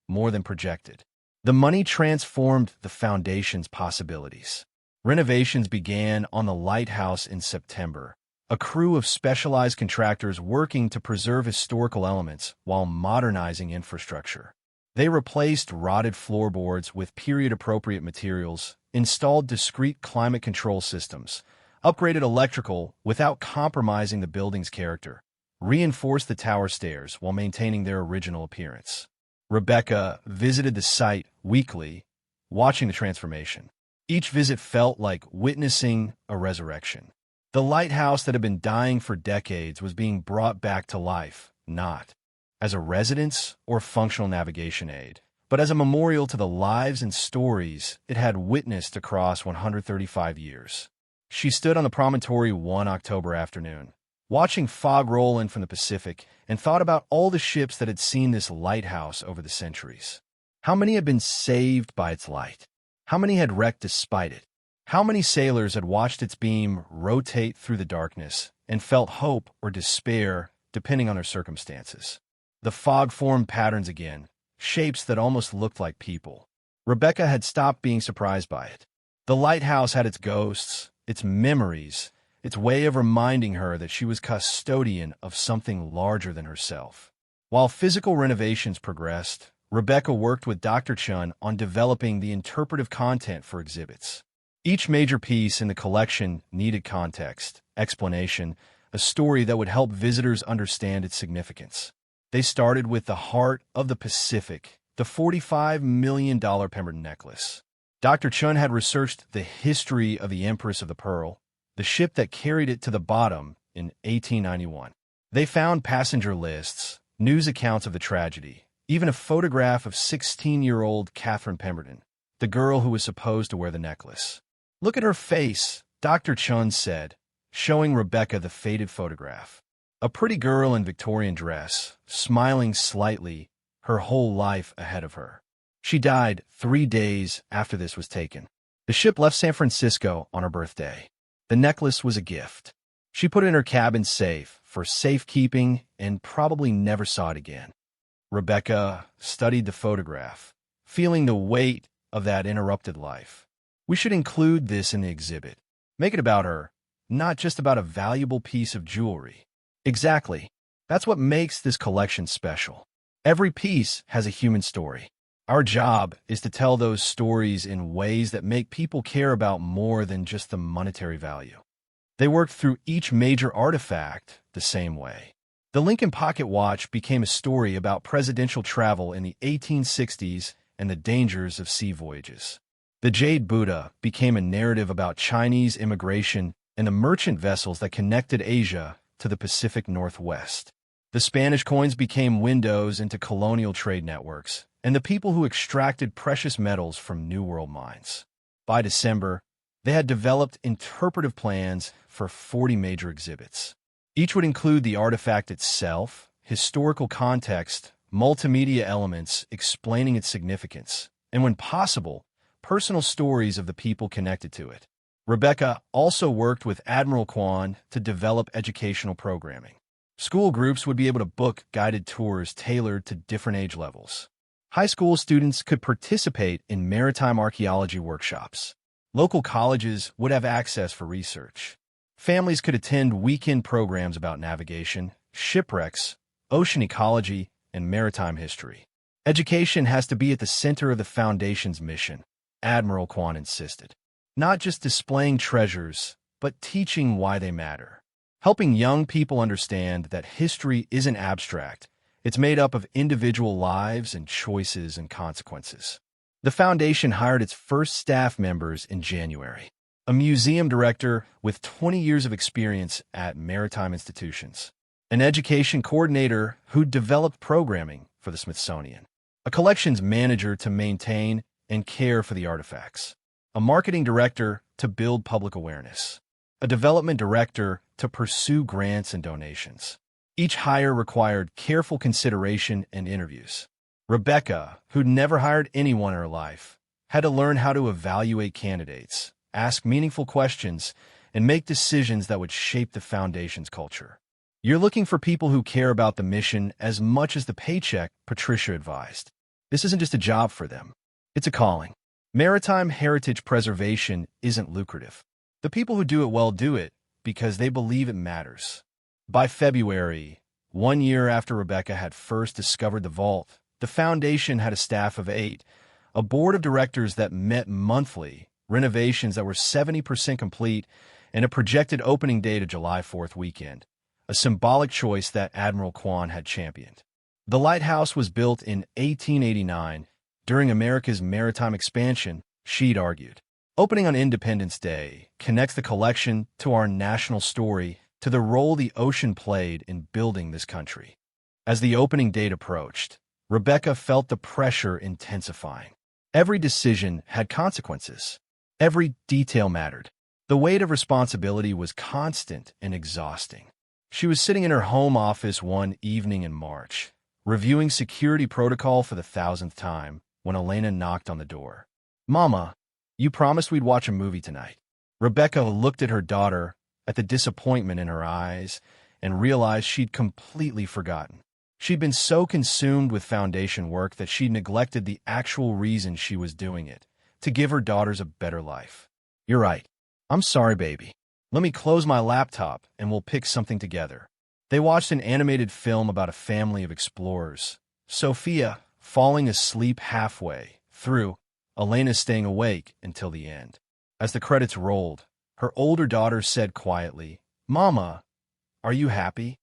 more than projected. The money transformed the foundation's possibilities. Renovations began on the lighthouse in September, a crew of specialized contractors working to preserve historical elements while modernizing infrastructure. They replaced rotted floorboards with period-appropriate materials, installed discrete climate control systems, upgraded electrical without compromising the building's character, reinforced the tower stairs while maintaining their original appearance. Rebecca visited the site weekly, watching the transformation. Each visit felt like witnessing a resurrection. The lighthouse that had been dying for decades was being brought back to life, not as a residence or functional navigation aid, but as a memorial to the lives and stories it had witnessed across 135 years. She stood on the promontory one October afternoon, watching fog roll in from the Pacific, and thought about all the ships that had seen this lighthouse over the centuries. How many had been saved by its light? How many had wrecked despite it? How many sailors had watched its beam rotate through the darkness and felt hope or despair depending on their circumstances? The fog formed patterns again, shapes that almost looked like people. Rebecca had stopped being surprised by it. The lighthouse had its ghosts, its memories, its way of reminding her that she was custodian of something larger than herself. While physical renovations progressed, Rebecca worked with Dr. Chun on developing the interpretive content for exhibits. Each major piece in the collection needed context, explanation, a story that would help visitors understand its significance. They started with the heart of the Pacific, the $45 million Pemberton necklace. Dr. Chun had researched the history of the Empress of the Pearl, the ship that carried it to the bottom in 1891. They found passenger lists, news accounts of the tragedy, even a photograph of 16-year-old Catherine Pemberton, the girl who was supposed to wear the necklace. "Look at her face," Dr. Chun said, showing Rebecca the faded photograph. A pretty girl in Victorian dress, smiling slightly, her whole life ahead of her. She died 3 days after this was taken. The ship left San Francisco on her birthday. The necklace was a gift. She put it in her cabin safe for safekeeping and probably never saw it again. Rebecca studied the photograph, feeling the weight of that interrupted life. "We should include this in the exhibit. Make it about her, not just about a valuable piece of jewelry." Exactly. That's what makes this collection special. Every piece has a human story. Our job is to tell those stories in ways that make people care about more than just the monetary value. They worked through each major artifact the same way. The Lincoln Pocket Watch became a story about presidential travel in the 1860s and the dangers of sea voyages. The Jade Buddha became a narrative about Chinese immigration and the merchant vessels that connected Asia to the Pacific Northwest. The Spanish coins became windows into colonial trade networks and the people who extracted precious metals from New World mines. By December, They had developed interpretive plans for 40 major exhibits. Each would include the artifact itself, historical context, multimedia elements explaining its significance, and when possible, personal stories of the people connected to it. Rebecca also worked with Admiral Kwan to develop educational programming. School groups would be able to book guided tours tailored to different age levels. High school students could participate in maritime archaeology workshops. Local colleges would have access for research. Families could attend weekend programs about navigation, shipwrecks, ocean ecology, and maritime history. Education has to be at the center of the Foundation's mission, Admiral Kwan insisted. Not just displaying treasures, but teaching why they matter. Helping young people understand that history isn't abstract. It's made up of individual lives and choices and consequences. The Foundation hired its first staff members in January, a museum director with 20 years of experience at maritime institutions, an education coordinator who developed programming for the Smithsonian, a collections manager to maintain and care for the artifacts, a marketing director to build public awareness, a development director to pursue grants and donations. Each hire required careful consideration and interviews. Rebecca, who'd never hired anyone in her life, had to learn how to evaluate candidates, ask meaningful questions, and make decisions that would shape the Foundation's culture. You're looking for people who care about the mission as much as the paycheck, Patricia advised. This isn't just a job for them. It's a calling. Maritime heritage preservation isn't lucrative. The people who do it well do it because they believe it matters. By February, 1 year after Rebecca had first discovered the vault, the Foundation had a staff of 8, a board of directors that met monthly, renovations that were 70% complete, and a projected opening date of July 4th weekend, a symbolic choice that Admiral Kwan had championed. The Lighthouse was built in 1889 during America's maritime expansion, she'd argued. Opening on Independence Day connects the collection to our national story, to the role the ocean played in building this country. As the opening date approached, Rebecca felt the pressure intensifying. Every decision had consequences. Every detail mattered. The weight of responsibility was constant and exhausting. She was sitting in her home office one evening in March, reviewing security protocol for the 1,000th time, when Elena knocked on the door. "Mama, you promised we'd watch a movie tonight." Rebecca looked at her daughter, at the disappointment in her eyes, and realized she'd completely forgotten. She'd been so consumed with Foundation work that she'd neglected the actual reason she was doing it, to give her daughters a better life. "You're right. I'm sorry, baby. Let me close my laptop and we'll pick something together." They watched an animated film about a family of explorers. Sophia falling asleep halfway through, Elena staying awake until the end. As the credits rolled, her older daughter said quietly, "Mama, are you happy?"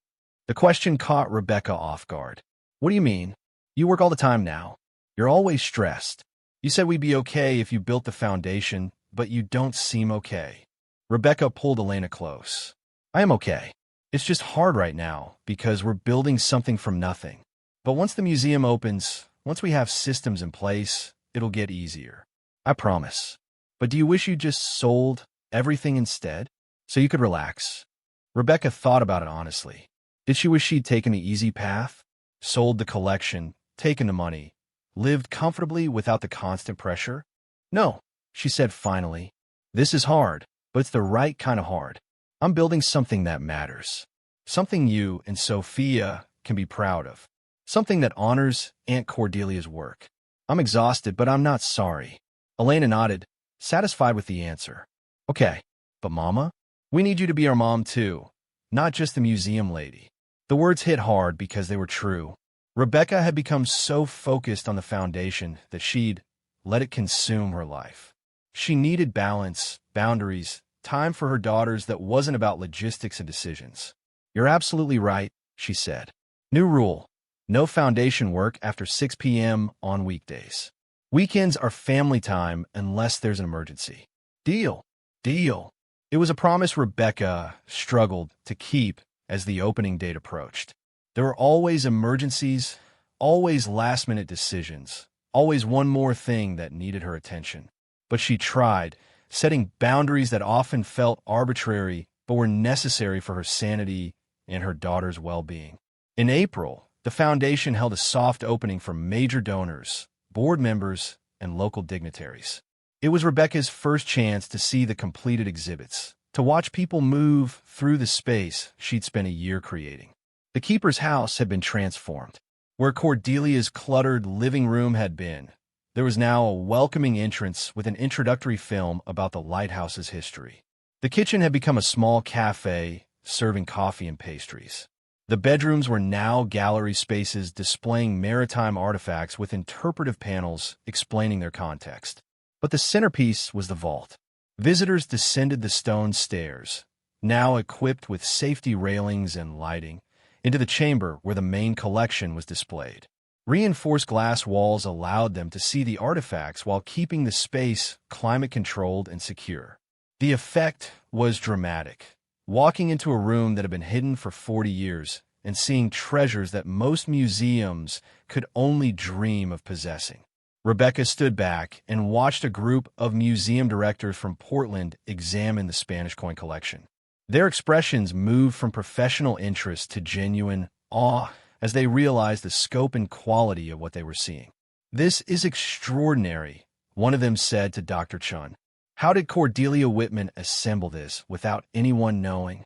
The question caught Rebecca off guard. "What do you mean? You work all the time now. You're always stressed. You said we'd be okay if you built the Foundation, but you don't seem okay." Rebecca pulled Elena close. "I am okay. It's just hard right now because we're building something from nothing. But once the museum opens, once we have systems in place, it'll get easier. I promise. But do you wish you just sold everything instead, so you could relax?" Rebecca thought about it honestly. Did she wish she'd taken the easy path? Sold the collection, taken the money, lived comfortably without the constant pressure? "No," she said finally. "This is hard, but it's the right kind of hard. I'm building something that matters. Something you and Sophia can be proud of. Something that honors Aunt Cordelia's work. I'm exhausted, but I'm not sorry." Elena nodded, satisfied with the answer. "Okay, but Mama, we need you to be our mom too, not just the museum lady." The words hit hard because they were true. Rebecca had become so focused on the Foundation that she'd let it consume her life. She needed balance, boundaries, time for her daughters that wasn't about logistics and decisions. "You're absolutely right," she said. "New rule. No Foundation work after 6 p.m. on weekdays. Weekends are family time unless there's an emergency." "Deal. Deal." It was a promise Rebecca struggled to keep as the opening date approached. There were always emergencies, always last-minute decisions, always one more thing that needed her attention. But she tried, setting boundaries that often felt arbitrary but were necessary for her sanity and her daughter's well-being. In April, the foundation held a soft opening for major donors, board members, and local dignitaries. It was Rebecca's first chance to see the completed exhibits, to watch people move through the space she'd spent a year creating. The keeper's house had been transformed. Where Cordelia's cluttered living room had been, there was now a welcoming entrance with an introductory film about the Lighthouse's history. The kitchen had become a small cafe, serving coffee and pastries. The bedrooms were now gallery spaces displaying maritime artifacts with interpretive panels explaining their context. But the centerpiece was the vault. Visitors descended the stone stairs, now equipped with safety railings and lighting, into the chamber where the main collection was displayed. Reinforced glass walls allowed them to see the artifacts while keeping the space climate-controlled and secure. The effect was dramatic. Walking into a room that had been hidden for 40 years and seeing treasures that most museums could only dream of possessing. Rebecca stood back and watched a group of museum directors from Portland examine the Spanish coin collection. Their expressions moved from professional interest to genuine awe as they realized the scope and quality of what they were seeing. "This is extraordinary," one of them said to Dr. Chun. "How did Cordelia Whitman assemble this without anyone knowing?"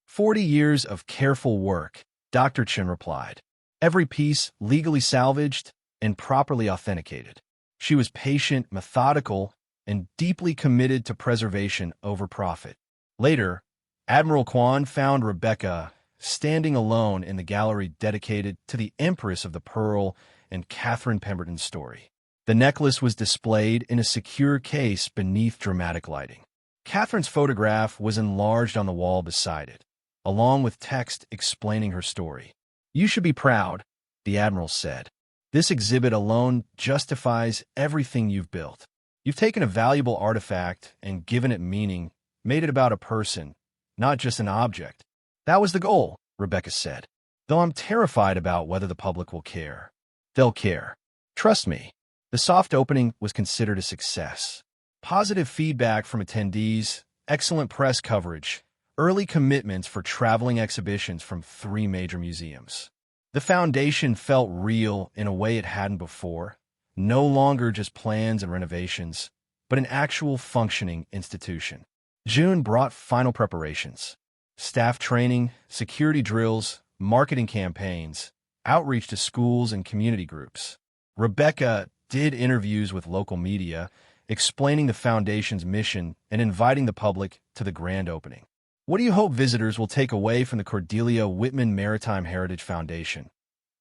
40 years of careful work, Dr. Chun replied. Every piece legally salvaged and properly authenticated. She was patient, methodical, and deeply committed to preservation over profit. Later, Admiral Kwan found Rebecca standing alone in the gallery dedicated to the Empress of the Pearl and Catherine Pemberton's story. The necklace was displayed in a secure case beneath dramatic lighting. Catherine's photograph was enlarged on the wall beside it, along with text explaining her story. "You should be proud," the Admiral said. "This exhibit alone justifies everything you've built. You've taken a valuable artifact and given it meaning, made it about a person, not just an object." "That was the goal," Rebecca said. "Though I'm terrified about whether the public will care." "They'll care. Trust me." The soft opening was considered a success. Positive feedback from attendees, excellent press coverage, early commitments for traveling exhibitions from 3 major museums. The foundation felt real in a way it hadn't before, no longer just plans and renovations, but an actual functioning institution. June brought final preparations. Staff training, security drills, marketing campaigns, outreach to schools and community groups. Rebecca did interviews with local media, explaining the foundation's mission and inviting the public to the grand opening. "What do you hope visitors will take away from the Cordelia Whitman Maritime Heritage Foundation?"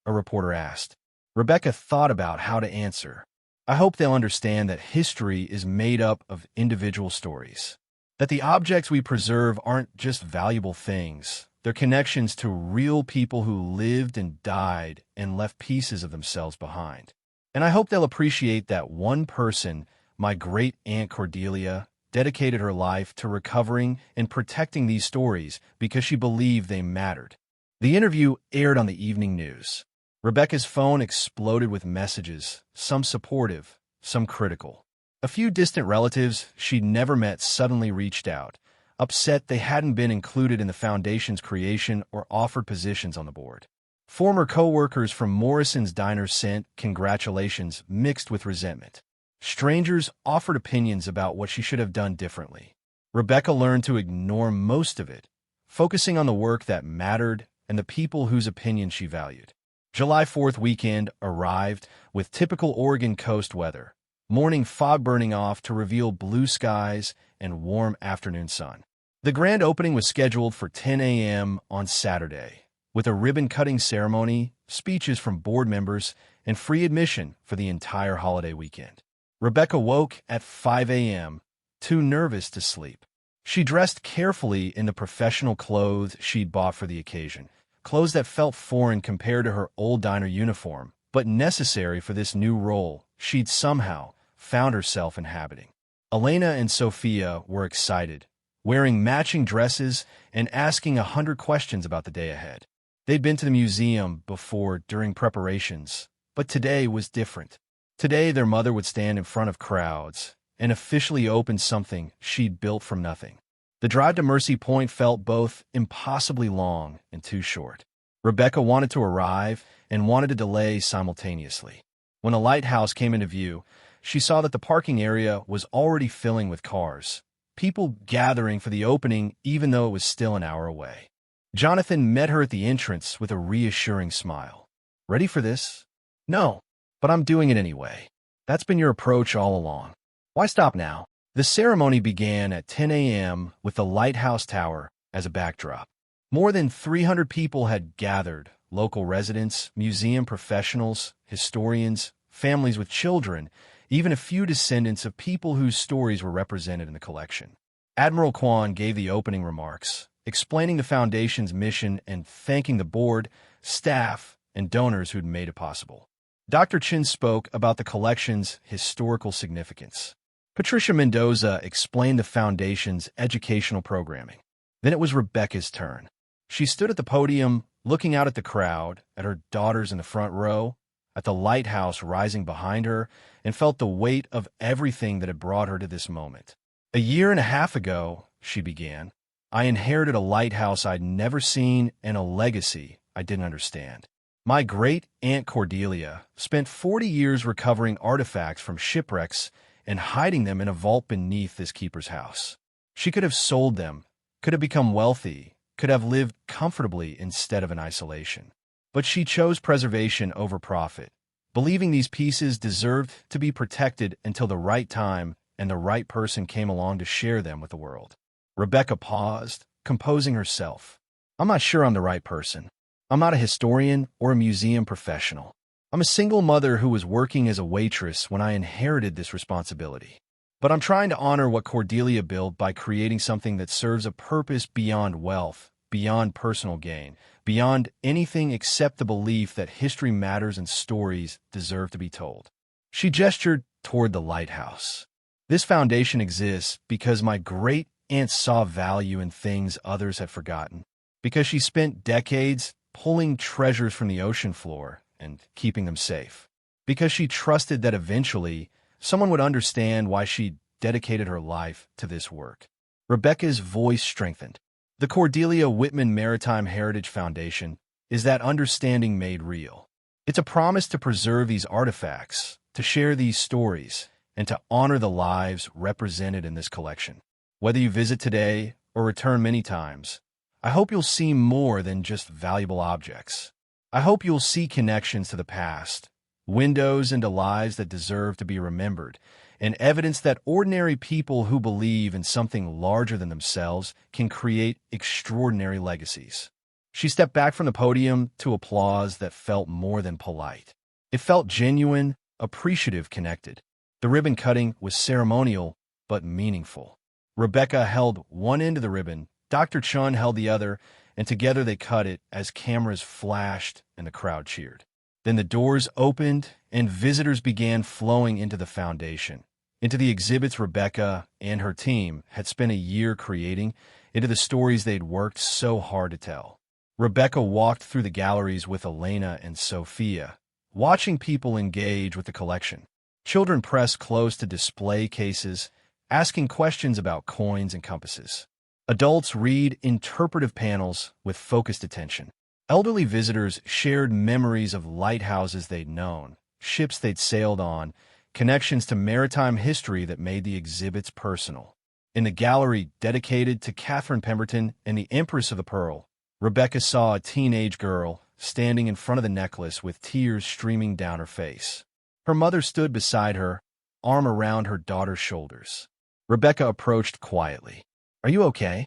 a reporter asked. Rebecca thought about how to answer. "I hope they'll understand that history is made up of individual stories. That the objects we preserve aren't just valuable things. They're connections to real people who lived and died and left pieces of themselves behind. And I hope they'll appreciate that one person, my great Aunt Cordelia, dedicated her life to recovering and protecting these stories because she believed they mattered." The interview aired on the evening news. Rebecca's phone exploded with messages, some supportive, some critical. A few distant relatives she'd never met suddenly reached out, upset they hadn't been included in the foundation's creation or offered positions on the board. Former co-workers from Morrison's Diner sent congratulations mixed with resentment. Strangers offered opinions about what she should have done differently. Rebecca learned to ignore most of it, focusing on the work that mattered and the people whose opinion she valued. July 4th weekend arrived with typical Oregon coast weather, morning fog burning off to reveal blue skies and warm afternoon sun. The grand opening was scheduled for 10 a.m. on Saturday, with a ribbon-cutting ceremony, speeches from board members, and free admission for the entire holiday weekend. Rebecca woke at 5 a.m., too nervous to sleep. She dressed carefully in the professional clothes she'd bought for the occasion, clothes that felt foreign compared to her old diner uniform, but necessary for this new role she'd somehow found herself inhabiting. Elena and Sophia were excited, wearing matching dresses and asking 100 questions about the day ahead. They'd been to the museum before during preparations, but today was different. Today their mother would stand in front of crowds, and officially opened something she'd built from nothing. The drive to Mercy Point felt both impossibly long and too short. Rebecca wanted to arrive and wanted to delay simultaneously. When the lighthouse came into view, she saw that the parking area was already filling with cars, people gathering for the opening even though it was still an hour away. Jonathan met her at the entrance with a reassuring smile. "Ready for this?" "No, but I'm doing it anyway. That's been your approach all along. Why stop now?" The ceremony began at 10 a.m. with the lighthouse tower as a backdrop. More than 300 people had gathered, local residents, museum professionals, historians, families with children, even a few descendants of people whose stories were represented in the collection. Admiral Kwan gave the opening remarks, explaining the Foundation's mission and thanking the board, staff, and donors who'd made it possible. Dr. Chin spoke about the collection's historical significance. Patricia Mendoza explained the Foundation's educational programming. Then it was Rebecca's turn. She stood at the podium, looking out at the crowd, at her daughters in the front row, at the lighthouse rising behind her, and felt the weight of everything that had brought her to this moment. "A year and a half ago," she began, "I inherited a lighthouse I'd never seen and a legacy I didn't understand. My great Aunt Cordelia spent 40 years recovering artifacts from shipwrecks and hiding them in a vault beneath this keeper's house. She could have sold them, could have become wealthy, could have lived comfortably instead of in isolation. But she chose preservation over profit, believing these pieces deserved to be protected until the right time and the right person came along to share them with the world." Rebecca paused, composing herself. "I'm not sure I'm the right person. I'm not a historian or a museum professional. I'm a single mother who was working as a waitress when I inherited this responsibility. But I'm trying to honor what Cordelia built by creating something that serves a purpose beyond wealth, beyond personal gain, beyond anything except the belief that history matters and stories deserve to be told." She gestured toward the lighthouse. "This foundation exists because my great-aunt saw value in things others had forgotten, because she spent decades pulling treasures from the ocean floor and keeping them safe, because she trusted that eventually someone would understand why she dedicated her life to this work." Rebecca's voice strengthened. The Cordelia Whitman Maritime Heritage Foundation is that understanding made real. It's a promise to preserve these artifacts, to share these stories, and to honor the lives represented in this collection. Whether you visit today or return many times, I hope you'll see more than just valuable objects. I hope you'll see connections to the past, windows into lives that deserve to be remembered, and evidence that ordinary people who believe in something larger than themselves can create extraordinary legacies. She stepped back from the podium to applause that felt more than polite. It felt genuine, appreciative, connected. The ribbon cutting was ceremonial but meaningful. Rebecca held one end of the ribbon, Dr. Chun held the other, and together they cut it as cameras flashed and the crowd cheered. Then the doors opened and visitors began flowing into the foundation, into the exhibits Rebecca and her team had spent a year creating, into the stories they'd worked so hard to tell. Rebecca walked through the galleries with Elena and Sophia, watching people engage with the collection. Children pressed close to display cases, asking questions about coins and compasses. Adults read interpretive panels with focused attention. Elderly visitors shared memories of lighthouses they'd known, ships they'd sailed on, connections to maritime history that made the exhibits personal. In the gallery dedicated to Catherine Pemberton and the Empress of the Pearl, Rebecca saw a teenage girl standing in front of the necklace with tears streaming down her face. Her mother stood beside her, arm around her daughter's shoulders. Rebecca approached quietly. "Are you okay?"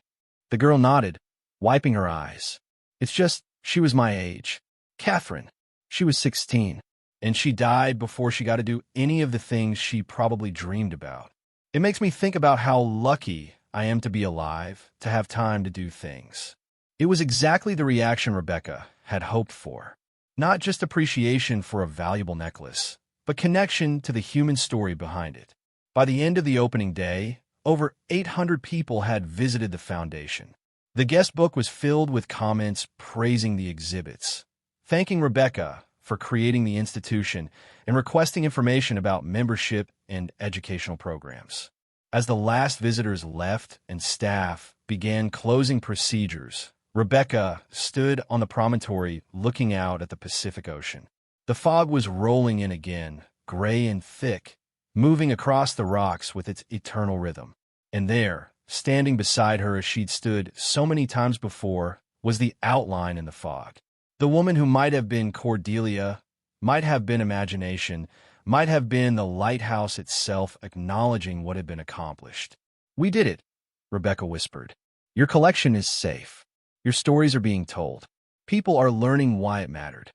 The girl nodded, wiping her eyes. "It's just, she was my age. Catherine. She was 16, and she died before she got to do any of the things she probably dreamed about. It makes me think about how lucky I am to be alive, to have time to do things." It was exactly the reaction Rebecca had hoped for. Not just appreciation for a valuable necklace, but connection to the human story behind it. By the end of the opening day, over 800 people had visited the foundation. The guest book was filled with comments praising the exhibits, thanking Rebecca for creating the institution, and requesting information about membership and educational programs. As the last visitors left and staff began closing procedures, Rebecca stood on the promontory looking out at the Pacific Ocean. The fog was rolling in again, gray and thick, moving across the rocks with its eternal rhythm. And there, standing beside her as she'd stood so many times before, was the outline in the fog. The woman who might have been Cordelia, might have been imagination, might have been the lighthouse itself acknowledging what had been accomplished. "We did it," Rebecca whispered. "Your collection is safe. Your stories are being told. People are learning why it mattered."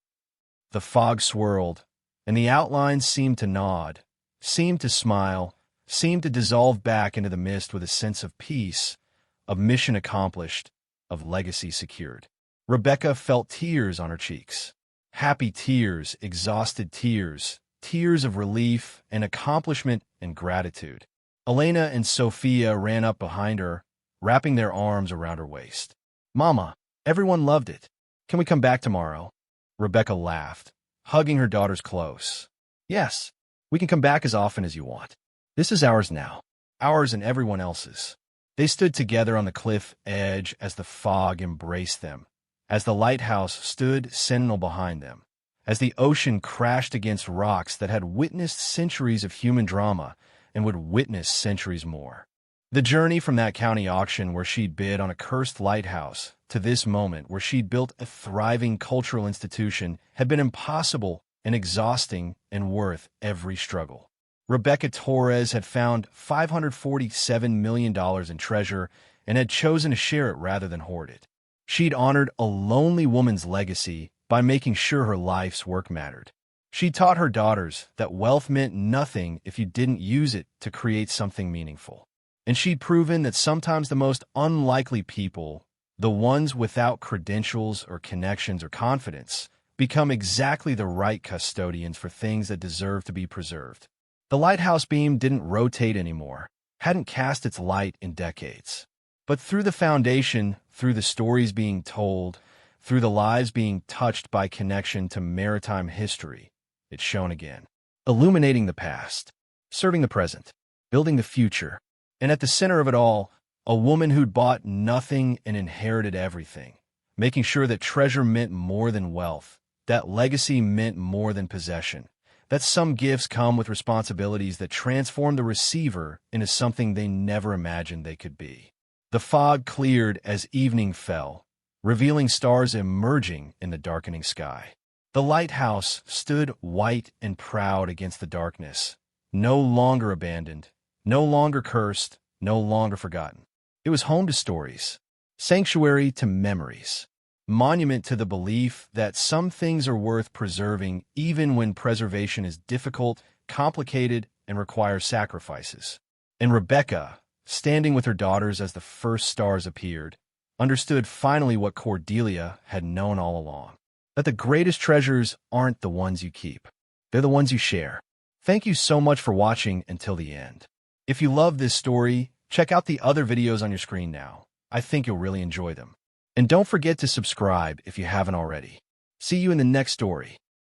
The fog swirled, and the outlines seemed to nod, seemed to smile, seemed to dissolve back into the mist with a sense of peace, of mission accomplished, of legacy secured. Rebecca felt tears on her cheeks. Happy tears, exhausted tears, tears of relief and accomplishment and gratitude. Elena and Sophia ran up behind her, wrapping their arms around her waist. "Mama, everyone loved it. Can we come back tomorrow?" Rebecca laughed, hugging her daughters close. "Yes, we can come back as often as you want. This is ours now, ours and everyone else's." They stood together on the cliff edge as the fog embraced them, as the lighthouse stood sentinel behind them, as the ocean crashed against rocks that had witnessed centuries of human drama and would witness centuries more. The journey from that county auction where she'd bid on a cursed lighthouse to this moment where she'd built a thriving cultural institution had been impossible and exhausting and worth every struggle. Rebecca Torres had found $547 million in treasure and had chosen to share it rather than hoard it. She'd honored a lonely woman's legacy by making sure her life's work mattered. She taught her daughters that wealth meant nothing if you didn't use it to create something meaningful. And she'd proven that sometimes the most unlikely people, the ones without credentials or connections or confidence, become exactly the right custodians for things that deserve to be preserved. The lighthouse beam didn't rotate anymore, hadn't cast its light in decades. But through the foundation, through the stories being told, through the lives being touched by connection to maritime history, it shone again, illuminating the past, serving the present, building the future. And at the center of it all, a woman who'd bought nothing and inherited everything, making sure that treasure meant more than wealth, that legacy meant more than possession, that some gifts come with responsibilities that transform the receiver into something they never imagined they could be. The fog cleared as evening fell, revealing stars emerging in the darkening sky. The lighthouse stood white and proud against the darkness, no longer abandoned, no longer cursed, no longer forgotten. It was home to stories, sanctuary to memories, monument to the belief that some things are worth preserving even when preservation is difficult, complicated, and requires sacrifices. And Rebecca, standing with her daughters as the first stars appeared, understood finally what Cordelia had known all along, that the greatest treasures aren't the ones you keep. They're the ones you share. Thank you so much for watching until the end. If you love this story, check out the other videos on your screen now. I think you'll really enjoy them. And don't forget to subscribe if you haven't already. See you in the next story.